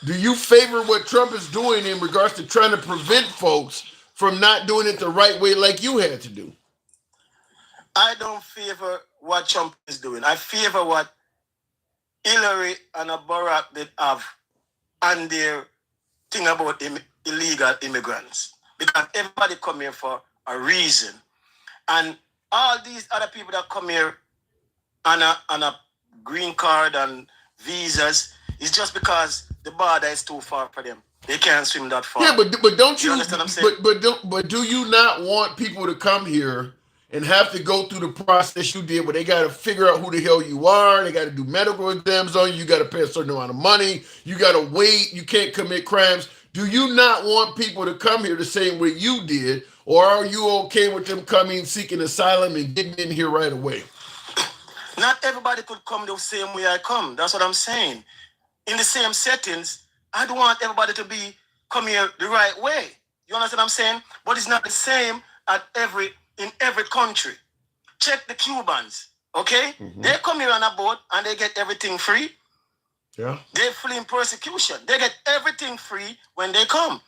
Do you favor what Trump is doing in regards to trying to prevent folks from not doing it the right way like you had to do? I don't favor what Trump is doing. I favor what Hillary and Barack did have and their thing about illegal immigrants. Because everybody come here for a reason. And all these other people that come here on a green card and visas is just because the border is too far for them. They can't swim that far. Yeah, but don't you understand what I'm saying? But do you not want people to come here and have to go through the process you did where they got to figure out who the hell you are, they got to do medical exams on you got to pay a certain amount of money, you got to wait, you can't commit crimes? Do you not want people to come here the same way you did, or are you okay with them coming, seeking asylum, and getting in here right away? Not everybody could come the same way I come. That's what I'm saying. In the same settings, I don't want everybody to come here the right way. You understand what I'm saying? But it's not the same in every country. Check the Cubans, okay? Mm-hmm. They come here on a boat and they get everything free. Yeah. They fleeing persecution. They get everything free when they come.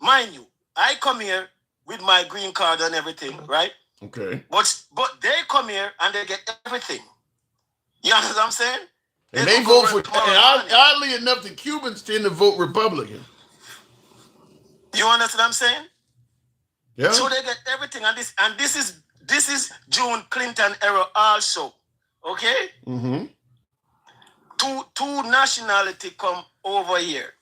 Mind you, I come here with my green card and everything, right? Okay. But they come here and they get everything. You understand what I'm saying? And they vote for, and oddly enough, the Cubans tend to vote Republican. You understand what I'm saying? Yeah. So they get everything, and this is June Clinton era also. Okay? Mm-hmm. Two nationality come over here,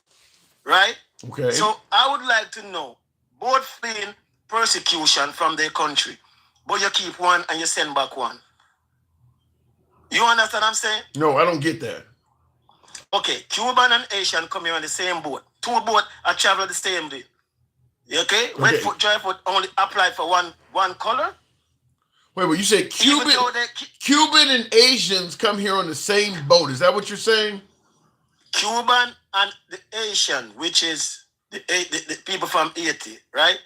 right? Okay. So I would like to know, both fleeing persecution from their country, but you keep one and you send back one. You understand what I'm saying? No, I don't get that. Okay, Cuban and Asian come here on the same boat. Two boats are traveling the same day. Okay? Wet foot, dry foot only apply for one color. Wait, you say Cuban and Asians come here on the same boat. Is that what you're saying? Cuban and the Asian, which is the people from Haiti, right?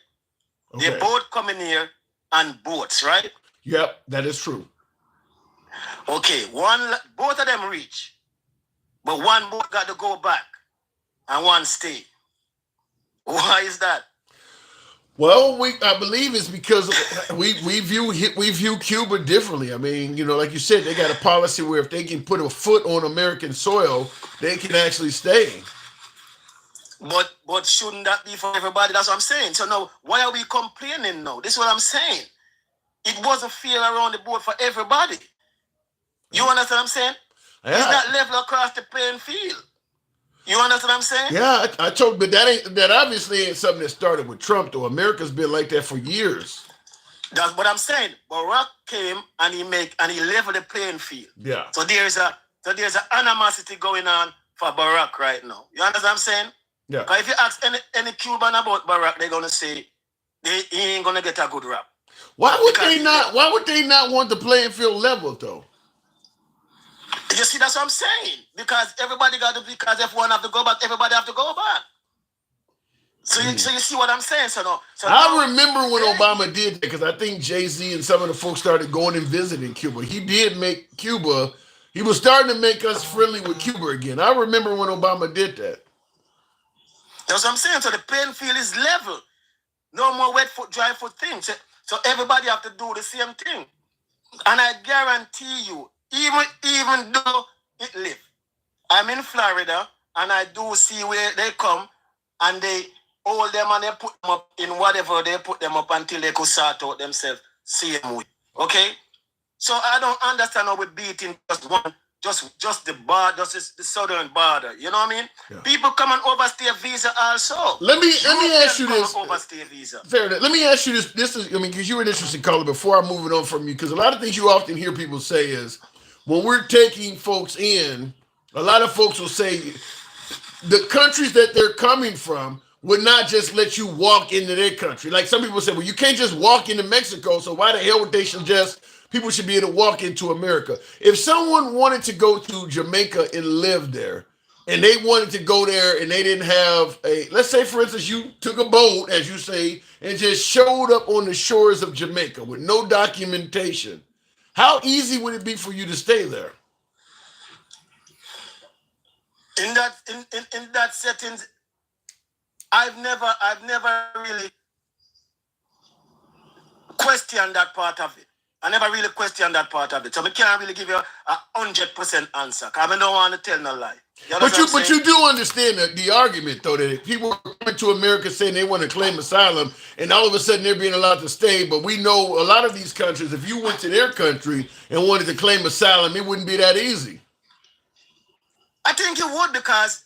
Okay. They both come in here on boats, right? Yep, that is true. Okay, both of them reach, but one boat got to go back and one stay. Why is that? Well, I believe it's because we view Cuba differently. I mean, like you said, they got a policy where if they can put a foot on American soil, they can actually stay. But shouldn't that be for everybody? That's what I'm saying. So now, why are we complaining now? This is what I'm saying. It wasn't fair around the board for everybody. You understand what I'm saying? Yeah. It's not level across the playing field. You understand what I'm saying? Yeah, I told, but that obviously ain't something that started with Trump, though. America's been like that for years. That's what I'm saying. Barack came and he leveled the playing field. Yeah. So there's an animosity going on for Barack right now. You understand what I'm saying? Yeah. Because if you ask any Cuban about Barack, they're gonna say he ain't gonna get a good rap. Why would they not want the playing field level though? You see, that's what I'm saying. Because because if one have to go back, everybody have to go back. So you see what I'm saying? I remember when Obama did that, because I think Jay-Z and some of the folks started going and visiting Cuba. He did make Cuba, he was starting to make us friendly with Cuba again. I remember when Obama did that. That's what I'm saying. So the playing field is level. No more wet foot, dry foot things. So everybody have to do the same thing. And I guarantee you, even though it live, I'm in Florida and I do see where they come and they hold them and they put them up in whatever they put them up until they could sort out themselves same way. Okay? So I don't understand how we beating just the bar, just the southern border. You know what I mean? Yeah. People come and overstay a visa also. Let me ask you this. Overstay a visa. Fair enough. Let me ask you this. This is, because you're an interesting caller. Before I move it on from you, because a lot of things you often hear people say is, when we're taking folks in, a lot of folks will say the countries that they're coming from would not just let you walk into their country. Like some people say, well, you can't just walk into Mexico, so why the hell would they suggest people should be able to walk into America? If someone wanted to go to Jamaica and live there, and they wanted to go there and they didn't have let's say, for instance, you took a boat, as you say, and just showed up on the shores of Jamaica with no documentation, how easy would it be for you to stay there? In that settings, I've never really questioned that part of it. I never really questioned that part of it. So I can't really give you 100% answer. Because I don't want to tell no lie. But you do understand the argument, though, that if people are coming to America saying they want to claim asylum, and all of a sudden they're being allowed to stay, but we know a lot of these countries, if you went to their country and wanted to claim asylum, it wouldn't be that easy. I think it would, because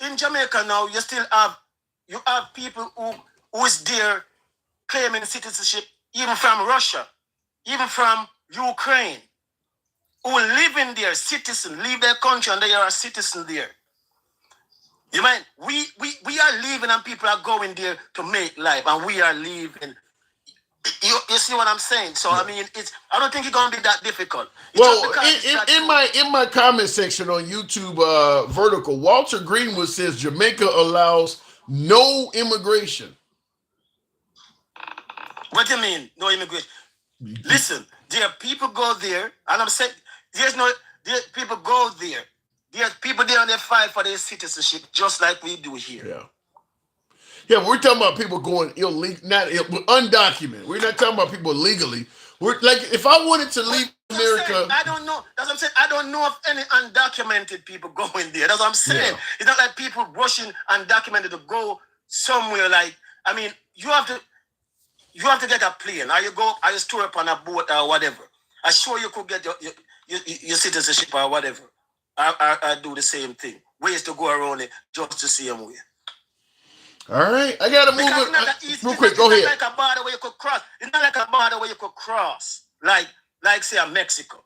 in Jamaica now, you have people who is there claiming citizenship, even from Russia, even from Ukraine, who live in there, leave their country and they are a citizen there. You mean we are leaving and people are going there to make life, and we are leaving. You see what I'm saying? So I mean, I don't think it's gonna be that difficult. In my comment section on YouTube, Vertical, Walter Greenwood says Jamaica allows no immigration. What do you mean, no immigration? Listen, there are people go there, and I'm saying people go there. There's people there and they fight for their citizenship just like we do here. Yeah. Yeah, we're talking about people going illegal, undocumented. We're not talking about people legally. We're like, if I wanted to leave America, I don't know. That's what I'm saying. I don't know of any undocumented people going there. That's what I'm saying. Yeah. It's not like people rushing undocumented to go somewhere. Like, I mean, you have to get a plane. Are you store up on a boat or whatever? I'm sure you could get your citizenship or whatever. I do the same thing. Ways to go around it just the same way. All right, I gotta move it real quick. Go ahead. It's not like a border where you could cross. It's not like a border where you could cross, like say a Mexico.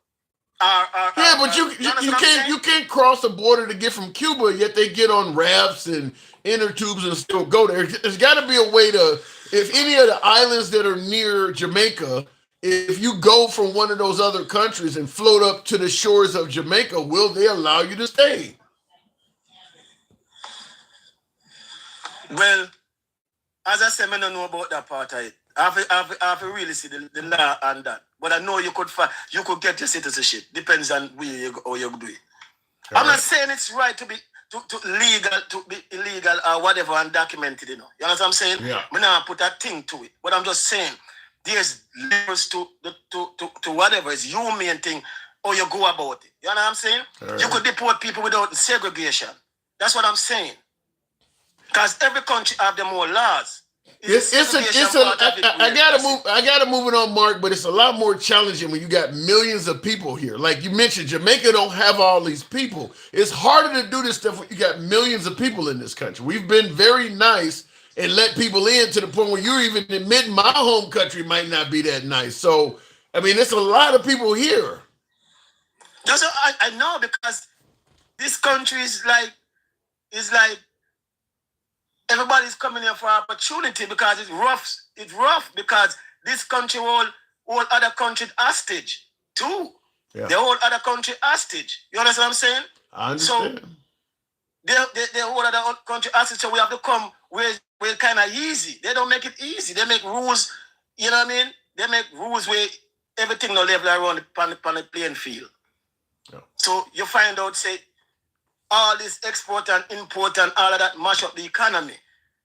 But you can't cross the border to get from Cuba. Yet they get on rafts and inner tubes and still go there. There's got to be a way to. If any of the islands that are near Jamaica, if you go from one of those other countries and float up to the shores of Jamaica, will they allow you to stay? Well, as I said, I don't know about that part of it. I have to really see the law on that. But I know you could get your citizenship. Depends on how you do it. I'm not saying it's right to legal to be illegal or whatever undocumented, you know. You know what I'm saying? Yeah. I'm not put a thing to it. But I'm just saying there's levels to whatever is humane thing or you go about it. You know what I'm saying? Right. You could deport people without segregation. That's what I'm saying. Because every country have their own laws. I gotta move it on, Mark, but it's a lot more challenging when you got millions of people here. Like you mentioned, Jamaica don't have all these people. It's harder to do this stuff when you got millions of people in this country. We've been very nice and let people in to the point where you're even admitting my home country might not be that nice. So, I mean, there's a lot of people here. I know, because this country is like everybody's coming here for opportunity because it's rough. It's rough because this country all other countries hostage too. Yeah. The whole other country hostage. You understand what I'm saying? I understand. So they whole other country hostage. So we have to come where kind of easy. They don't make it easy. They make rules. You know what I mean? They make rules where everything no level around on the playing field. Yeah. So you find out, say, all this export and import and all of that mash up the economy.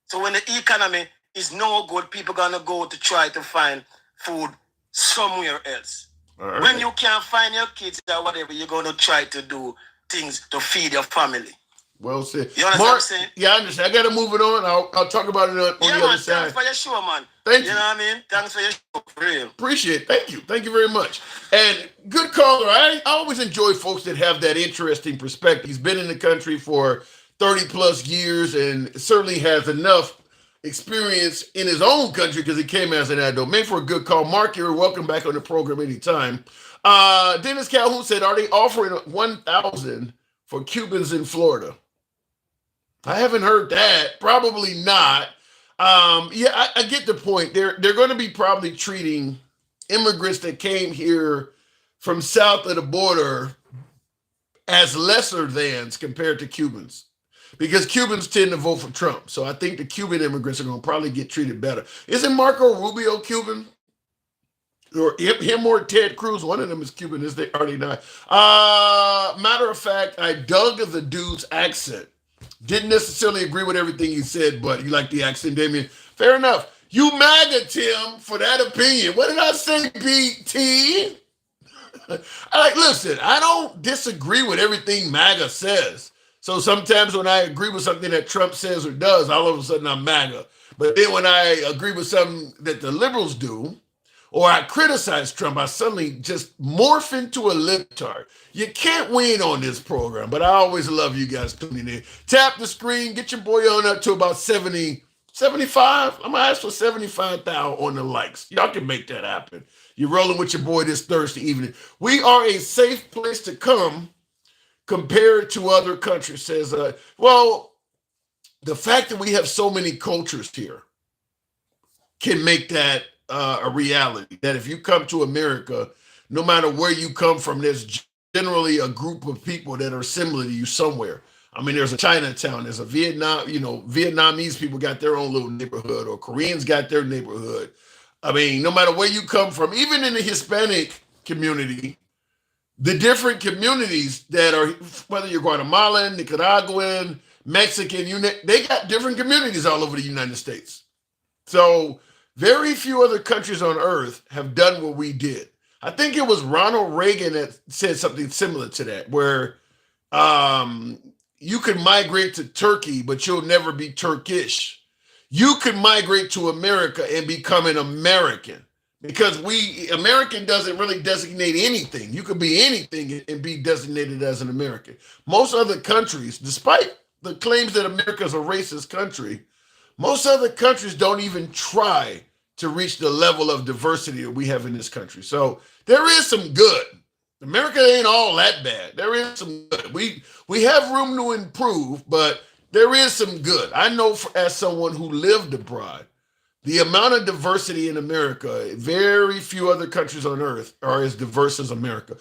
So when the economy is no good, people gonna go to try to find food somewhere else. Right. When you can't find your kids or whatever, you're gonna try to do things to feed your family. Well said. You understand Mark, what I'm saying? Yeah, I understand. I got to move it on. I'll talk about it on the other side. Thanks for your show, man. Thank you. You know what I mean? Thanks for your show, for real. Appreciate it. Thank you. Thank you very much. And good caller. I always enjoy folks that have that interesting perspective. He's been in the country for 30 plus years and certainly has enough experience in his own country because he came as an adult. Made for a good call. Mark, you're welcome back on the program anytime. Dennis Calhoun said, are they offering $1,000 for Cubans in Florida? I haven't heard that. Probably not. I get the point. They're going to be probably treating immigrants that came here from south of the border as lesser thans compared to Cubans, because Cubans tend to vote for Trump. So I think the Cuban immigrants are going to probably get treated better. Isn't Marco Rubio Cuban? Or him or Ted Cruz? One of them is Cuban. Are they not? Matter of fact, I dug the dude's accent. Didn't necessarily agree with everything he said, but you like the accent, Damien. Fair enough. You MAGA, Tim, for that opinion. What did I say, BT? Listen, I don't disagree with everything MAGA says. So sometimes when I agree with something that Trump says or does, all of a sudden I'm MAGA. But then when I agree with something that the liberals do, or I criticize Trump, I suddenly just morph into a libtard. You can't win on this program, but I always love you guys tuning in. Tap the screen, get your boy on up to about 70, 75. I'm going to ask for 75,000 on the likes. Y'all can make that happen. You're rolling with your boy this Thursday evening. We are a safe place to come compared to other countries, says, well, the fact that we have so many cultures here can make that a reality, that if you come to America, no matter where you come from, there's generally a group of people that are similar to you somewhere. I mean, there's a Chinatown, there's a Vietnamese people got their own little neighborhood, or Koreans got their neighborhood. I mean, no matter where you come from, even in the Hispanic community, the different communities that are, whether you're Guatemalan, Nicaraguan, Mexican, they got different communities all over the United States. So very few other countries on earth have done what we did. I think it was Ronald Reagan that said something similar to that, where you can migrate to Turkey, but you'll never be Turkish. You can migrate to America and become an American, because American doesn't really designate anything. You could be anything and be designated as an American. Most other countries, despite the claims that America is a racist country, most other countries don't even try to reach the level of diversity that we have in this country. So there is some good. America ain't all that bad. There is some good. We have room to improve, but there is some good. I know as someone who lived abroad, the amount of diversity in America, very few other countries on earth are as diverse as America.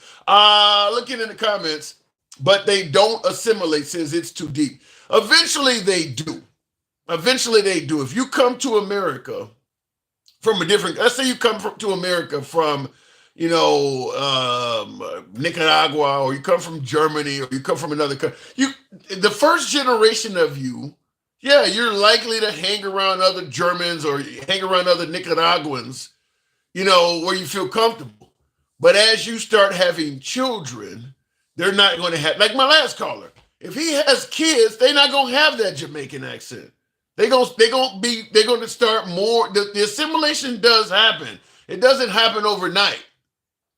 Looking in the comments, but they don't assimilate, says it's too deep. Eventually they do. If you come to America from a different, let's say you come to America from Nicaragua, or you come from Germany, or you come from another country, the first generation of you, yeah, you're likely to hang around other Germans or hang around other Nicaraguans, where you feel comfortable. But as you start having children, they're not going to have, like my last caller, if he has kids, they're not going to have that Jamaican accent. They're going to start more. The assimilation does happen. It doesn't happen overnight.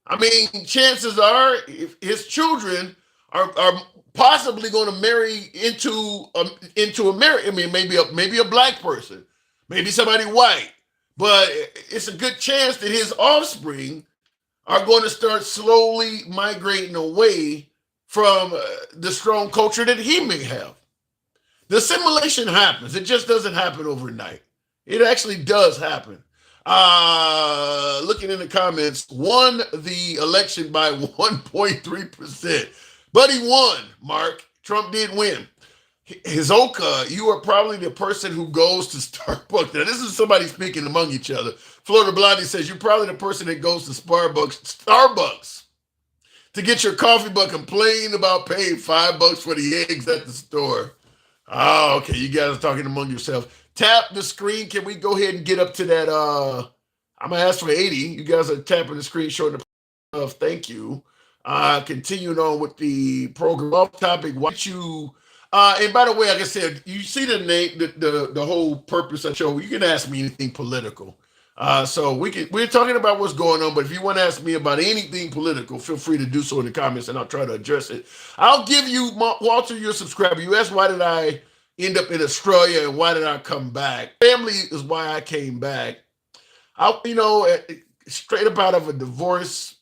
I mean, chances are, if his children are possibly going to marry into America. I mean, maybe a black person, maybe somebody white, but it's a good chance that his offspring are going to start slowly migrating away from the strong culture that he may have. The assimilation happens. It just doesn't happen overnight. It actually does happen. Looking in the comments, won the election by 1.3%. But he won, Mark. Trump did win. Hizoka, you are probably the person who goes to Starbucks. Now, this is somebody speaking among each other. Florida Blondie says, you're probably the person that goes to Starbucks to get your coffee but complain about paying $5 for the eggs at the store. Oh, okay. You guys are talking among yourselves. Tap the screen. Can we go ahead and get up to that? I'm going to ask for 80. You guys are tapping the screen, showing the stuff. Thank you. Continuing on with the program off topic. What you and by the way, like I said, you see the name, the whole purpose of the show. You can ask me anything political. So we're talking about what's going on, but if you want to ask me about anything political, feel free to do so in the comments and I'll try to address it. I'll give you, Walter, you're a subscriber. You asked why did I end up in Australia and why did I come back? Family is why I came back. Straight up out of a divorce,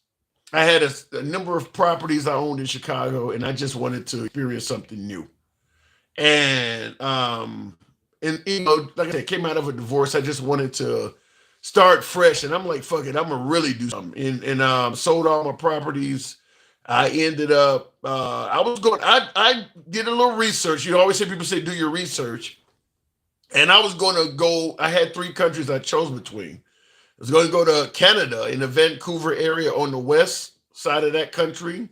I had a number of properties I owned in Chicago and I just wanted to experience something new. And like I said, came out of a divorce. I just wanted to start fresh, and I'm like, fuck it, I'm gonna really do something. And sold all my properties. I ended up, I did a little research. You always hear people say, do your research. And I was going to go, I had 3 countries I chose between. I was going to go to Canada in the Vancouver area on the west side of that country.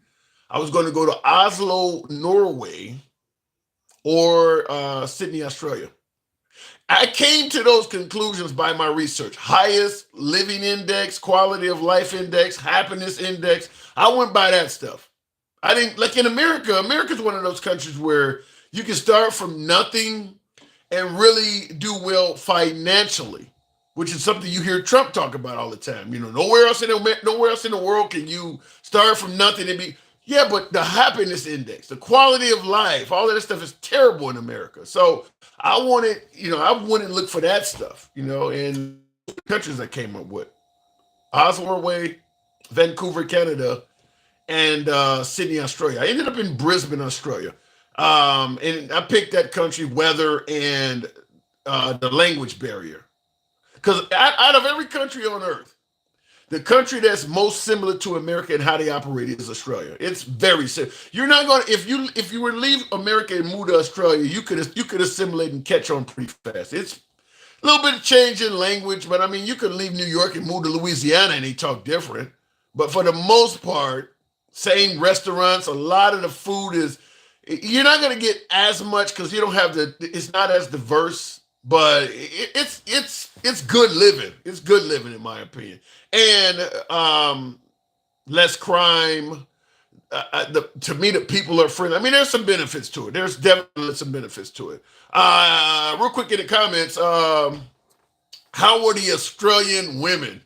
I was going to go to Oslo, Norway, or Sydney, Australia. I came to those conclusions by my research. Highest living index, quality of life index, happiness index. I went by that stuff. I didn't, like in America's one of those countries where you can start from nothing and really do well financially, which is something you hear Trump talk about all the time. Nowhere else in the world can you start from nothing and be, yeah, but the happiness index, the quality of life, all of that stuff is terrible in America. So I wanted to look for that stuff, in the countries I came up with. Oslo, Norway, Vancouver, Canada, and Sydney, Australia. I ended up in Brisbane, Australia. And I picked that country, weather, and the language barrier. Because out of every country on earth, the country that's most similar to America and how they operate is Australia. It's very similar. You're not going to, if you were to leave America and move to Australia, you could assimilate and catch on pretty fast. It's a little bit of change in language, but I mean, you could leave New York and move to Louisiana and they talk different. But for the most part, same restaurants, a lot of the food is, you're not going to get as much because you don't have it's not as diverse, but it's good living. It's good living in my opinion. And less crime. To me, the people are friendly. I mean, there's some benefits to it. There's definitely some benefits to it. Real quick in the comments, how were the Australian women?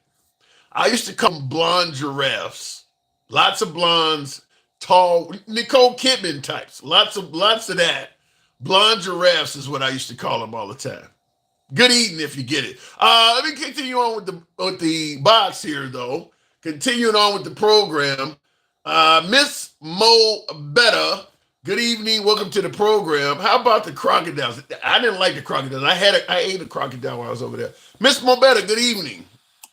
I used to call them blonde giraffes. Lots of blondes, tall, Nicole Kidman types. Lots of that. Blonde giraffes is what I used to call them all the time. Good eating if you get it. Let me continue on with the box here, though. Continuing on with the program. Miss Mo Betta, good evening. Welcome to the program. How about the crocodiles? I didn't like the crocodiles. I ate a crocodile while I was over there. Miss Mo Betta, good evening.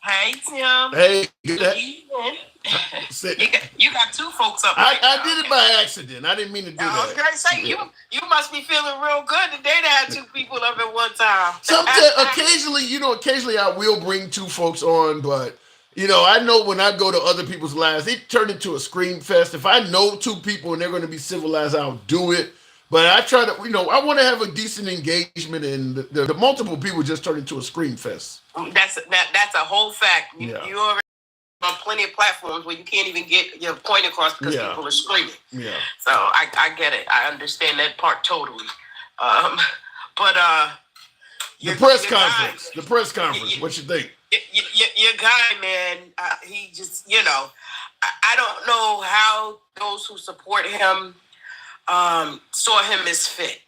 Hey, Tim. Hey, good evening. You got 2 folks up. I did it by accident. I didn't mean to do that. I was gonna say you must be feeling real good today to have 2 people up at one time. Sometimes, occasionally I will bring 2 folks on, but You know, I know when I go to other people's lives, it turned into a scream fest. If I know two people and they're going to be civilized, I'll do it. But I try to, you know, I want to have a decent engagement, and the multiple people just turn into a scream fest. That's a whole fact. You already on plenty of platforms where you can't even get your point across because people are screaming. Yeah. So I get it. I understand that part totally. But the press conference. What you think? Your guy, man, he just, you know, I don't know how those who support him saw him as fit.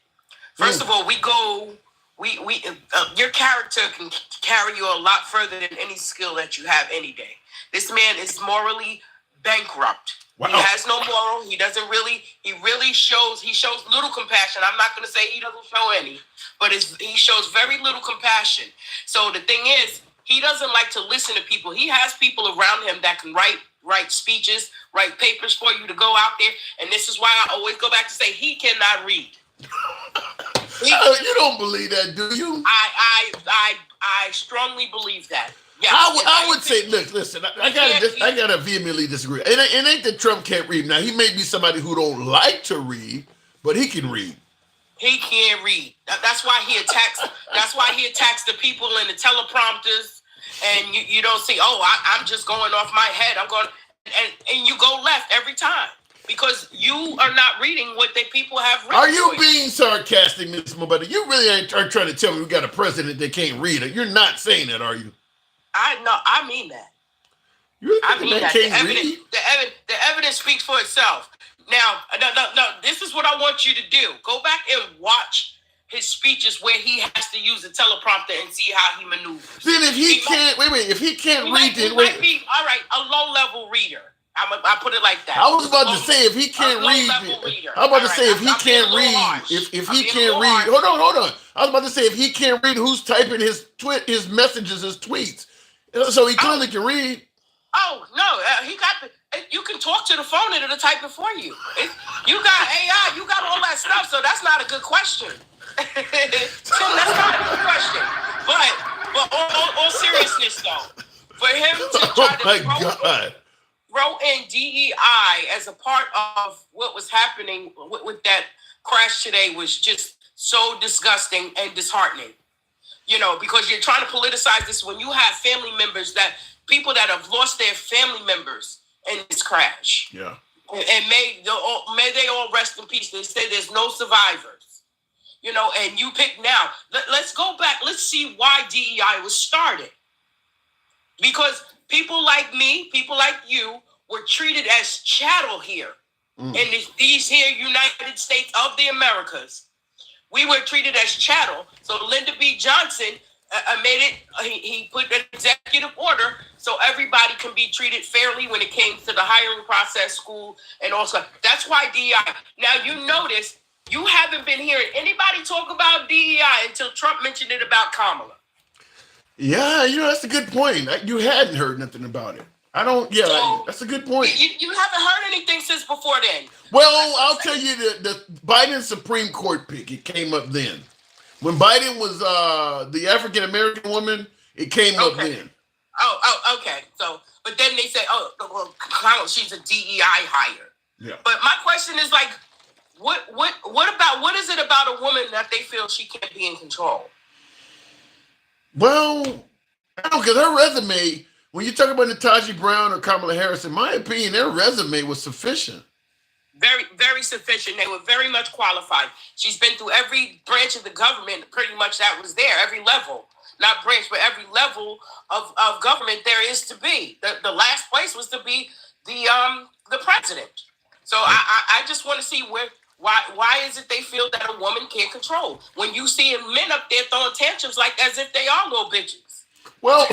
First of all, your character can carry you a lot further than any skill that you have any day. This man is morally bankrupt. Wow. He has no moral. He shows little compassion. I'm not going to say he doesn't show any, but he shows very little compassion. So the thing is, he doesn't like to listen to people. He has people around him that can write speeches, write papers for you to go out there. And this is why I always go back to say he cannot read. You don't believe that, do you? I strongly believe that. Yeah, I would say, look, listen, I gotta vehemently disagree. It ain't that Trump can't read. Now, he may be somebody who don't like to read, but he can read. He can't read. That's why he attacks. That's why he attacks the people in the teleprompters. And you don't see. I'm just going off my head. I'm going, and you go left every time because you are not reading what the people have written. Are you being sarcastic, Ms. Mobetta? You really aren't trying to tell me we got a president that can't read it. You're not saying that, are you? I mean that. I mean that. The evidence speaks for itself. Now, no. This is what I want you to do. Go back and watch his speeches where he has to use a teleprompter and see how he maneuvers. Then if he can't read, he might be all right. A low-level reader. I put it like that. I was about to say if he can't read. I'm about to say if he can't read. If he can't read. Hold on. I was about to say if he can't read, who's typing his messages, his tweets. So he clearly can read. Oh no, he got the. You can talk to the phone and it'll type it for you. You got AI, you got all that stuff, so that's not a good question. That's not a good question. But all seriousness though, for him to try to throw in DEI as a part of what was happening with that crash today was just so disgusting and disheartening. You know, because you're trying to politicize this when you have family members people that have lost their family members in this crash. Yeah. And may they all rest in peace. They say there's no survivors. You know, and you pick now. Let's go back. Let's see why DEI was started. Because people like me, people like you, were treated as chattel here in these here United States of the Americas. We were treated as chattel. So Lyndon B. Johnson made it. He put an executive order so everybody can be treated fairly when it came to the hiring process, school, and also that's why DEI. Now you notice you haven't been hearing anybody talk about DEI until Trump mentioned it about Kamala. Yeah, that's a good point. You hadn't heard nothing about it. That's a good point. You haven't heard anything since before then. Well, I'll tell you the Biden Supreme Court pick, it came up then. When Biden was the African-American woman, it came up then. Oh, okay. So, but then they say, well, she's a DEI hire. Yeah. But my question is like, what is it about a woman that they feel she can't be in control? Well, I don't, because her resume, when you talk about Natasha Brown or Kamala Harris, in my opinion, their resume was sufficient. Very, very sufficient. They were very much qualified. She's been through every branch of the government, pretty much that was there, every level. Not branch, but every level of government there is to be. The last place was to be the president. So I just want to see why is it they feel that a woman can't control? When you see men up there throwing tantrums like as if they are little bitches. Well,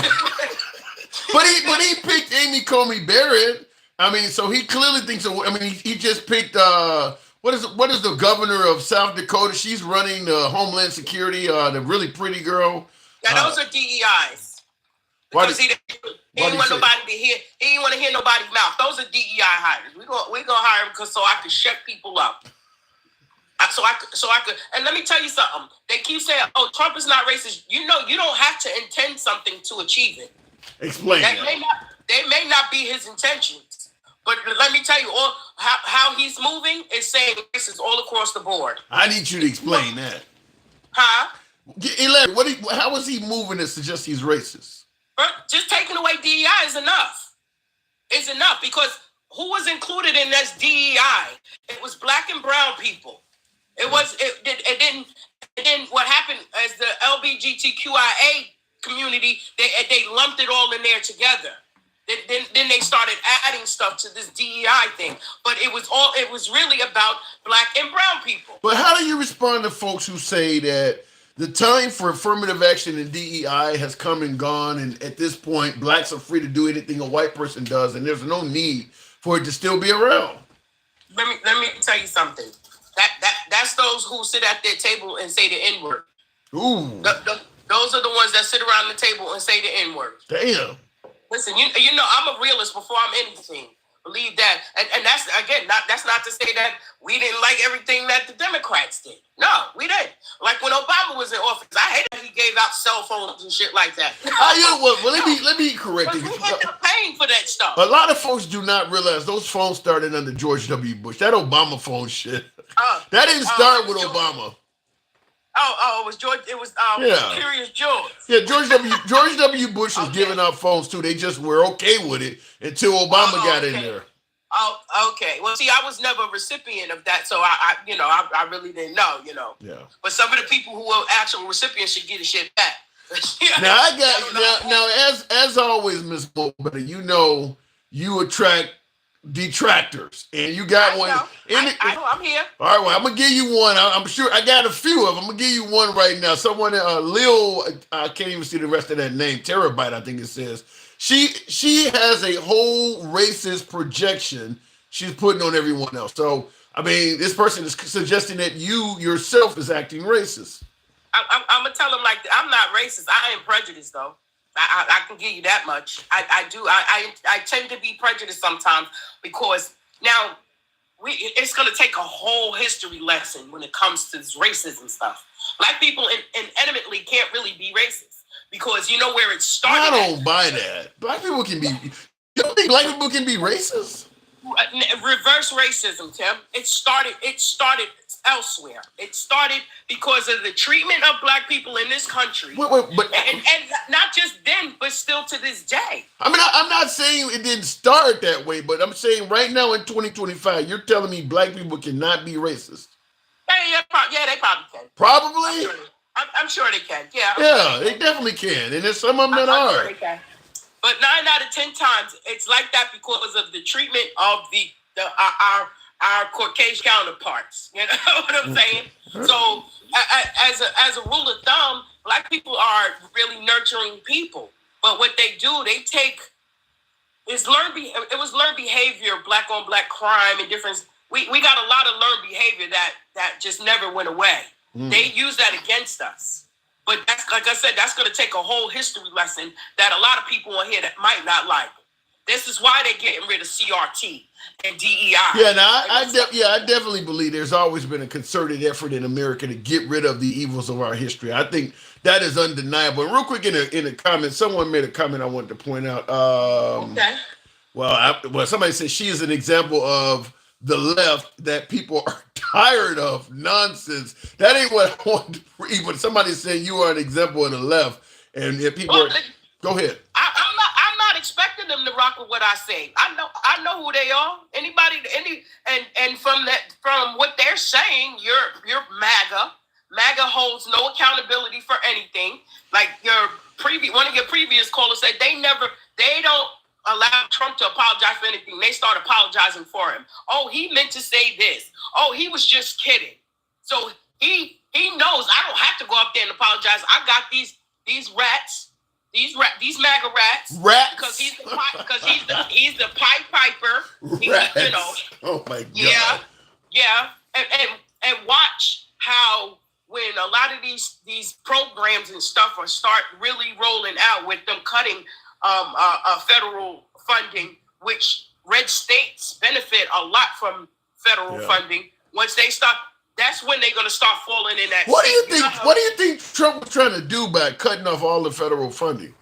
but he picked Amy Coney Barrett. I mean, so he clearly thinks. I mean, he just picked. What is the governor of South Dakota? She's running Homeland Security. The really pretty girl. Now those are DEIs. Because he didn't want nobody to hear. He didn't want to hear nobody's mouth. Those are DEI hires. We're gonna hire him so I can shut people up. So I could. And let me tell you something. They keep saying, "Oh, Trump is not racist." You know, you don't have to intend something to achieve it. Explain that. They may not be his intentions, but let me tell you, how he's moving is saying this is all across the board. I need you to explain that. Huh? Elaborate. How is he moving to suggest he's racist? Just taking away DEI is enough. It's enough because who was included in this DEI? It was black and brown people. It didn't. What happened as the LGBTQIA community? They lumped it all in there together. Then they started adding stuff to this DEI thing, but it was really about black and brown people. But how do you respond to folks who say that the time for affirmative action in DEI has come and gone, and at this point, blacks are free to do anything a white person does, and there's no need for it to still be around? Let me tell you something. That's those who sit at their table and say the N-word. Ooh. Those are the ones that sit around the table and say the N-word. Damn. Listen, you know, I'm a realist before I'm anything. Believe that. And that's, again, that's not to say that we didn't like everything that the Democrats did. No, we didn't. Like when Obama was in office, I hated that he gave out cell phones and shit like that. Let me correct you. Who ended up paying for that stuff? A lot of folks do not realize those phones started under George W. Bush. That Obama phone shit. That didn't start with Obama. It was George. It was Curious George. Yeah, George W. Bush was giving out phones too. They just were okay with it until Obama got in there. Oh, okay. Well, see, I was never a recipient of that, so I really didn't know, Yeah. But some of the people who were actual recipients should get the shit back. Now as always, Miss Bobetta, you attract detractors, and you got one. I know, I'm here. All right, well, I'm gonna give you one. I'm sure I got a few of them. I'm gonna give you one right now. Someone, Lil, I can't even see the rest of that name. Terabyte, I think it says. She has a whole racist projection she's putting on everyone else. So, I mean, this person is suggesting that you yourself is acting racist. I'm gonna tell them like I'm not racist. I am prejudiced though. I can give you that much. I do. I tend to be prejudiced sometimes because now it's going to take a whole history lesson when it comes to this racism stuff. Black people intimately can't really be racist because you know where it started. I don't buy that. Black people can be. You don't think black people can be racist? Reverse racism, Tim. It started elsewhere. It started because of the treatment of black people in this country. And not just then, but still to this day. I mean, I'm not saying it didn't start that way, but I'm saying right now in 2025, you're telling me black people cannot be racist. Yeah, they probably can. Probably? I'm sure they can. Yeah. They definitely can. And there's some of them that are. Sure they can. But 9 out of 10 times, it's like that because of the treatment of our Caucasian counterparts. You know what I'm saying? So, as a rule of thumb, black people are really nurturing people. But what they do, they take is learned behavior, black on black crime and different. We got a lot of learned behavior that just never went away. They use that against us. But that's, like I said, that's going to take a whole history lesson that a lot of people on here that might not like. This is why they're getting rid of CRT and DEI. Yeah, I definitely believe there's always been a concerted effort in America to get rid of the evils of our history. I think that is undeniable. And real quick in a comment, someone made a comment I wanted to point out. Okay. Well, somebody said she is an example of the left that people are tired of nonsense. That ain't what I want to read, but somebody said you are an example of the left, and if people go ahead. I'm not expecting them to rock with what I say. I know who they are. And from what they're saying, you're MAGA. MAGA holds no accountability for anything. Like one of your previous callers said, they don't allow Trump to apologize for anything. They start apologizing for him. Oh, he meant to say this. Oh, he was just kidding. So he knows I don't have to go up there and apologize. I got these rats, these MAGA rats. Rats. Because he's the Pied Piper. Rats. Oh my God. Yeah. And watch how when a lot of these programs and stuff start really rolling out with them cutting federal funding, which red states benefit a lot from federal funding. Once they start, that's when they're going to start falling in that. What do you think? What do you think Trump was trying to do by cutting off all the federal funding?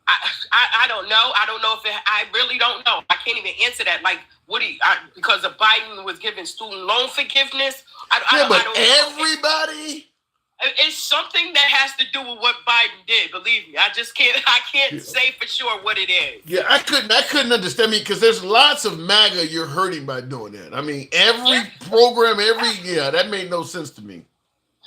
I don't know. I don't know if I really don't know. I can't even answer that. Like, because of Biden was giving student loan forgiveness. But everybody. It's something that has to do with what Biden did. Believe me, I can't say for sure what it is. Yeah, I couldn't understand me because there's lots of MAGA you're hurting by doing that. I mean, every program, that made no sense to me.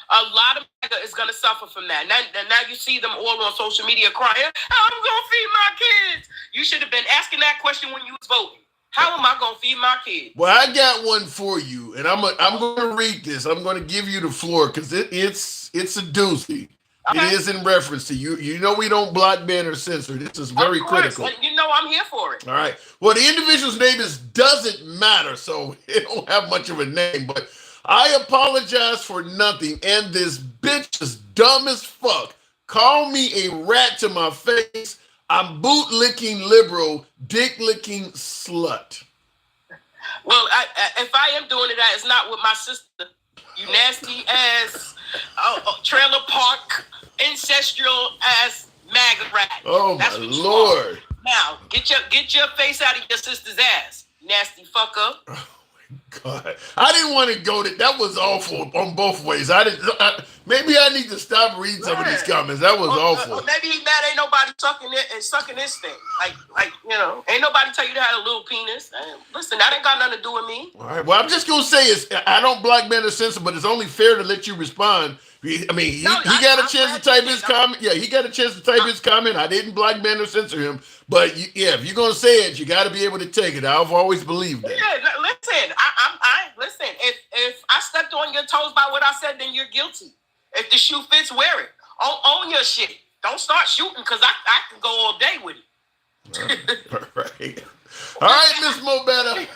A lot of MAGA is going to suffer from that. And now you see them all on social media crying, I'm going to feed my kids. You should have been asking that question when you was voting. How am I going to feed my kids? Well, I got one for you, and I'm going to read this. I'm going to give you the floor because it's a doozy. Okay. It is in reference to you. You know we don't block, ban, or censor. This is very critical. You know I'm here for it. All right. Well, the individual's name doesn't matter, so it don't have much of a name, but I apologize for nothing, and this bitch is dumb as fuck. Call me a rat to my face. I'm boot-licking liberal, dick-licking slut. Well, if I am doing it, it's not with my sister. You nasty ass, trailer park, ancestral ass MAGA rat. Oh, my Lord. Now, get your face out of your sister's ass, nasty fucker. God, I didn't want to go that was awful on both ways. Maybe I need to stop reading some of these comments. That was awful. Maybe he's mad ain't nobody sucking this thing. Like ain't nobody tell you to have a little penis. Listen, that ain't got nothing to do with me. All right. Well, I'm just gonna say I don't block, ban, or censor, but it's only fair to let you respond. I mean, he got a chance to type his comment. Yeah, he got a chance to type his comment. I didn't block, ban, or censor him. But if you're gonna say it, you got to be able to take it. I've always believed that. Yeah, listen. Listen. If I stepped on your toes by what I said, then you're guilty. If the shoe fits, wear it. Own your shit. Don't start shooting because I can go all day with it. All right, Miss Mobetta,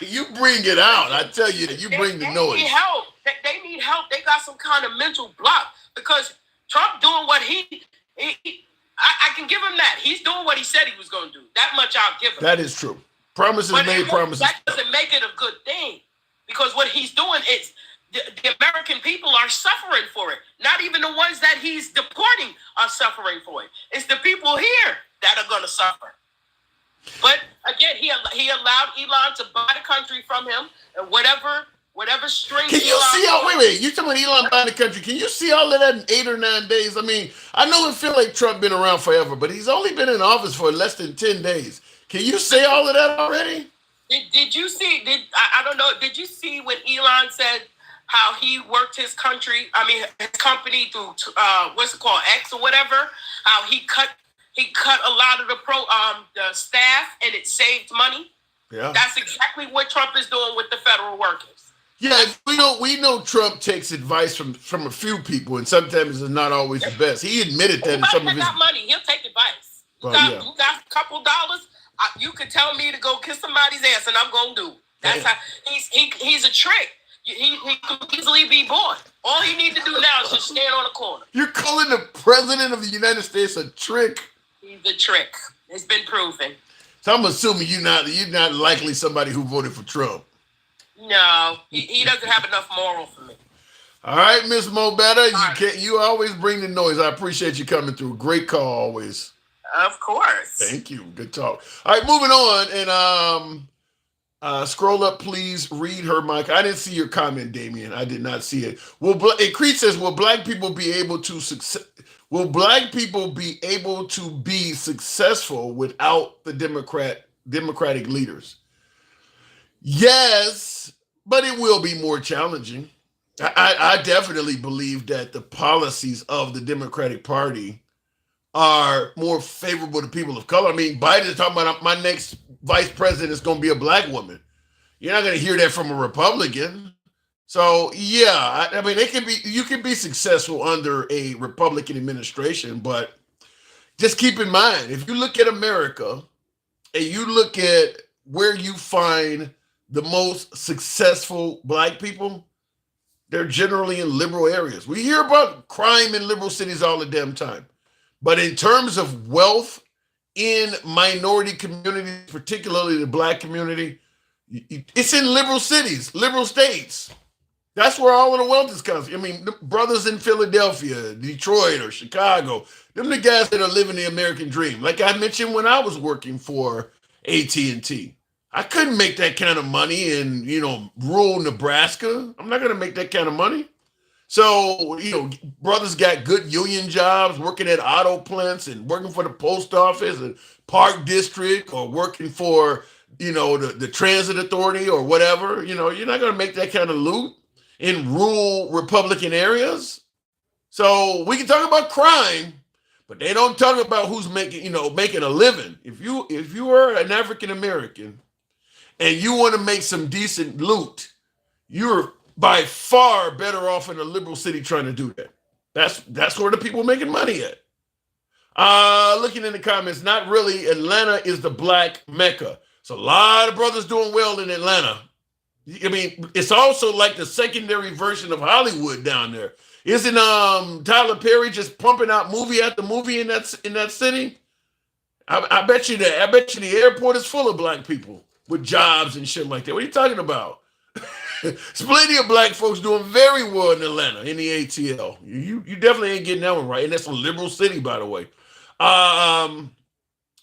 you bring it out. I tell you that you bring the noise. They need help. They need help. They got some kind of mental block because Trump doing what I can give him that. He's doing what he said he was going to do. That much I'll give him. That is true. Promises made, promises. That doesn't make it a good thing because what he's doing is the American people are suffering for it. Not even the ones that he's deporting are suffering for it. It's the people here that are going to suffer. But again, he allowed Elon to buy the country from him and whatever strings. Can you see how? Wait. You talking about Elon buying the country? Can you see all of that in 8 or 9 days? I mean, I know it feels like Trump been around forever, but he's only been in office for less than 10 days. Can you say all of that already? Did you see? I don't know. Did you see when Elon said how he worked his company through what's it called, X or whatever? How he cut a lot of the staff and it saved money. Yeah, that's exactly what Trump is doing with the federal workers. Yeah, we know Trump takes advice from a few people, and sometimes it's not always the best. He admitted that in some of his money, he'll take advice. You got a couple dollars. You could tell me to go kiss somebody's ass, and I'm gonna do. That's how he's a trick. He could easily be bought. All he needs to do now is just stand on the corner. You're calling the president of the United States a trick? He's a trick. It's been proven. So I'm assuming you're not likely somebody who voted for Trump. No, he doesn't have enough moral for me. All right, Miss Mobetta, you always bring the noise. I appreciate you coming through. Great call always. Of course. Thank you. Good talk. All right, moving on. And scroll up, please. Read her mic. I didn't see your comment, Damien. I did not see it. Creed says, will black people be able to be successful without the democratic leaders? Yes, but it will be more challenging. I definitely believe that the policies of the Democratic Party are more favorable to people of color. I mean, Biden is talking about my next vice president is going to be a black woman. You're not going to hear that from a Republican. So yeah, I mean, you can be successful under a Republican administration, but just keep in mind, if you look at America and you look at where you find the most successful black people, they're generally in liberal areas. We hear about crime in liberal cities all the damn time. But in terms of wealth in minority communities, particularly the black community, it's in liberal cities, liberal states. That's where all of the wealth is coming. I mean, the brothers in Philadelphia, Detroit, or Chicago, Them the guys that are living the American dream. Like I mentioned when I was working for AT&T. I couldn't make that kind of money in, rural Nebraska. I'm not going to make that kind of money. So, brothers got good union jobs, working at auto plants and working for the post office and park district, or working for, the transit authority or whatever. You're not going to make that kind of loot in rural Republican areas. So we can talk about crime, but they don't talk about who's making a living. If you are an African American and you want to make some decent loot, you're by far better off in a liberal city trying to do that. That's where the people making money at. Looking in the comments, not really. Atlanta is the black Mecca. So a lot of brothers doing well in Atlanta. I mean, it's also like the secondary version of Hollywood down there. Isn't Tyler Perry just pumping out movie after movie in that city? I bet you the airport is full of black people with jobs and shit like that. What are you talking about? There's plenty of black folks doing very well in Atlanta in the ATL. You definitely ain't getting that one right. And that's a liberal city, by the way. And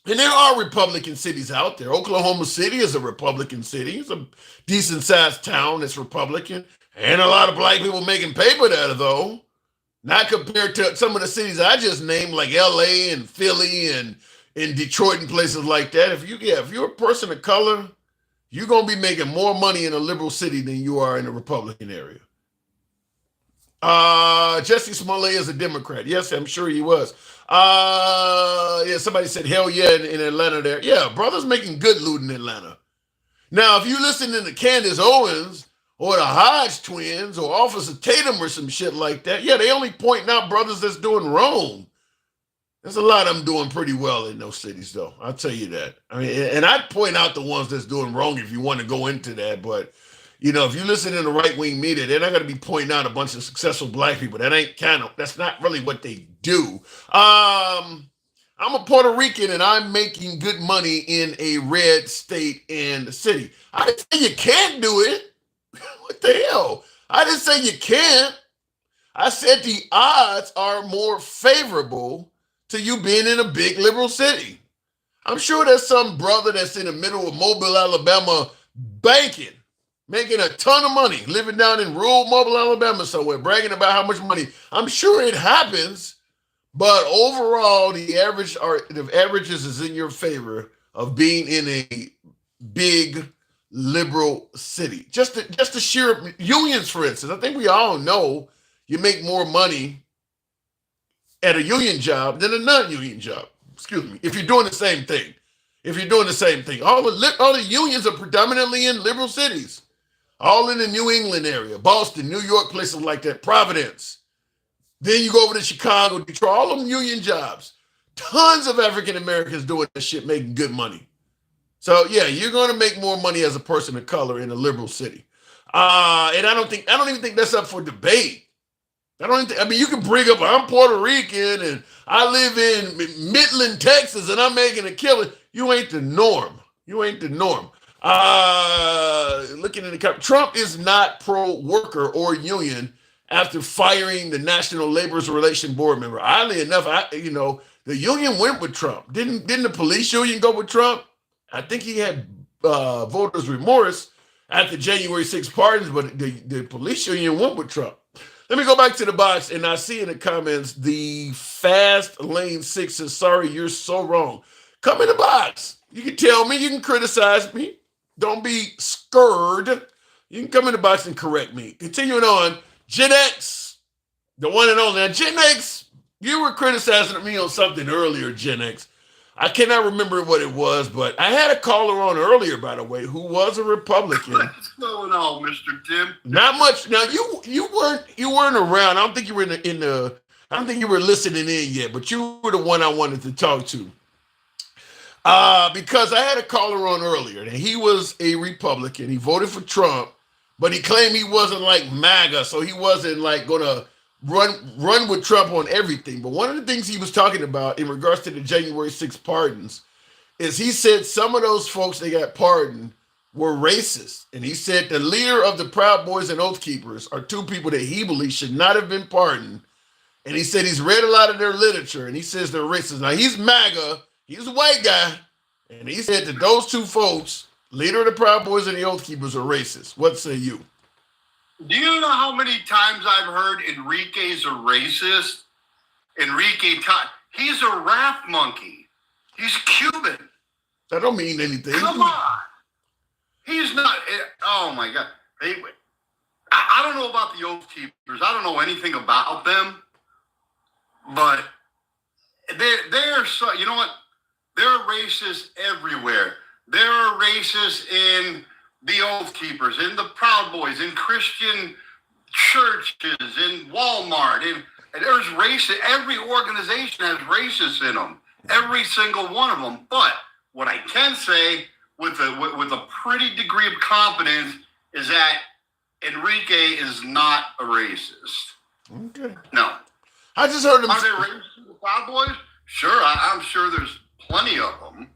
there are Republican cities out there. Oklahoma City is a Republican city. It's a decent sized town that's Republican. And a lot of black people making paper there, though. Not compared to some of the cities I just named, like LA and Philly and in Detroit and places like that. If you're a person of color, you're going to be making more money in a liberal city than you are in a Republican area. Jesse Smollett is a Democrat. Yes, I'm sure he was. Yeah, somebody said, hell yeah, in Atlanta there. Yeah, brothers making good loot in Atlanta. Now, if you listen to Candace Owens or the Hodge twins or Officer Tatum or some shit like that, yeah, they only pointing out brothers that's doing wrong. There's a lot of them doing pretty well in those cities, though. I'll tell you that. I mean, and I'd point out the ones that's doing wrong if you want to go into that. But, if you listen to the right-wing media, they're not going to be pointing out a bunch of successful black people. That's not really what they do. I'm a Puerto Rican, and I'm making good money in a red state and city. I didn't say you can't do it. What the hell? I didn't say you can't. I said the odds are more favorable to you being in a big liberal city. I'm sure there's some brother that's in the middle of Mobile, Alabama, banking, making a ton of money, living down in rural Mobile, Alabama somewhere, bragging about how much money. I'm sure it happens, but overall, the averages is in your favor of being in a big liberal city. Just the sheer unions, for instance. I think we all know you make more money at a union job than a non-union job. Excuse me. If you're doing the same thing. All the unions are predominantly in liberal cities. All in the New England area, Boston, New York, places like that, Providence. Then you go over to Chicago, Detroit, all them union jobs. Tons of African Americans doing this shit, making good money. So yeah, you're going to make more money as a person of color in a liberal city. And I don't even think that's up for debate. You can bring up, I'm Puerto Rican and I live in Midland, Texas, and I'm making a killing. You ain't the norm. Looking in the cup, Trump is not pro-worker or union after firing the National Labor Relations Board member. Oddly enough, the union went with Trump. Didn't the police union go with Trump? I think he had voters' remorse at the January 6th pardons, but the police union went with Trump. Let me go back to the box, and I see in the comments, the Fast Lane 6 says, sorry, you're so wrong. Come in the box. You can tell me, you can criticize me. Don't be scared. You can come in the box and correct me. Continuing on, Gen X, the one and only. Now, Gen X, you were criticizing me on something earlier, Gen X. I cannot remember what it was, but I had a caller on earlier, by the way, who was a Republican. What's going on, Mr. Tim? Not much. Now you weren't around. I don't think you were I don't think you were listening in yet, but you were the one I wanted to talk to. Because I had a caller on earlier, and he was a Republican. He voted for Trump, but he claimed he wasn't like MAGA, so he wasn't like gonna run with Trump on everything. But one of the things he was talking about in regards to the January 6th pardons is he said some of those folks that got pardoned were racist. And he said the leader of the Proud Boys and Oath Keepers are two people that he believes should not have been pardoned. and he said he's read a lot of their literature, and he says they're racist. Now, he's MAGA. He's a white guy, and he said that those two folks, leader of the Proud Boys and the Oath Keepers, are racist. What say you? Do you know how many times I've heard Enrique's a racist? He's a rap monkey. He's Cuban. That don't mean anything. Come on. He's not. Oh, my God. I don't know about the Oath Keepers. I don't know anything about them. But they're so, you know what? There are racists everywhere. There are racists in the Oath Keepers, in the Proud Boys, in Christian churches, in Walmart. And there's racists. Every organization has racists in them. Every single one of them. But what I can say with a pretty degree of confidence is that Enrique is not a racist. Okay. No. I just heard him. Are there racists in the Proud Boys? Sure. I'm sure there's plenty of them.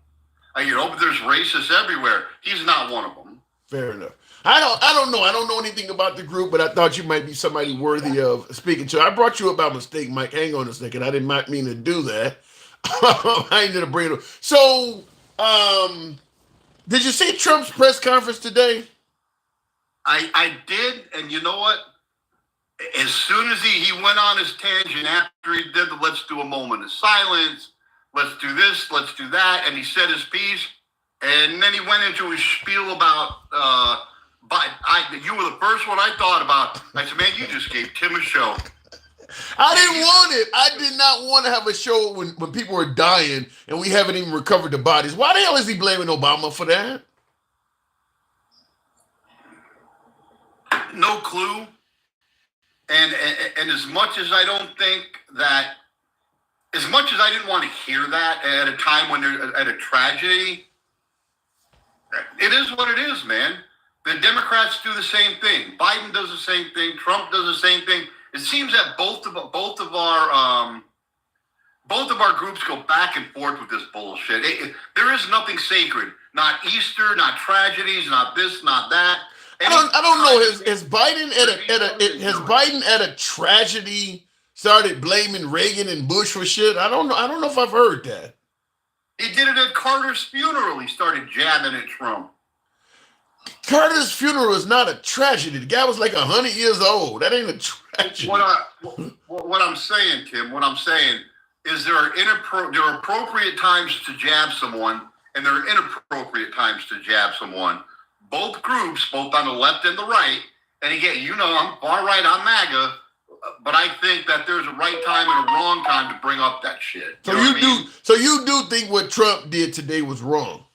But there's racists everywhere. He's not one of them. Fair enough. I don't know. I don't know anything about the group, but I thought you might be somebody worthy of speaking to. I brought you up by mistake, Mike. Hang on a second. I did not mean to do that. I ended up bringing it up. So, did you see Trump's press conference today? I did, and you know what? As soon as he went on his tangent after he did the let's do a moment of silence, let's do this, let's do that, and he said his piece, and then he went into his spiel about you were the first one I thought about. I said, man, you just gave Tim a show. I didn't want it. I did not want to have a show when people are dying and we haven't even recovered the bodies. Why the hell is he blaming Obama for that? No clue. And as much as I don't think that, as much as I didn't want to hear that at a time when there's at a tragedy, it is what it is, man. The Democrats do the same thing. Biden does the same thing. Trump does the same thing. It seems that both of our groups go back and forth with this bullshit. There is nothing sacred. Not Easter, not tragedies, not this, not that. I don't know. Has Biden at a tragedy started blaming Reagan and Bush for shit? I don't know if I've heard that. He did it at Carter's funeral. He started jabbing at Trump. Carter's funeral is not a tragedy. The guy was like 100 years old. That ain't a tragedy. What I'm saying, Tim, is there are appropriate times to jab someone, and there are inappropriate times to jab someone. Both groups, both on the left and the right, and again, I'm far right on MAGA, but I think that there's a right time and a wrong time to bring up that shit. So you do think what Trump did today was wrong?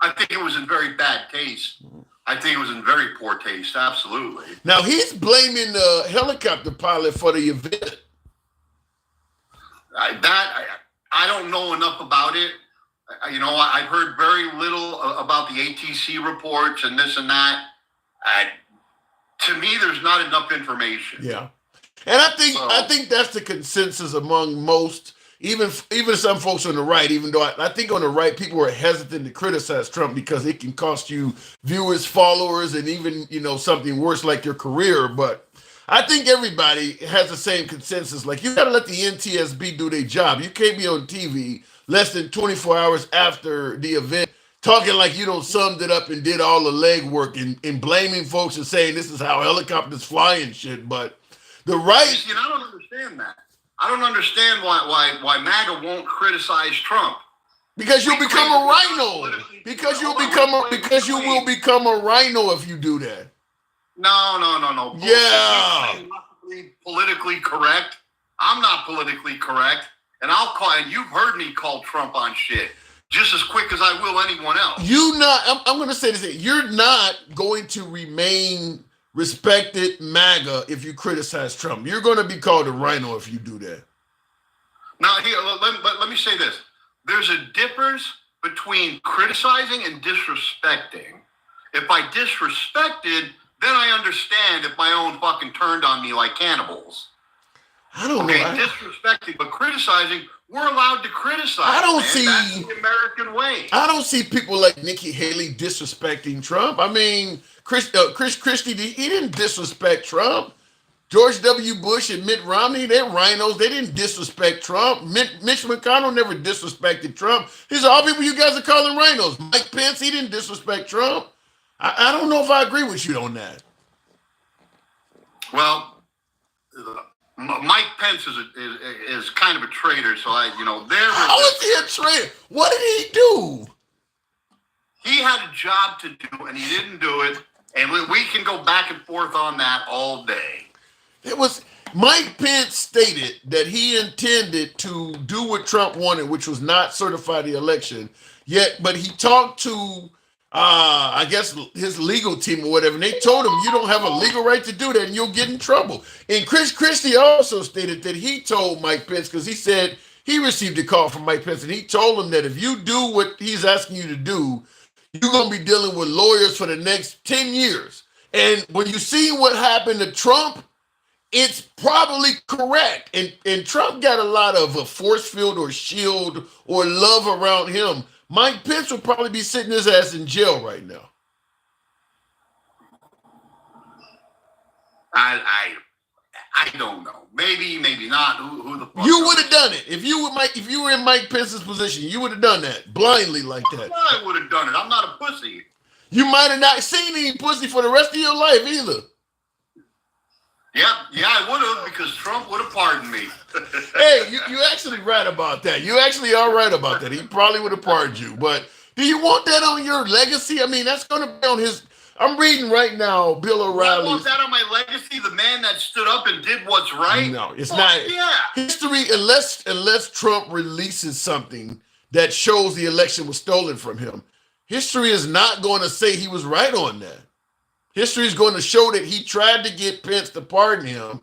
I think it was in very bad taste. I think it was in very poor taste, absolutely. Now, he's blaming the helicopter pilot for the event. I don't know enough about it. I've heard very little about the ATC reports and this and that. To me, there's not enough information. Yeah. And I think that's the consensus among most, even some folks on the right, even though I think on the right, people are hesitant to criticize Trump because it can cost you viewers, followers, and even, something worse like your career. But I think everybody has the same consensus. Like, you got to let the NTSB do their job. You can't be on TV less than 24 hours after the event talking like you summed it up and did all the legwork and blaming folks and saying this is how helicopters fly and shit. But the right... I don't understand that. I don't understand why MAGA won't criticize Trump. Because you'll become a rhino. Because you will become a rhino if you do that. No. Yeah. Politically correct. I'm not politically correct. And you've heard me call Trump on shit just as quick as I will anyone else. I'm going to say this. You're not going to remain respected MAGA if you criticize Trump. You're going to be called a rhino if you do that. Now, here, let me say this. There's a difference between criticizing and disrespecting. If I disrespected, then I understand if my own fucking turned on me like cannibals. I don't know. Disrespecting, but criticizing, we're allowed to criticize. That's the American way. I don't see people like Nikki Haley disrespecting Trump. I mean, Chris Christie, he didn't disrespect Trump. George W. Bush and Mitt Romney, they're rhinos. They didn't disrespect Trump. Mitch McConnell never disrespected Trump. These are all people you guys are calling rhinos. Mike Pence, he didn't disrespect Trump. I don't know if I agree with you on that. Well, Mike Pence is kind of a traitor, so How is he a traitor? What did he do? He had a job to do, and he didn't do it, and we can go back and forth on that all day. It was Mike Pence stated that he intended to do what Trump wanted, which was not certify the election. But he talked to I guess his legal team or whatever, and they told him you don't have a legal right to do that and you'll get in trouble. And Chris Christie also stated that he told Mike Pence, because he said he received a call from Mike Pence, and he told him that if you do what he's asking you to do, you're going to be dealing with lawyers for the next 10 years. And when you see what happened to Trump, it's probably correct. And Trump got a lot of a force field or shield or love around him. Mike Pence will probably be sitting his ass in jail right now. I don't know. Maybe not. Who the fuck? You would have done it if you were in Mike Pence's position. You would have done that blindly like that. I would have done it. I'm not a pussy. You might have not seen any pussy for the rest of your life either. Yeah, I would have, because Trump would have pardoned me. Hey, you actually right about that. You actually are right about that. He probably would have pardoned you. But do you want that on your legacy? I mean, that's going to be on his. I'm reading right now, Bill O'Reilly. I want that on my legacy. The man that stood up and did what's right. No, it's not. Yeah. History, unless Trump releases something that shows the election was stolen from him, history is not going to say he was right on that. History is going to show that he tried to get Pence to pardon him,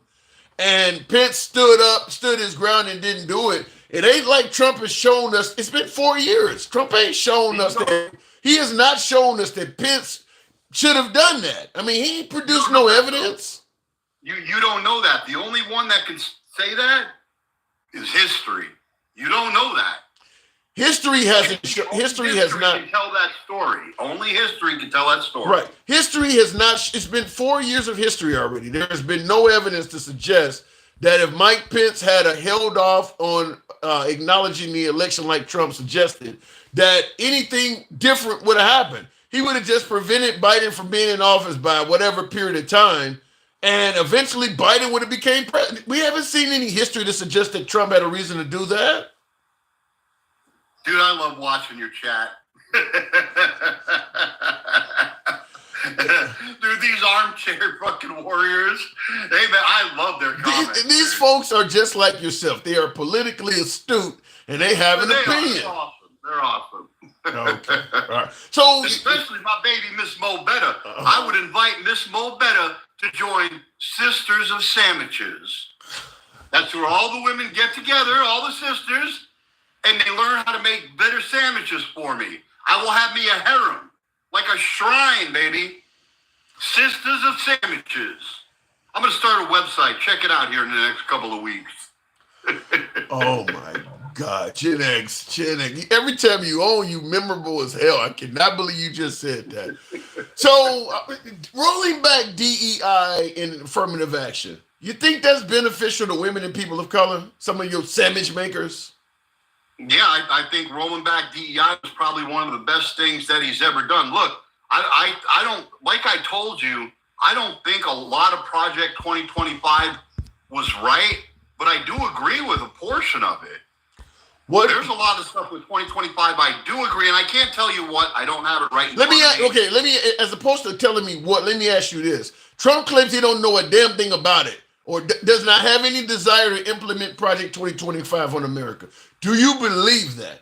and Pence stood his ground and didn't do it. It ain't like Trump has shown us. It's been 4 years. Trump ain't shown us that. He has not shown us that Pence should have done that. I mean, he produced no evidence. You don't know that. The only one that can say that is history. You don't know that. History hasn't. History has not. Can tell that story. Only history can tell that story. Right. History has not. It's been 4 years of history already. There has been no evidence to suggest that if Mike Pence had held off on acknowledging the election like Trump suggested, that anything different would have happened. He would have just prevented Biden from being in office by whatever period of time, and eventually Biden would have became president. We haven't seen any history to suggest that Trump had a reason to do that. Dude, I love watching your chat. Dude, these armchair fucking warriors. Hey, man, I love their comments. These folks are just like yourself. They are politically astute, and they have an opinion. They're awesome. Okay. All right. So, especially my baby, Miss Mo Betta. I would invite Miss Mo Betta to join Sisters of Sandwiches. That's where all the women get together, all the sisters, and they learn how to make better sandwiches for me. I will have me a harem, like a shrine, baby. Sisters of Sandwiches. I'm going to start a website. Check it out here in the next couple of weeks. Oh, my God. Gen X. Every time you own, you memorable as hell. I cannot believe you just said that. So, rolling back DEI and affirmative action, you think that's beneficial to women and people of color? Some of your sandwich makers? Yeah, I think rolling back DEI was probably one of the best things that he's ever done. Look, I don't, like I told you, I don't think a lot of Project 2025 was right, but I do agree with a portion of it. There's a lot of stuff with 2025 I do agree, and I can't tell you what. I don't have it right. Let me as opposed to telling me what, let me ask you this. Trump claims he don't know a damn thing about it, or does not have any desire to implement Project 2025 on America. Do you believe that?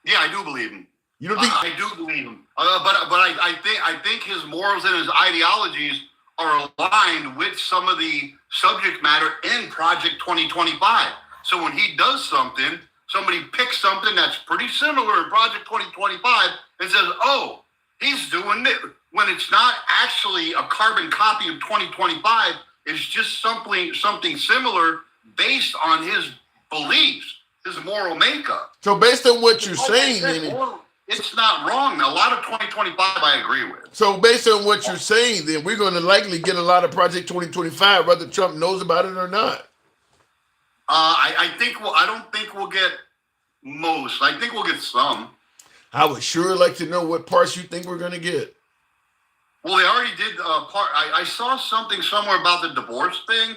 Yeah, I do believe him. You don't think? I do believe him. But I think his morals and his ideologies are aligned with some of the subject matter in Project 2025. So when he does something, somebody picks something that's pretty similar in Project 2025 and says, "Oh, he's doing it," when it's not actually a carbon copy of 2025. It's just something similar based on his beliefs, his moral makeup. So based on what you're saying, it's not wrong. A lot of 2025 I agree with. So based on what you're saying, then we're going to likely get a lot of Project 2025, whether Trump knows about it or not. I don't think we'll get most. I think we'll get some. I would sure like to know what parts you think we're going to get. Well, they already did part. I saw something somewhere about the divorce thing.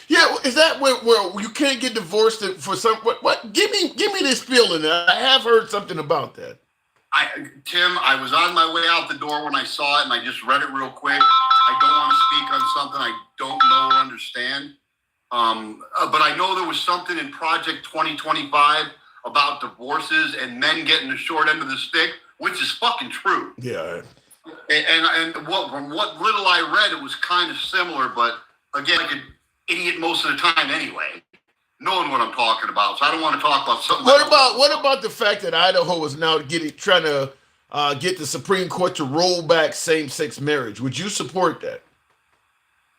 Yeah, is that where you can't get divorced for some? What? Give me this feeling. I have heard something about that. Tim, I was on my way out the door when I saw it, and I just read it real quick. I don't want to speak on something I don't know or understand. But I know there was something in Project 2025 about divorces and men getting the short end of the stick, which is fucking true. Yeah. And from what little I read, it was kind of similar, but again, like an idiot most of the time anyway, knowing what I'm talking about. So I don't want to talk about something. What about the fact that Idaho is now trying to get the Supreme Court to roll back same-sex marriage? Would you support that?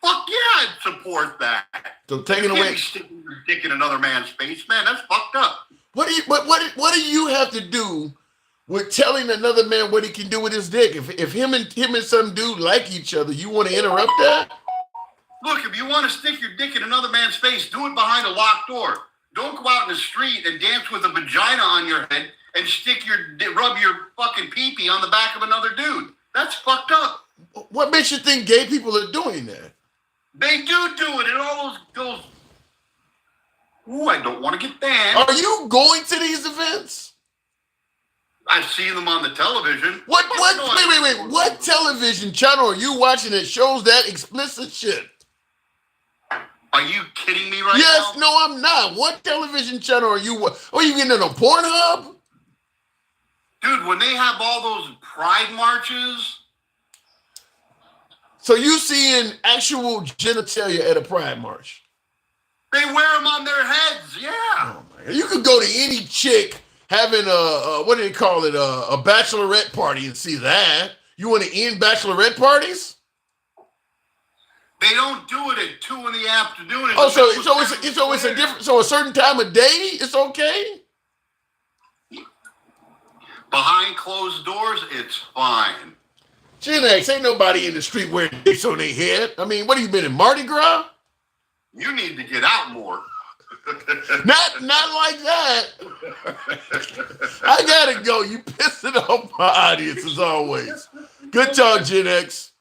Fuck yeah, I'd support that. So taking away, be sticking your dick in another man's face, man. That's fucked up. What do you have to do with telling another man what he can do with his dick? If him and some dude like each other, you want to interrupt that? Look, if you want to stick your dick in another man's face, do it behind a locked door. Don't go out in the street and dance with a vagina on your head and rub your fucking pee-pee on the back of another dude. That's fucked up. What makes you think gay people are doing that? They do it in all those. Ooh, I don't want to get banned. Are you going to these events? I've seen them on the television. Wait. What television channel are you watching that shows that explicit shit? Are you kidding me right now? Yes, no, I'm not. What television channel are you? Are you getting on a Pornhub? Dude, when they have all those pride marches. So you seeing actual genitalia at a pride march? They wear them on their heads, yeah. Oh my God. You could go to any chick having what do they call it, a bachelorette party and see that. You want to end bachelorette parties? They don't do it at 2 in the afternoon. Oh, so it's a different. So a certain time of day, it's okay. Behind closed doors, it's fine. Gen X, ain't nobody in the street wearing dicks on their head. I mean, what have you been in Mardi Gras? You need to get out more. Not like that. I gotta go. You pissing off my audience as always. Good talk, Gen X.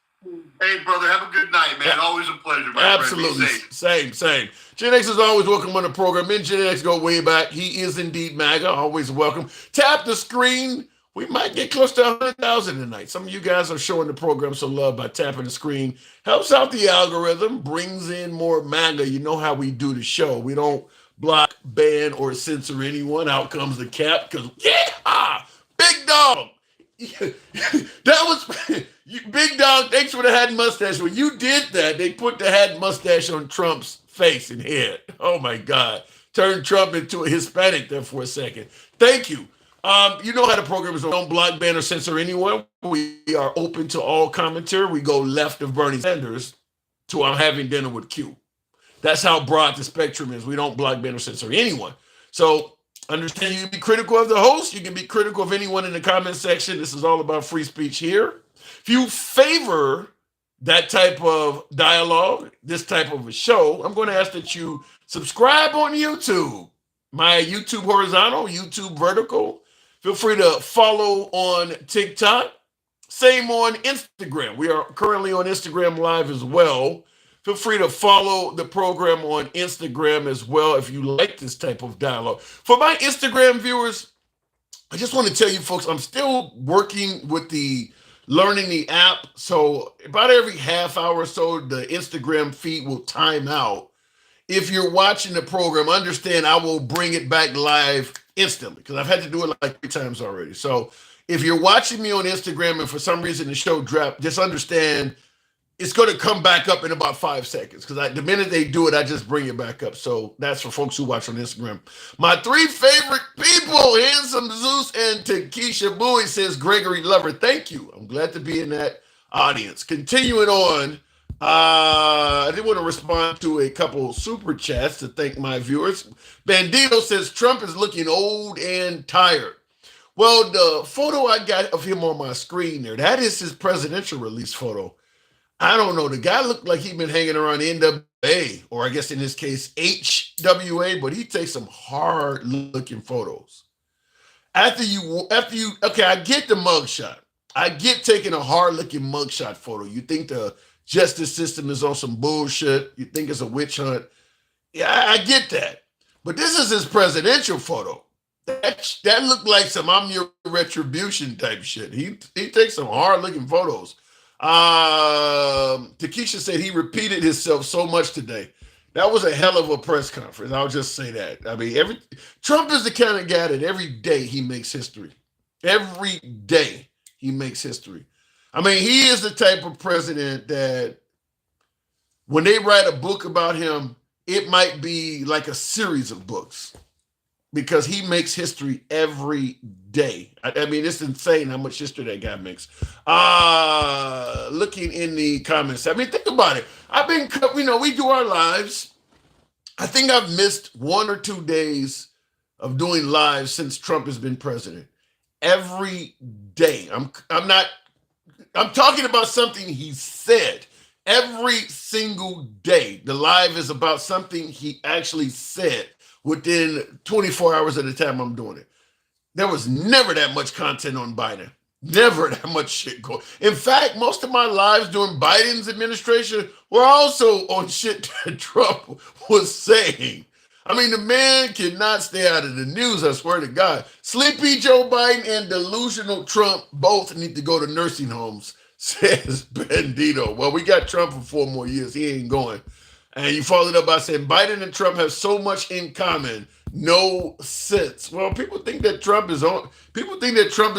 Hey, brother, have a good night, man. Always a pleasure, my Absolutely. friend. Same. Gen X is always welcome on the program. Me and Gen X go way back. He is indeed MAGA. Always welcome. Tap the screen. We might get close to 100,000 tonight. Some of you guys are showing the program some love by tapping the screen. Helps out the algorithm, brings in more MAGA. You know how we do the show. We don't block, ban, or censor anyone. Out comes the cap because, big dog. That was big dog. Thanks for the hat and mustache. When you did that, they put the hat and mustache on Trump's face and head. Oh my God. Turned Trump into a Hispanic there for a second. Thank you. You know how the program is. Don't block, ban, or censor anyone. We are open to all commentary. We go left of Bernie Sanders to I'm having dinner with Q. That's how broad the spectrum is. We don't block, ban, or censor anyone. So understand you can be critical of the host. You can be critical of anyone in the comment section. This is all about free speech here. If you favor that type of dialogue, this type of a show, I'm going to ask that you subscribe on YouTube. My YouTube horizontal, YouTube vertical. Feel free to follow on TikTok. Same on Instagram. We are currently on Instagram Live as well. Feel free to follow the program on Instagram as well if you like this type of dialogue. For my Instagram viewers, I just want to tell you folks, I'm still working with learning the app. So about every half hour or so, the Instagram feed will time out. If you're watching the program, understand I will bring it back live instantly because I've had to do it like 3 times already. So if you're watching me on Instagram and for some reason the show dropped, just understand it's going to come back up in about 5 seconds because the minute they do it, I just bring it back up. So that's for folks who watch on Instagram. My 3 favorite people, Handsome Zeus and Takesha Bowie, says Gregory Lover. Thank you. I'm glad to be in that audience. Continuing on. I did want to respond to a couple super chats to thank my viewers. Bandito says Trump is looking old and tired. Well, the photo I got of him on my screen there, that is his presidential release photo. I don't know. The guy looked like he'd been hanging around the NWA, or I guess in this case, HWA, but he takes some hard looking photos. Okay, I get the mugshot. I get taking a hard looking mugshot photo. You think the justice system is on some bullshit. You think it's a witch hunt. Yeah, I get that. But this is his presidential photo. That looked like some I'm your retribution type shit. He takes some hard looking photos. Takesha said he repeated himself so much today. That was a hell of a press conference. I'll just say that. I mean, Trump is the kind of guy that every day he makes history. Every day he makes history. I mean, he is the type of president that when they write a book about him, it might be like a series of books because he makes history every day. I mean, it's insane how much history that guy makes. Looking in the comments, I mean, think about it. I've been, we do our lives. I think I've missed 1 or 2 days of doing lives since Trump has been president. Every day. I'm talking about something he said. Every single day, the live is about something he actually said within 24 hours of the time I'm doing it. There was never that much content on Biden. Never that much shit going. In fact, most of my lives during Biden's administration were also on shit that Trump was saying. I mean, the man cannot stay out of the news, I swear to God. Sleepy Joe Biden and delusional Trump both need to go to nursing homes, says Bandito. Well, we got Trump for 4 more years. He ain't going. And you followed up by saying Biden and Trump have so much in common. No sense. Well, people think that Trump is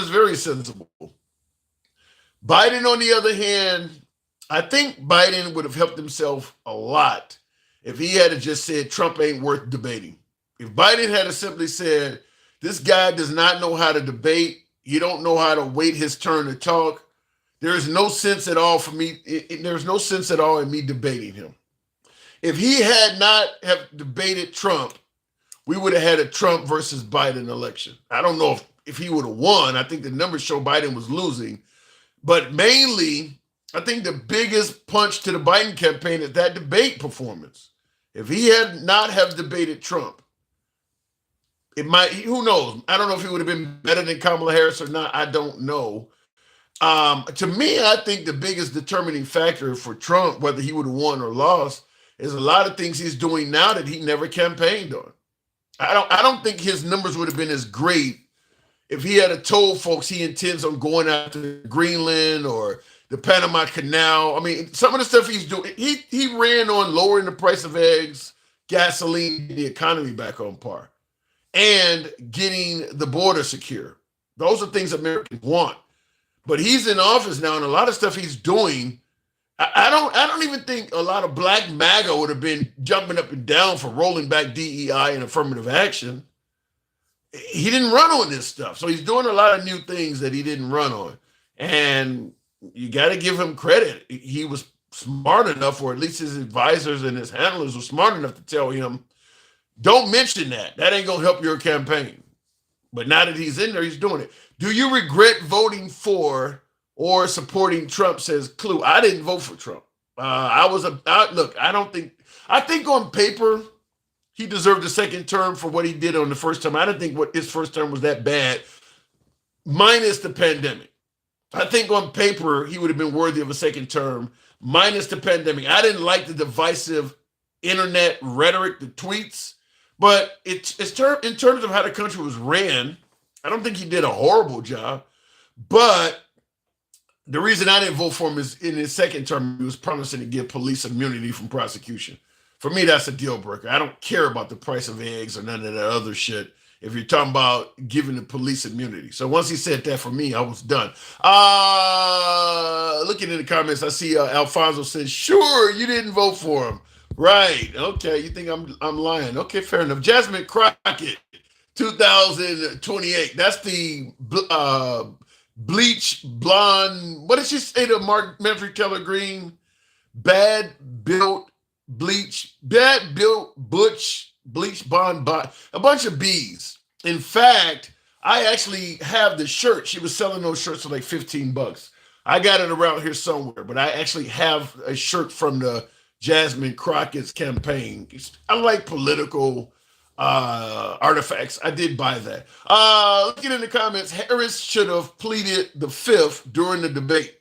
very sensible. Biden, on the other hand, I think Biden would have helped himself a lot if he had just said Trump ain't worth debating. If Biden had simply said, this guy does not know how to debate, he don't know how to wait his turn to talk, there's no sense at all for me. There's no sense at all in me debating him. If he had not have debated Trump, we would have had a Trump versus Biden election. I don't know if he would have won. I think the numbers show Biden was losing. But mainly, I think the biggest punch to the Biden campaign is that debate performance. If he had not have debated Trump, it might, who knows? I don't know if he would have been better than Kamala Harris or not. I don't know. To me, I think the biggest determining factor for Trump, whether he would have won or lost, is a lot of things he's doing now that he never campaigned on. I don't think his numbers would have been as great if he had told folks he intends on going after Greenland or the Panama Canal. I mean, some of the stuff he's doing, he ran on lowering the price of eggs, gasoline, the economy back on par, and getting the border secure. Those are things Americans want. But he's in office now, and a lot of stuff he's doing, I don't even think a lot of black MAGA would have been jumping up and down for rolling back DEI and affirmative action. He didn't run on this stuff. So he's doing a lot of new things that he didn't run on. And you got to give him credit. He was smart enough, or at least his advisors and his handlers were smart enough to tell him, don't mention that. That ain't going to help your campaign. But now that he's in there, he's doing it. Do you regret voting for or supporting Trump, says Clue? I didn't vote for Trump. I think on paper, he deserved a second term for what he did on the first term. I didn't think what his first term was that bad, minus the pandemic. I think on paper, he would have been worthy of a second term, minus the pandemic. I didn't like the divisive internet rhetoric, the tweets, but in terms of how the country was ran, I don't think he did a horrible job. But the reason I didn't vote for him is in his second term, he was promising to give police immunity from prosecution. For me, that's a deal breaker. I don't care about the price of eggs or none of that other shit if you're talking about giving the police immunity. So once he said that, for me, I was done. Looking in the comments, I see Alfonso says, sure, you didn't vote for him. Right. Okay, you think I'm lying. Okay, fair enough. Jasmine Crockett, 2028. That's the bleach blonde. What did she say to Marjorie Taylor Greene? Bad built butch bleach blonde, a bunch of B's. In fact, I actually have the shirt. She was selling those shirts for like $15. I got it around here somewhere, but I actually have a shirt from the Jasmine Crockett's campaign. I like political artifacts. I did buy that. Looking in the comments, Harris should have pleaded the fifth during the debate.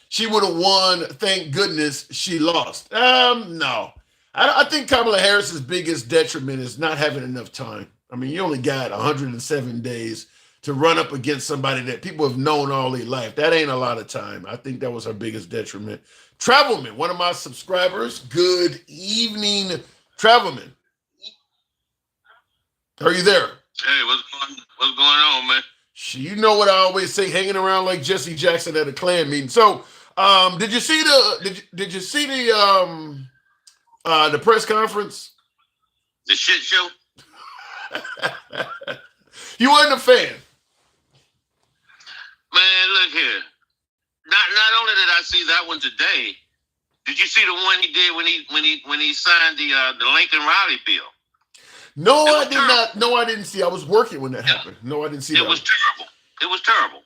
She would have won. Thank goodness she lost. No. I think Kamala Harris's biggest detriment is not having enough time. I mean, you only got 107 days to run up against somebody that people have known all their life. That ain't a lot of time. I think that was her biggest detriment. Travelman, one of my subscribers. Good evening, Travelman. Are you there? Hey, what's going on, man? You know what I always say, hanging around like Jesse Jackson at a Klan meeting. So, did you see the press conference? The shit show? You weren't a fan. Man, look here. Not only did I see that one today, did you see the one he did when he signed the Lincoln Riley bill? No, I did not. No, I didn't see. I was working when that happened. No, I didn't see that. It was terrible. It was terrible.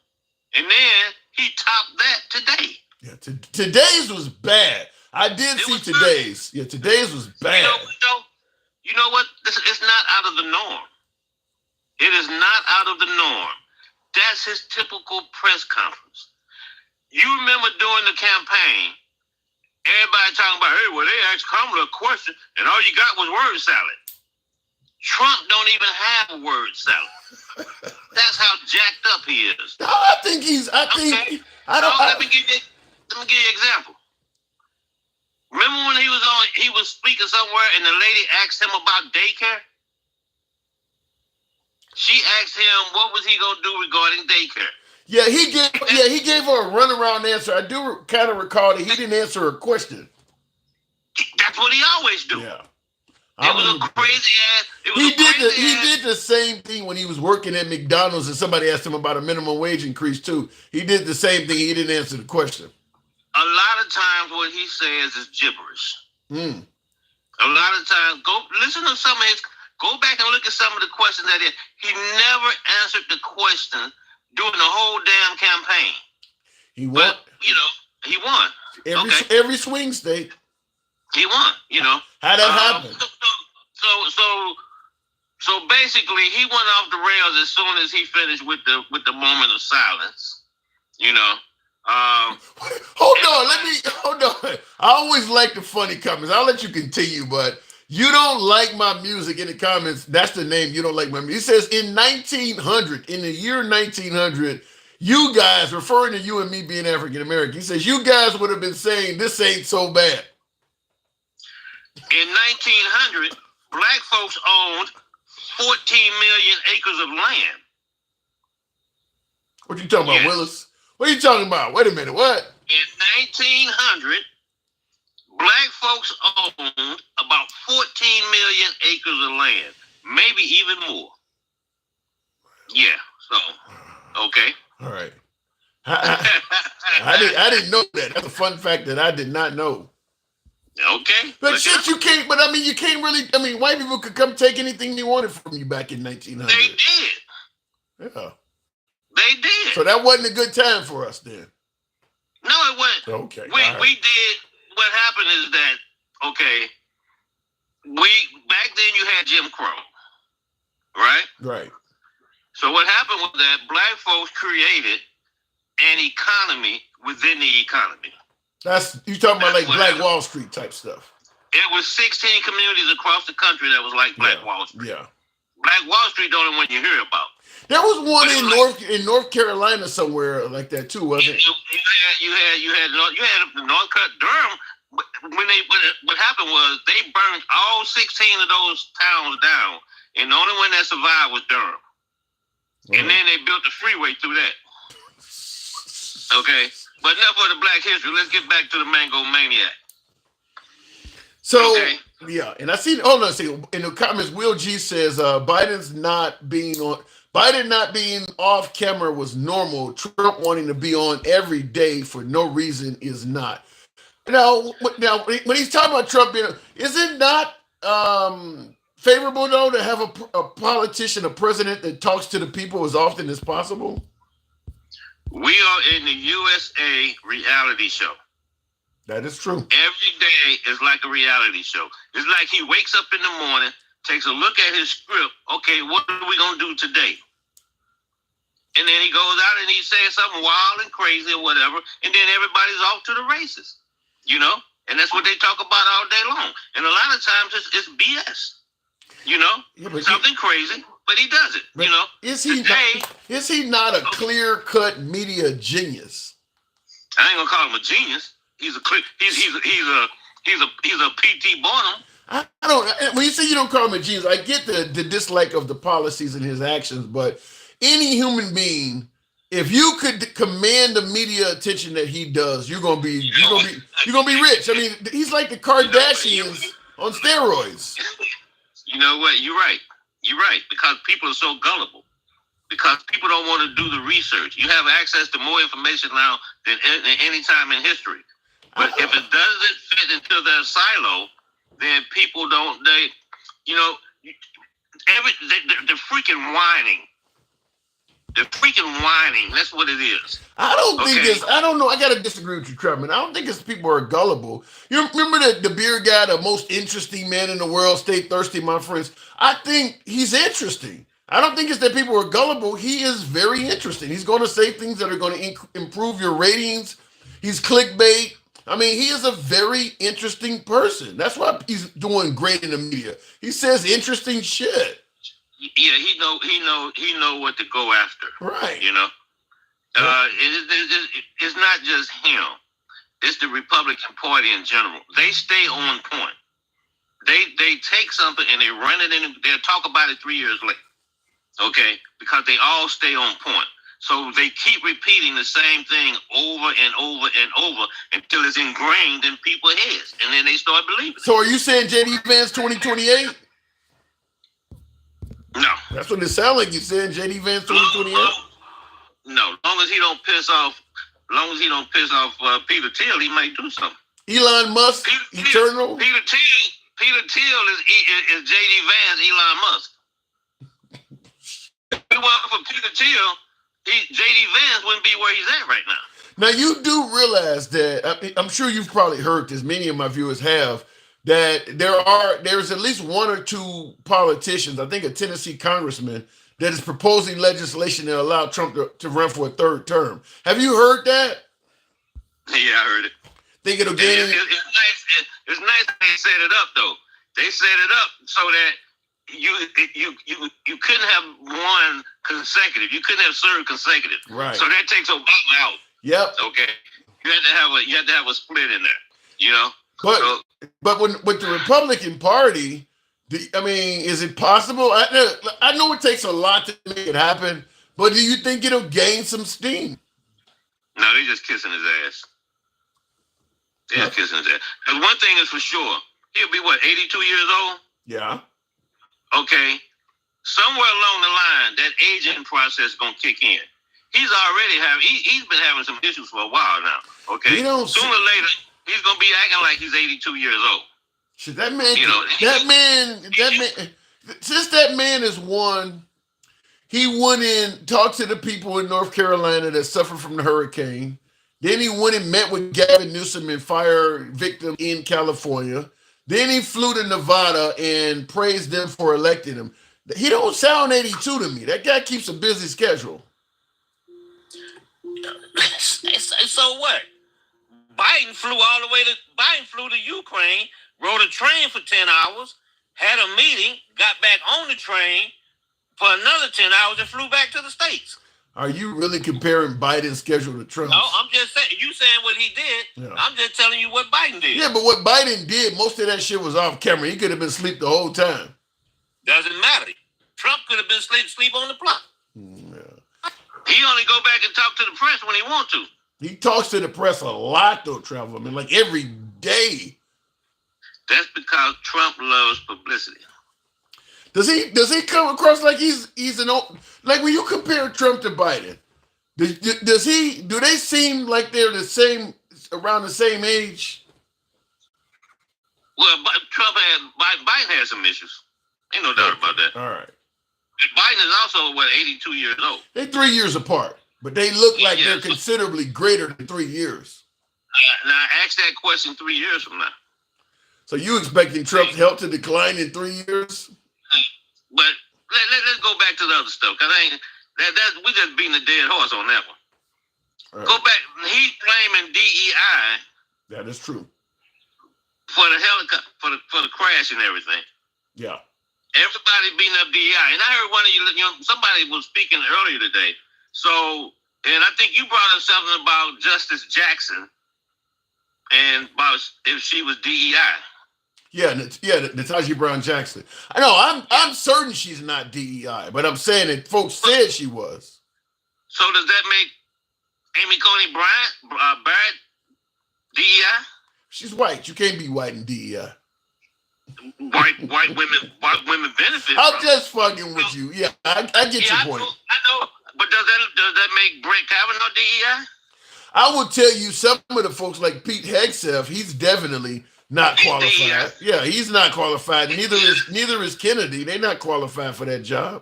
And then he topped that today. Yeah, today's was bad. I did see today's. Yeah, today's was bad. You know what? It's not out of the norm. It is not out of the norm. That's his typical press conference. You remember during the campaign, everybody talking about, hey, well, they asked Kamala a question, and all you got was word salad. Trump don't even have a word salad. That's how jacked up he is. No, I think let me give you an example. Remember when he was speaking somewhere and the lady asked him about daycare? She asked him what was he gonna do regarding daycare. Yeah, he gave her a runaround answer. I do kind of recall that he didn't answer her question. That's what he always do. Yeah. It was a crazy ass. He did the same thing when he was working at McDonald's and somebody asked him about a minimum wage increase too. He did the same thing. He didn't answer the question. A lot of times what he says is gibberish. A lot of times, go listen to some of his. Go back and look at some of the questions that he never answered the question during the whole damn campaign. He won. But, he won. Every swing state. He won. How that happened? So basically, he went off the rails as soon as he finished with the moment of silence. Hold on. I always like the funny comments. I'll let you continue, but you don't like my music in the comments. That's the name. You don't like my music. He says in the year 1900, you guys, referring to you and me being African American, he says you guys would have been saying this ain't so bad. In 1900, black folks owned 14 million acres of land. What you talking about, Willis? What are you talking about? Wait a minute, what? In 1900, black folks owned about 14 million acres of land, maybe even more. Yeah, so, okay. All right. I didn't know that. That's a fun fact that I did not know. Okay. But shit, you can't really, white people could come take anything they wanted from you back in 1900. They did. Yeah. They did. So that wasn't a good time for us then. No, it wasn't. Okay. We did. What happened is that, back then you had Jim Crow, right? Right. So what happened was that black folks created an economy within the economy. You talking about like Black Wall Street type stuff. It was 16 communities across the country that was like Black Wall Street. Yeah. Black Wall Street, the only one you hear about. There was one in North Carolina somewhere like that too, wasn't it? You had North Carolina, Durham. What happened was they burned all 16 of those towns down, and the only one that survived was Durham. And then they built the freeway through that. Okay, but enough for the Black history. Let's get back to the Mango Maniac. So yeah, and I see. Hold on, see in the comments, Will G says Biden not being off camera was normal. Trump wanting to be on every day for no reason is not. Now when he's talking about Trump being, is it not favorable though to have a politician, a president that talks to the people as often as possible? We are in the USA reality show. That is true. Every day is like a reality show. It's like he wakes up in the morning, takes a look at his script. Okay, what are we going to do today? And then he goes out and he says something wild and crazy or whatever, and then everybody's off to the races, you know? And that's what they talk about all day long. And a lot of times it's BS, you know? Yeah, something crazy, but he does it, you know? Is he not a clear-cut media genius? I ain't gonna call him a genius. He's a P.T. Barnum. I don't. When you say you don't call him a genius, I get the dislike of the policies and his actions, but any human being, if you could command the media attention that he does, you're gonna be rich. I mean, he's like the Kardashians on steroids. You know what? You're right. You're right, because people are so gullible. Because people don't want to do the research. You have access to more information now than any time in history. But if it doesn't fit into their silo, then people don't. The freaking whining. The freaking whining. That's what it is. I don't think it's. I don't know. I gotta disagree with you, Trevor. I don't think it's people are gullible. You remember the beer guy, the most interesting man in the world? Stay thirsty, my friends. I think he's interesting. I don't think it's that people are gullible. He is very interesting. He's going to say things that are going to improve your ratings. He's clickbait. I mean, he is a very interesting person. That's why he's doing great in the media. He says interesting shit. Yeah, he know what to go after. Right. You know, it's not just him. It's the Republican Party in general. They stay on point. They take something and they run it in. They'll talk about it 3 years later. Okay, because they all stay on point. So they keep repeating the same thing over and over and over until it's ingrained in people's heads, and then they start believing it. So are you saying J.D. Vance 2028? No. That's what it sounds like. You saying J.D. Vance 2028? No. As long as he don't piss off Peter Thiel, he might do something. Elon Musk, eternal. Peter Thiel is J.D. Vance, Elon Musk. If it wasn't for Peter Thiel, J.D. Vance wouldn't be where he's at right now. Now, you do realize that, I'm sure you've probably heard this, many of my viewers have, that there's at least one or two politicians, I think a Tennessee congressman, that is proposing legislation that allow Trump to run for a third term. Have you heard that? Yeah, I heard it. Think it'll get it? It's nice they set it up, though. They set it up so that you couldn't have won consecutive. You couldn't have served consecutive. Right. So that takes Obama out. Yep. Okay. You had to have a split in there. You know. But with the Republican Party, is it possible? I know it takes a lot to make it happen, but do you think it'll gain some steam? No, they're just kissing his ass. They're just kissing his ass. Because one thing is for sure, he'll be 82 years old? Yeah. Okay, somewhere along the line, that aging process is gonna kick in. He's already he's been having some issues for a while now. Okay, sooner or later, he's gonna be acting like he's 82 years old. Shit, that man, since that man is one, he went in, talked to the people in North Carolina that suffered from the hurricane. Then he went and met with Gavin Newsom and fire victim in California. Then he flew to Nevada and praised them for electing him. He don't sound 82 to me. That guy keeps a busy schedule. So what? Biden flew to Ukraine, rode a train for 10 hours, had a meeting, got back on the train for another 10 hours and flew back to the States. Are you really comparing Biden's schedule to Trump's? No, I'm just saying. You saying what he did. Yeah. I'm just telling you what Biden did. Yeah, but what Biden did, most of that shit was off camera. He could have been asleep the whole time. Doesn't matter. Trump could have been asleep on the plot. Yeah. He only go back and talk to the press when he want to. He talks to the press a lot, though, Trevor. Like every day. That's because Trump loves publicity. Does he come across like he's an old, like when you compare Trump to Biden? Do they seem like they're the same, around the same age? Well, Biden has some issues. Ain't no doubt about that. All right. And Biden is also, 82 years old. They're 3 years apart, but they look like they're considerably greater than 3 years. Now, ask that question 3 years from now. So you expecting Trump's health to decline in 3 years? But let's go back to the other stuff, because we just beating a dead horse on that one. Right. Go back. He's claiming DEI. That is true. For the helicopter, for the crash and everything. Yeah. Everybody beating up DEI. And I heard one of you, somebody was speaking earlier today. So, and I think you brought up something about Justice Jackson and about if she was DEI. Yeah, Natasha Brown Jackson. I know, I'm certain she's not DEI, but I'm saying that folks said she was. So does that make Amy Coney Barrett DEI? She's white. You can't be white in DEI. White women benefit. I'm just fucking with you. Yeah, I get your point. I know, but does that make Brett Kavanaugh DEI? I will tell you, some of the folks like Pete Hegseth, he's definitely not qualified. Yeah, he's not qualified. Neither is Kennedy. They're not qualified for that job.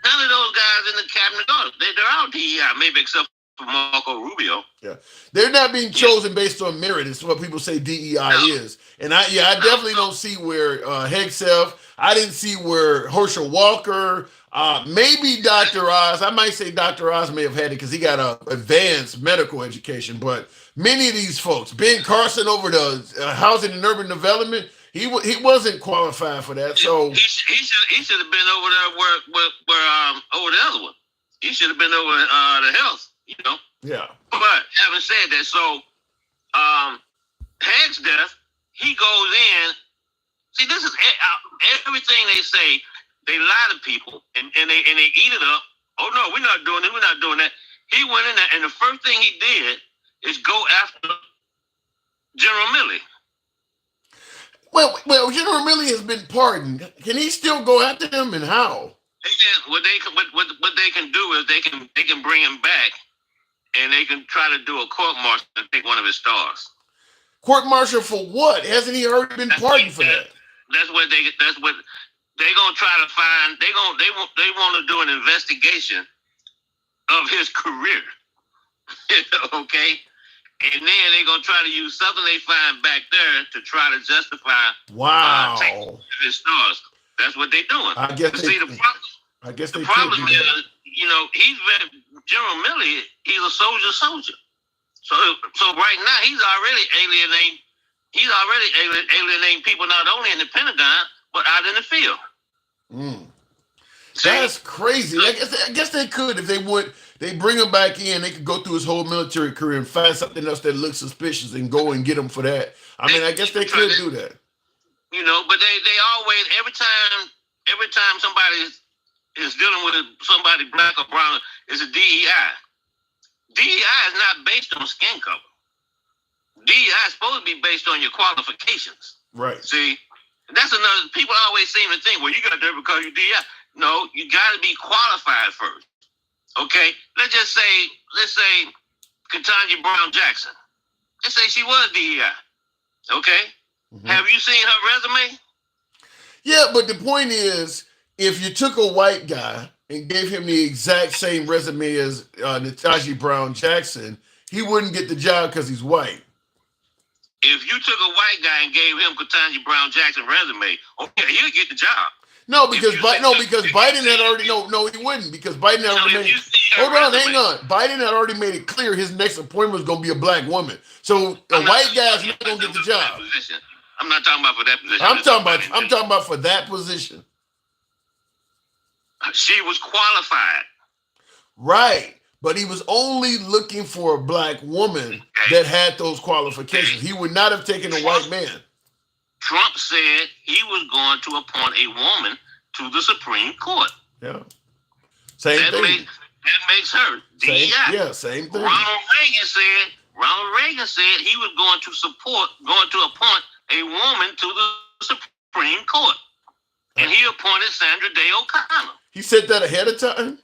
None of those guys in the cabinet are. They're all DEI, maybe except for Marco Rubio. Yeah, they're not being chosen based on merit. It's what people say DEI is. And I definitely don't see where Hegseth. I didn't see where Herschel Walker. Maybe Dr. Oz. I might say Dr. Oz may have had it because he got an advanced medical education. But many of these folks, Ben Carson over the housing and urban development, he wasn't qualified for that. So he should have been over there where over the other one. He should have been over the health. Yeah. But having said that, so Hegseth, he goes in. See, this is everything they say. They lie to people and they eat it up. Oh no, we're not doing it. We're not doing that. He went in there, and the first thing he did is go after General Milley. Well, General Milley has been pardoned. Can he still go after him, and how? What they can do is they can bring him back, and they can try to do a court martial and take one of his stars. Court martial for what? Hasn't he already been pardoned for that? That's what they're gonna try to find. They want to do an investigation of his career. Okay, and then they're gonna try to use something they find back there to try to justify. Taking his stars. That's what they're doing. I guess the problem is, General Milley, he's a soldier. So right now he's already alienating people not only in the Pentagon but out in the field. That's crazy. I guess they could if they would. They bring him back in. They could go through his whole military career and find something else that looks suspicious and go and get him for that. I mean, I guess they could do that. But they always every time somebody is dealing with somebody black or brown, it's a DEI. DEI is not based on skin color. DEI is supposed to be based on your qualifications. Right. See, that's another. People always seem to think, well, you got there because you're DEI. No, you got to be qualified first. Okay. Let's say Ketanji Brown Jackson. Let's say she was DEI. Okay. Mm-hmm. Have you seen her resume? Yeah, but the point is, if you took a white guy and gave him the exact same resume as Natasha Brown Jackson, he wouldn't get the job because he's white. If you took a white guy and gave him Ketanji Brown Jackson resume, okay, he'll get the job. No, because Biden had already he wouldn't, because Biden had already made hang on. Biden had already made it clear his next appointment was going to be a black woman. So a white guy's not going to get the job. I'm not talking about for that position. I'm talking about for that position. She was qualified. Right. But he was only looking for a black woman that had those qualifications. He would not have taken a white man. Trump said he was going to appoint a woman to the Supreme Court. Yeah. Same thing. That makes her DEI. Same thing. Ronald Reagan said he was going to appoint a woman to the Supreme Court. And he appointed Sandra Day O'Connor. He said that ahead of time?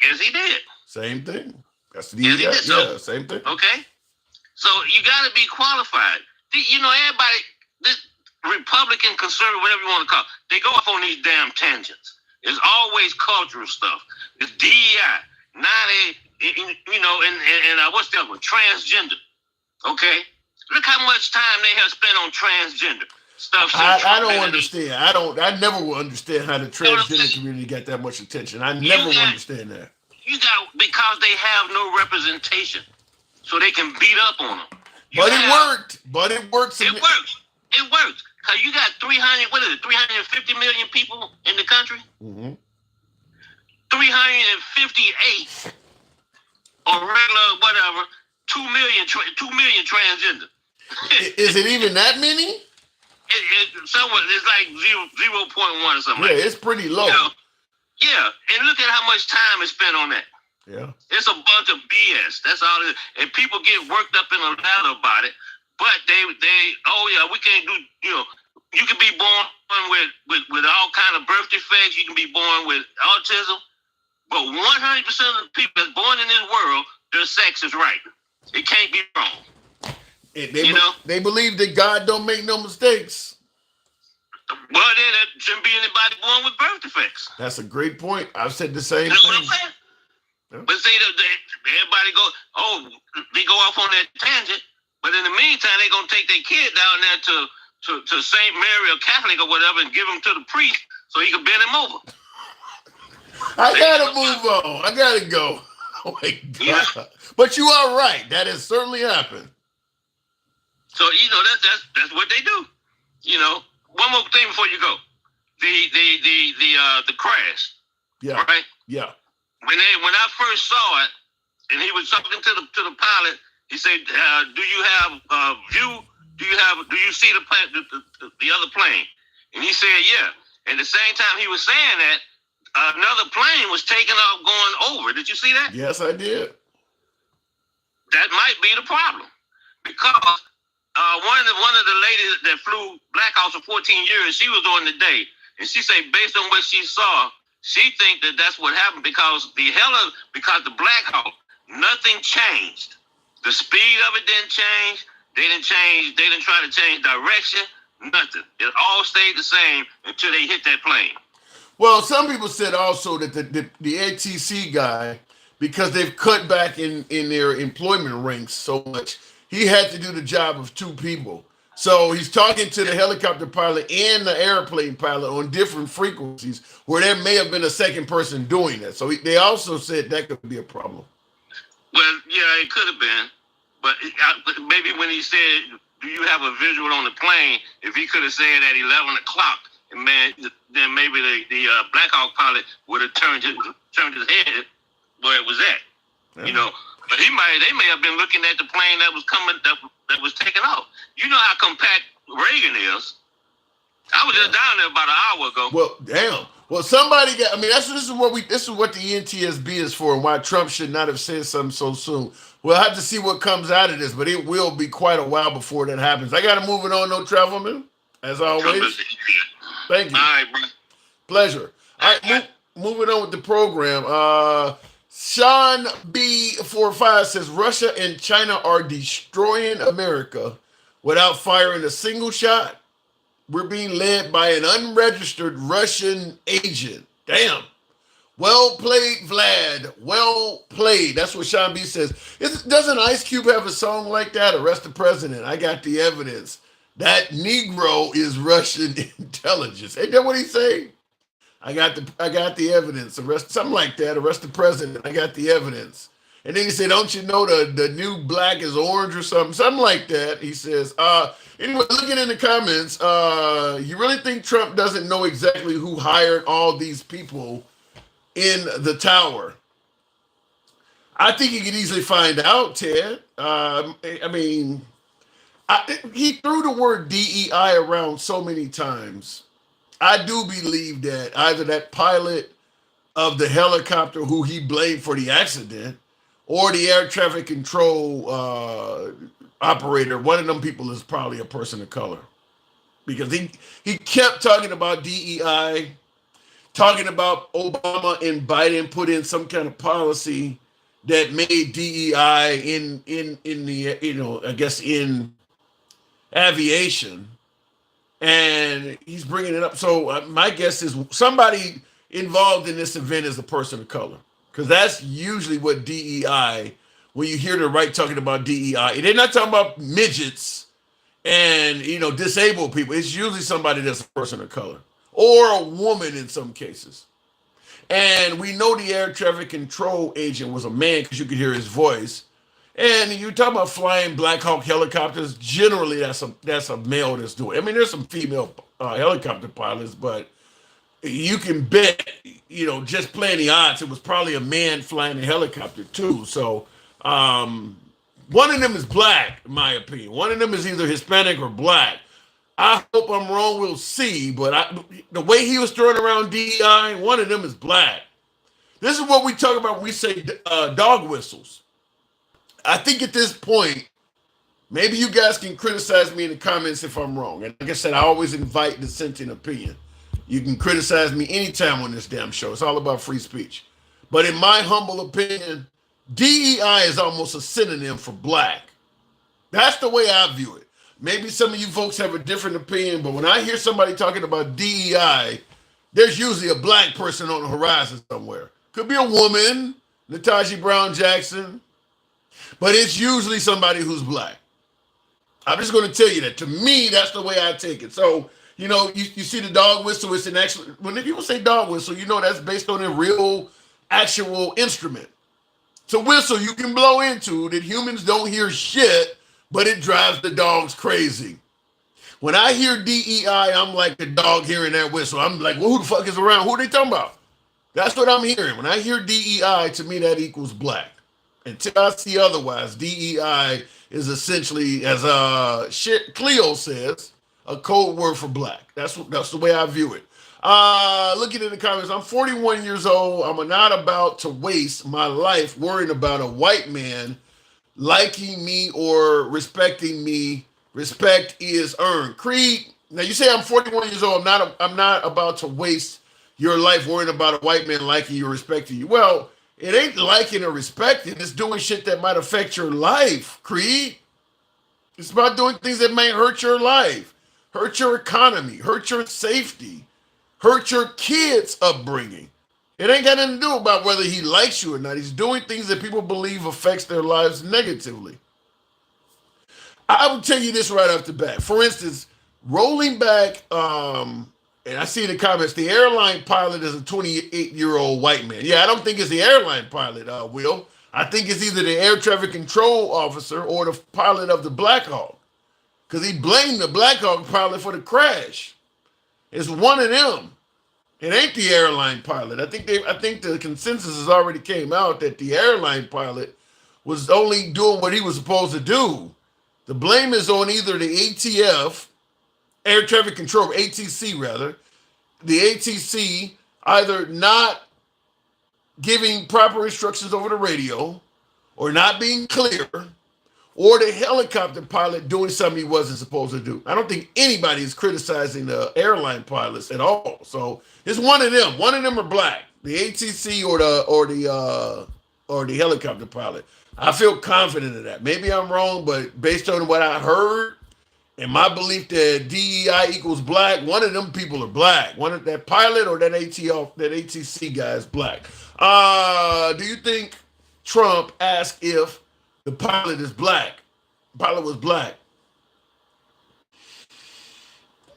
Yes, he did. Same thing. That's DEI. Yes, yeah, same thing. Okay. So you got to be qualified. Everybody, Republican, conservative, whatever you want to call it, they go off on these damn tangents. It's always cultural stuff. It's DEI. Now and what's the other one? Transgender. Okay? Look how much time they have spent on transgender stuff. I don't understand. I never will understand how the transgender community got that much attention. I never will understand that. Because they have no representation. So they can beat up on them. It worked. It works. It works. Because you got 350 million people in the country? Mm-hmm. 358 or regular whatever, 2 million transgender. Is it even that many? It's like 0.1 or something. Yeah, it's pretty low. Yeah, and look at how much time is spent on that. Yeah. It's a bunch of BS. That's all it is. And people get worked up in a ladder about it. But we can't do, you can be born with all kind of birth defects. You can be born with autism. But 100% of the people that's born in this world, their sex is right. It can't be wrong. They believe that God don't make no mistakes. Well, then there shouldn't be anybody born with birth defects. That's a great point. I've said the same thing. What I'm saying? Yeah. But say everybody they go off on that tangent. But in the meantime, they're going to take their kid down there to St. Mary or Catholic or whatever and give him to the priest so he can bend him over. I got to move on. I got to go. Oh, my God. Yeah. But you are right. That has certainly happened. So, that's what they do. One more thing before you go. The crash. Yeah. Right? Yeah. When I first saw it, and he was talking to the pilot, he said, "Do you have view? Do you see the other plane?" And he said, "Yeah." And at the same time he was saying that, another plane was taking off going over. Did you see that? Yes, I did. That might be the problem, because one of the ladies that flew Black Hawk for 14 years, she was on the day, and she said based on what she saw, she think that that's what happened because the Black Hawk, nothing changed. The speed of it didn't change. They didn't try to change direction. Nothing. It all stayed the same until they hit that plane. Well, some people said also that the ATC guy, because they've cut back in their employment ranks so much, he had to do the job of two people. So he's talking to the helicopter pilot and the airplane pilot on different frequencies where there may have been a second person doing that. So they also said that could be a problem. Well, yeah, it could have been. But maybe when he said, "Do you have a visual on the plane?" if he could have said at 11 o'clock, then maybe the Black Hawk pilot would have turned his head where it was at. Yeah. But they may have been looking at the plane that was coming, that was taking off. You know how compact Reagan is. I was just down there about an hour ago. Well, damn. Well, somebody got. I mean, this is what the NTSB is for, and why Trump should not have said something so soon. We'll have to see what comes out of this, but it will be quite a while before that happens. I got to move it on, no Travelman, as always. Thank you. All right, bro. Pleasure. All right, moving on with the program. Sean B45 says Russia and China are destroying America without firing a single shot. We're being led by an unregistered Russian agent. Damn. Well played, Vlad. Well played. That's what Sean B says. Doesn't Ice Cube have a song like that? Arrest the president. I got the evidence. That Negro is Russian intelligence. Ain't that what he say? I got the evidence. Arrest, something like that. Arrest the president. I got the evidence. And then he said, "Don't you know the new black is orange or something?" Something like that. He says, anyway, looking in the comments, you really think Trump doesn't know exactly who hired all these people in the tower? I think he could easily find out, Ted. He threw the word DEI around so many times. I do believe that either that pilot of the helicopter who he blamed for the accident or the air traffic control operator, one of them people is probably a person of color. Because he kept talking about DEI, talking about Obama and Biden put in some kind of policy that made DEI in the, I guess in aviation. and he's bringing it up. So my guess is somebody involved in this event is a person of color, because that's usually what DEI. When you hear the right talking about DEI, they're not talking about midgets and disabled people. It's usually somebody that's a person of color or a woman in some cases. And we know the air traffic control agent was a man because you could hear his voice. And you talk about flying Black Hawk helicopters. Generally, that's a male that's doing it. I mean, there's some female helicopter pilots, but you can bet, just playing the odds, it was probably a man flying a helicopter too. So one of them is black, in my opinion. One of them is either Hispanic or black. I hope I'm wrong. We'll see. But the way he was throwing around DEI, one of them is black. This is what we talk about when we say dog whistles. I think at this point, maybe you guys can criticize me in the comments if I'm wrong. And like I said, I always invite dissenting opinion. You can criticize me anytime on this damn show. It's all about free speech. But in my humble opinion, DEI is almost a synonym for black. That's the way I view it. Maybe some of you folks have a different opinion, but when I hear somebody talking about DEI, there's usually a black person on the horizon somewhere. Could be a woman, Natasha Brown Jackson, but it's usually somebody who's black. I'm just going to tell you that. To me, that's the way I take it. So, you see the dog whistle. It's an actual, when people say dog whistle, that's based on a real, actual instrument. It's a whistle you can blow into that humans don't hear shit, but it drives the dogs crazy. When I hear DEI, I'm like the dog hearing that whistle. I'm like, well, who the fuck is around? Who are they talking about? That's what I'm hearing. When I hear DEI, to me, that equals black. Until I see otherwise, DEI is essentially, as Cleo says, a code word for black. That's the way I view it. Looking in the comments, I'm 41 years old. I'm not about to waste my life worrying about a white man liking me or respecting me. Respect is earned. Creed, now you say I'm 41 years old. I'm not about to waste your life worrying about a white man liking you or respecting you. Well, it ain't liking or respecting. It's doing shit that might affect your life, Creed. It's about doing things that may hurt your life, hurt your economy, hurt your safety, hurt your kids' upbringing. It ain't got nothing to do about whether he likes you or not. He's doing things that people believe affects their lives negatively. I will tell you this right off the bat. For instance, rolling back, and I see in the comments, the airline pilot is a 28-year-old white man. Yeah, I don't think it's the airline pilot, Will. I think it's either the air traffic control officer or the pilot of the Black Hawk, because he blamed the Black Hawk pilot for the crash. It's one of them. It ain't the airline pilot. I think the consensus has already came out that the airline pilot was only doing what he was supposed to do. The blame is on either the ATF, air traffic control, ATC rather, the ATC either not giving proper instructions over the radio or not being clear, or the helicopter pilot doing something he wasn't supposed to do. I don't think anybody is criticizing the airline pilots at all. So it's one of them. One of them are black, the ATC or the helicopter pilot. I feel confident in that. Maybe I'm wrong, but based on what I heard and my belief that DEI equals black, one of them people are black. One of that pilot or that ATC guy is black. Do you think Trump asked if the pilot is black? The pilot was black.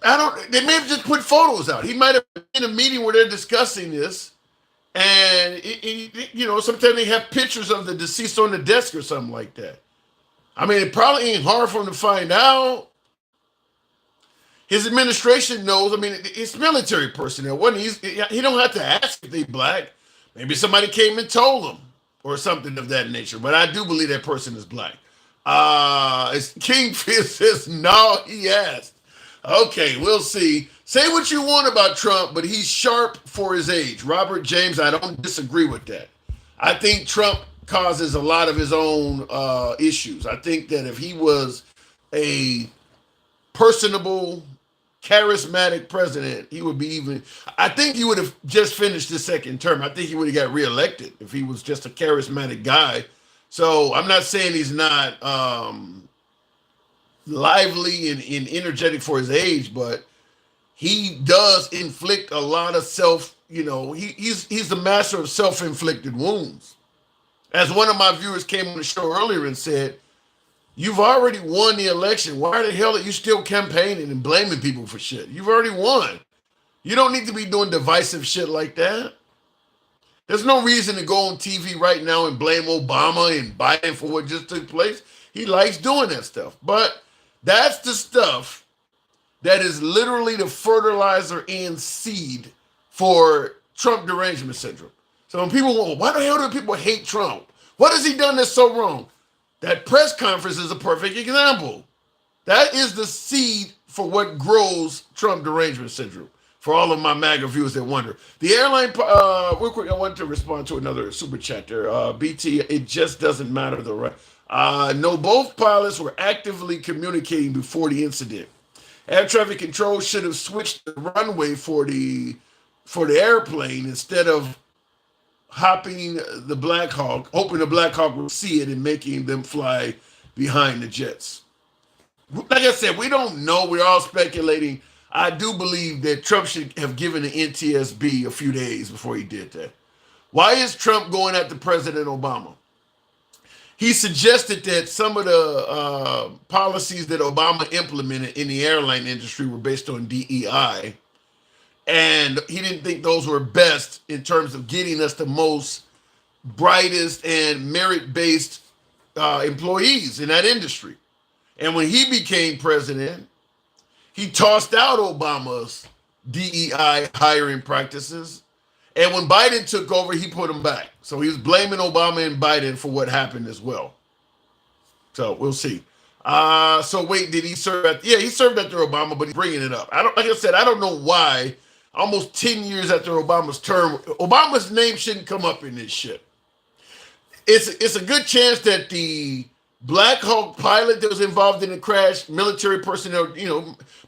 They may have just put photos out. He might have been in a meeting where they're discussing this. And, sometimes they have pictures of the deceased on the desk or something like that. I mean, it probably ain't hard for him to find out. His administration knows. I mean, it's military personnel. He don't have to ask if they black. Maybe somebody came and told him or something of that nature. But I do believe that person is black. Kingfish says, no, he asked. Okay, we'll see. Say what you want about Trump, but he's sharp for his age. Robert James, I don't disagree with that. I think Trump causes a lot of his own issues. I think that if he was a personable, charismatic president, he would be even. I think he would have just finished his second term. I think he would have got reelected if he was just a charismatic guy. So I'm not saying he's not lively and energetic for his age, but he does inflict a lot of he's the master of self-inflicted wounds. As one of my viewers came on the show earlier and said, you've already won the election. Why the hell are you still campaigning and blaming people for shit? You've already won. You don't need to be doing divisive shit like that. There's no reason to go on TV right now and blame Obama and Biden for what just took place. He likes doing that stuff. But that's the stuff that is literally the fertilizer and seed for Trump derangement syndrome. So when people go, why the hell do people hate Trump? What has he done that's so wrong? That press conference is a perfect example. That is the seed for what grows Trump derangement syndrome. For all of my MAGA viewers that wonder. The airline, real quick, I want to respond to another super chat there. BT, it just doesn't matter though, right? No, both pilots were actively communicating before the incident. Air traffic control should have switched the runway for the airplane instead of hopping the Black Hawk, hoping the Black Hawk would see it and making them fly behind the jets. Like I said, we don't know. We're all speculating. I do believe that Trump should have given the NTSB a few days before he did that. Why is Trump going after President Obama? He suggested that some of the policies that Obama implemented in the airline industry were based on DEI. And he didn't think those were best in terms of getting us the most brightest and merit-based employees in that industry. And when he became president, he tossed out Obama's DEI hiring practices. And when Biden took over, he put them back. So he was blaming Obama and Biden for what happened as well. So we'll see. So wait, did he serve at? Yeah, he served after Obama, but he's bringing it up. Like I said, I don't know why. Almost 10 years after Obama's term, Obama's name shouldn't come up in this shit. It's a good chance that the Black Hawk pilot that was involved in the crash, military personnel,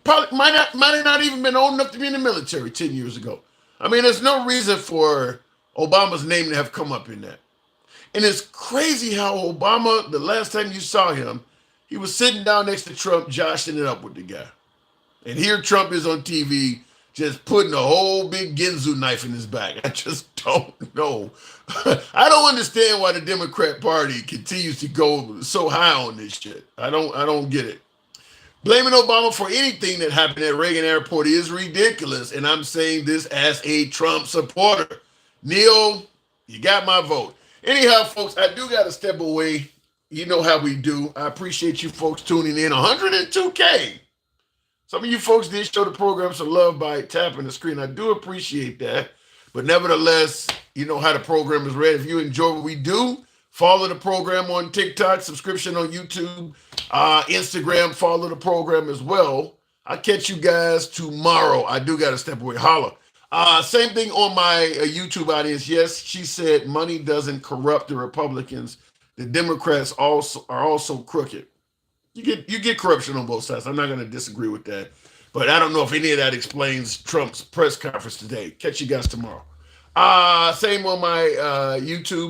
probably might have not even been old enough to be in the military 10 years ago. I mean, there's no reason for Obama's name to have come up in that. And it's crazy how Obama, the last time you saw him, he was sitting down next to Trump, joshing it up with the guy. And here Trump is on TV just putting a whole big Ginzu knife in his back. I just don't know. I don't understand why the Democrat Party continues to go so high on this shit. I don't get it. Blaming Obama for anything that happened at Reagan Airport is ridiculous, and I'm saying this as a Trump supporter. Neil, you got my vote. Anyhow, folks, I do got to step away. You know how we do. I appreciate you folks tuning in. 102K. Some of you folks did show the program some love by tapping the screen. I do appreciate that. But nevertheless, you know how the program is read. If you enjoy what we do, follow the program on TikTok, subscription on YouTube, Instagram, follow the program as well. I'll catch you guys tomorrow. I do got to step away. Holla. Same thing on my YouTube audience. Yes, she said money doesn't corrupt the Republicans. The Democrats are also crooked. You get corruption on both sides. I'm not going to disagree with that. But I don't know if any of that explains Trump's press conference today. Catch you guys tomorrow. Same on my YouTube.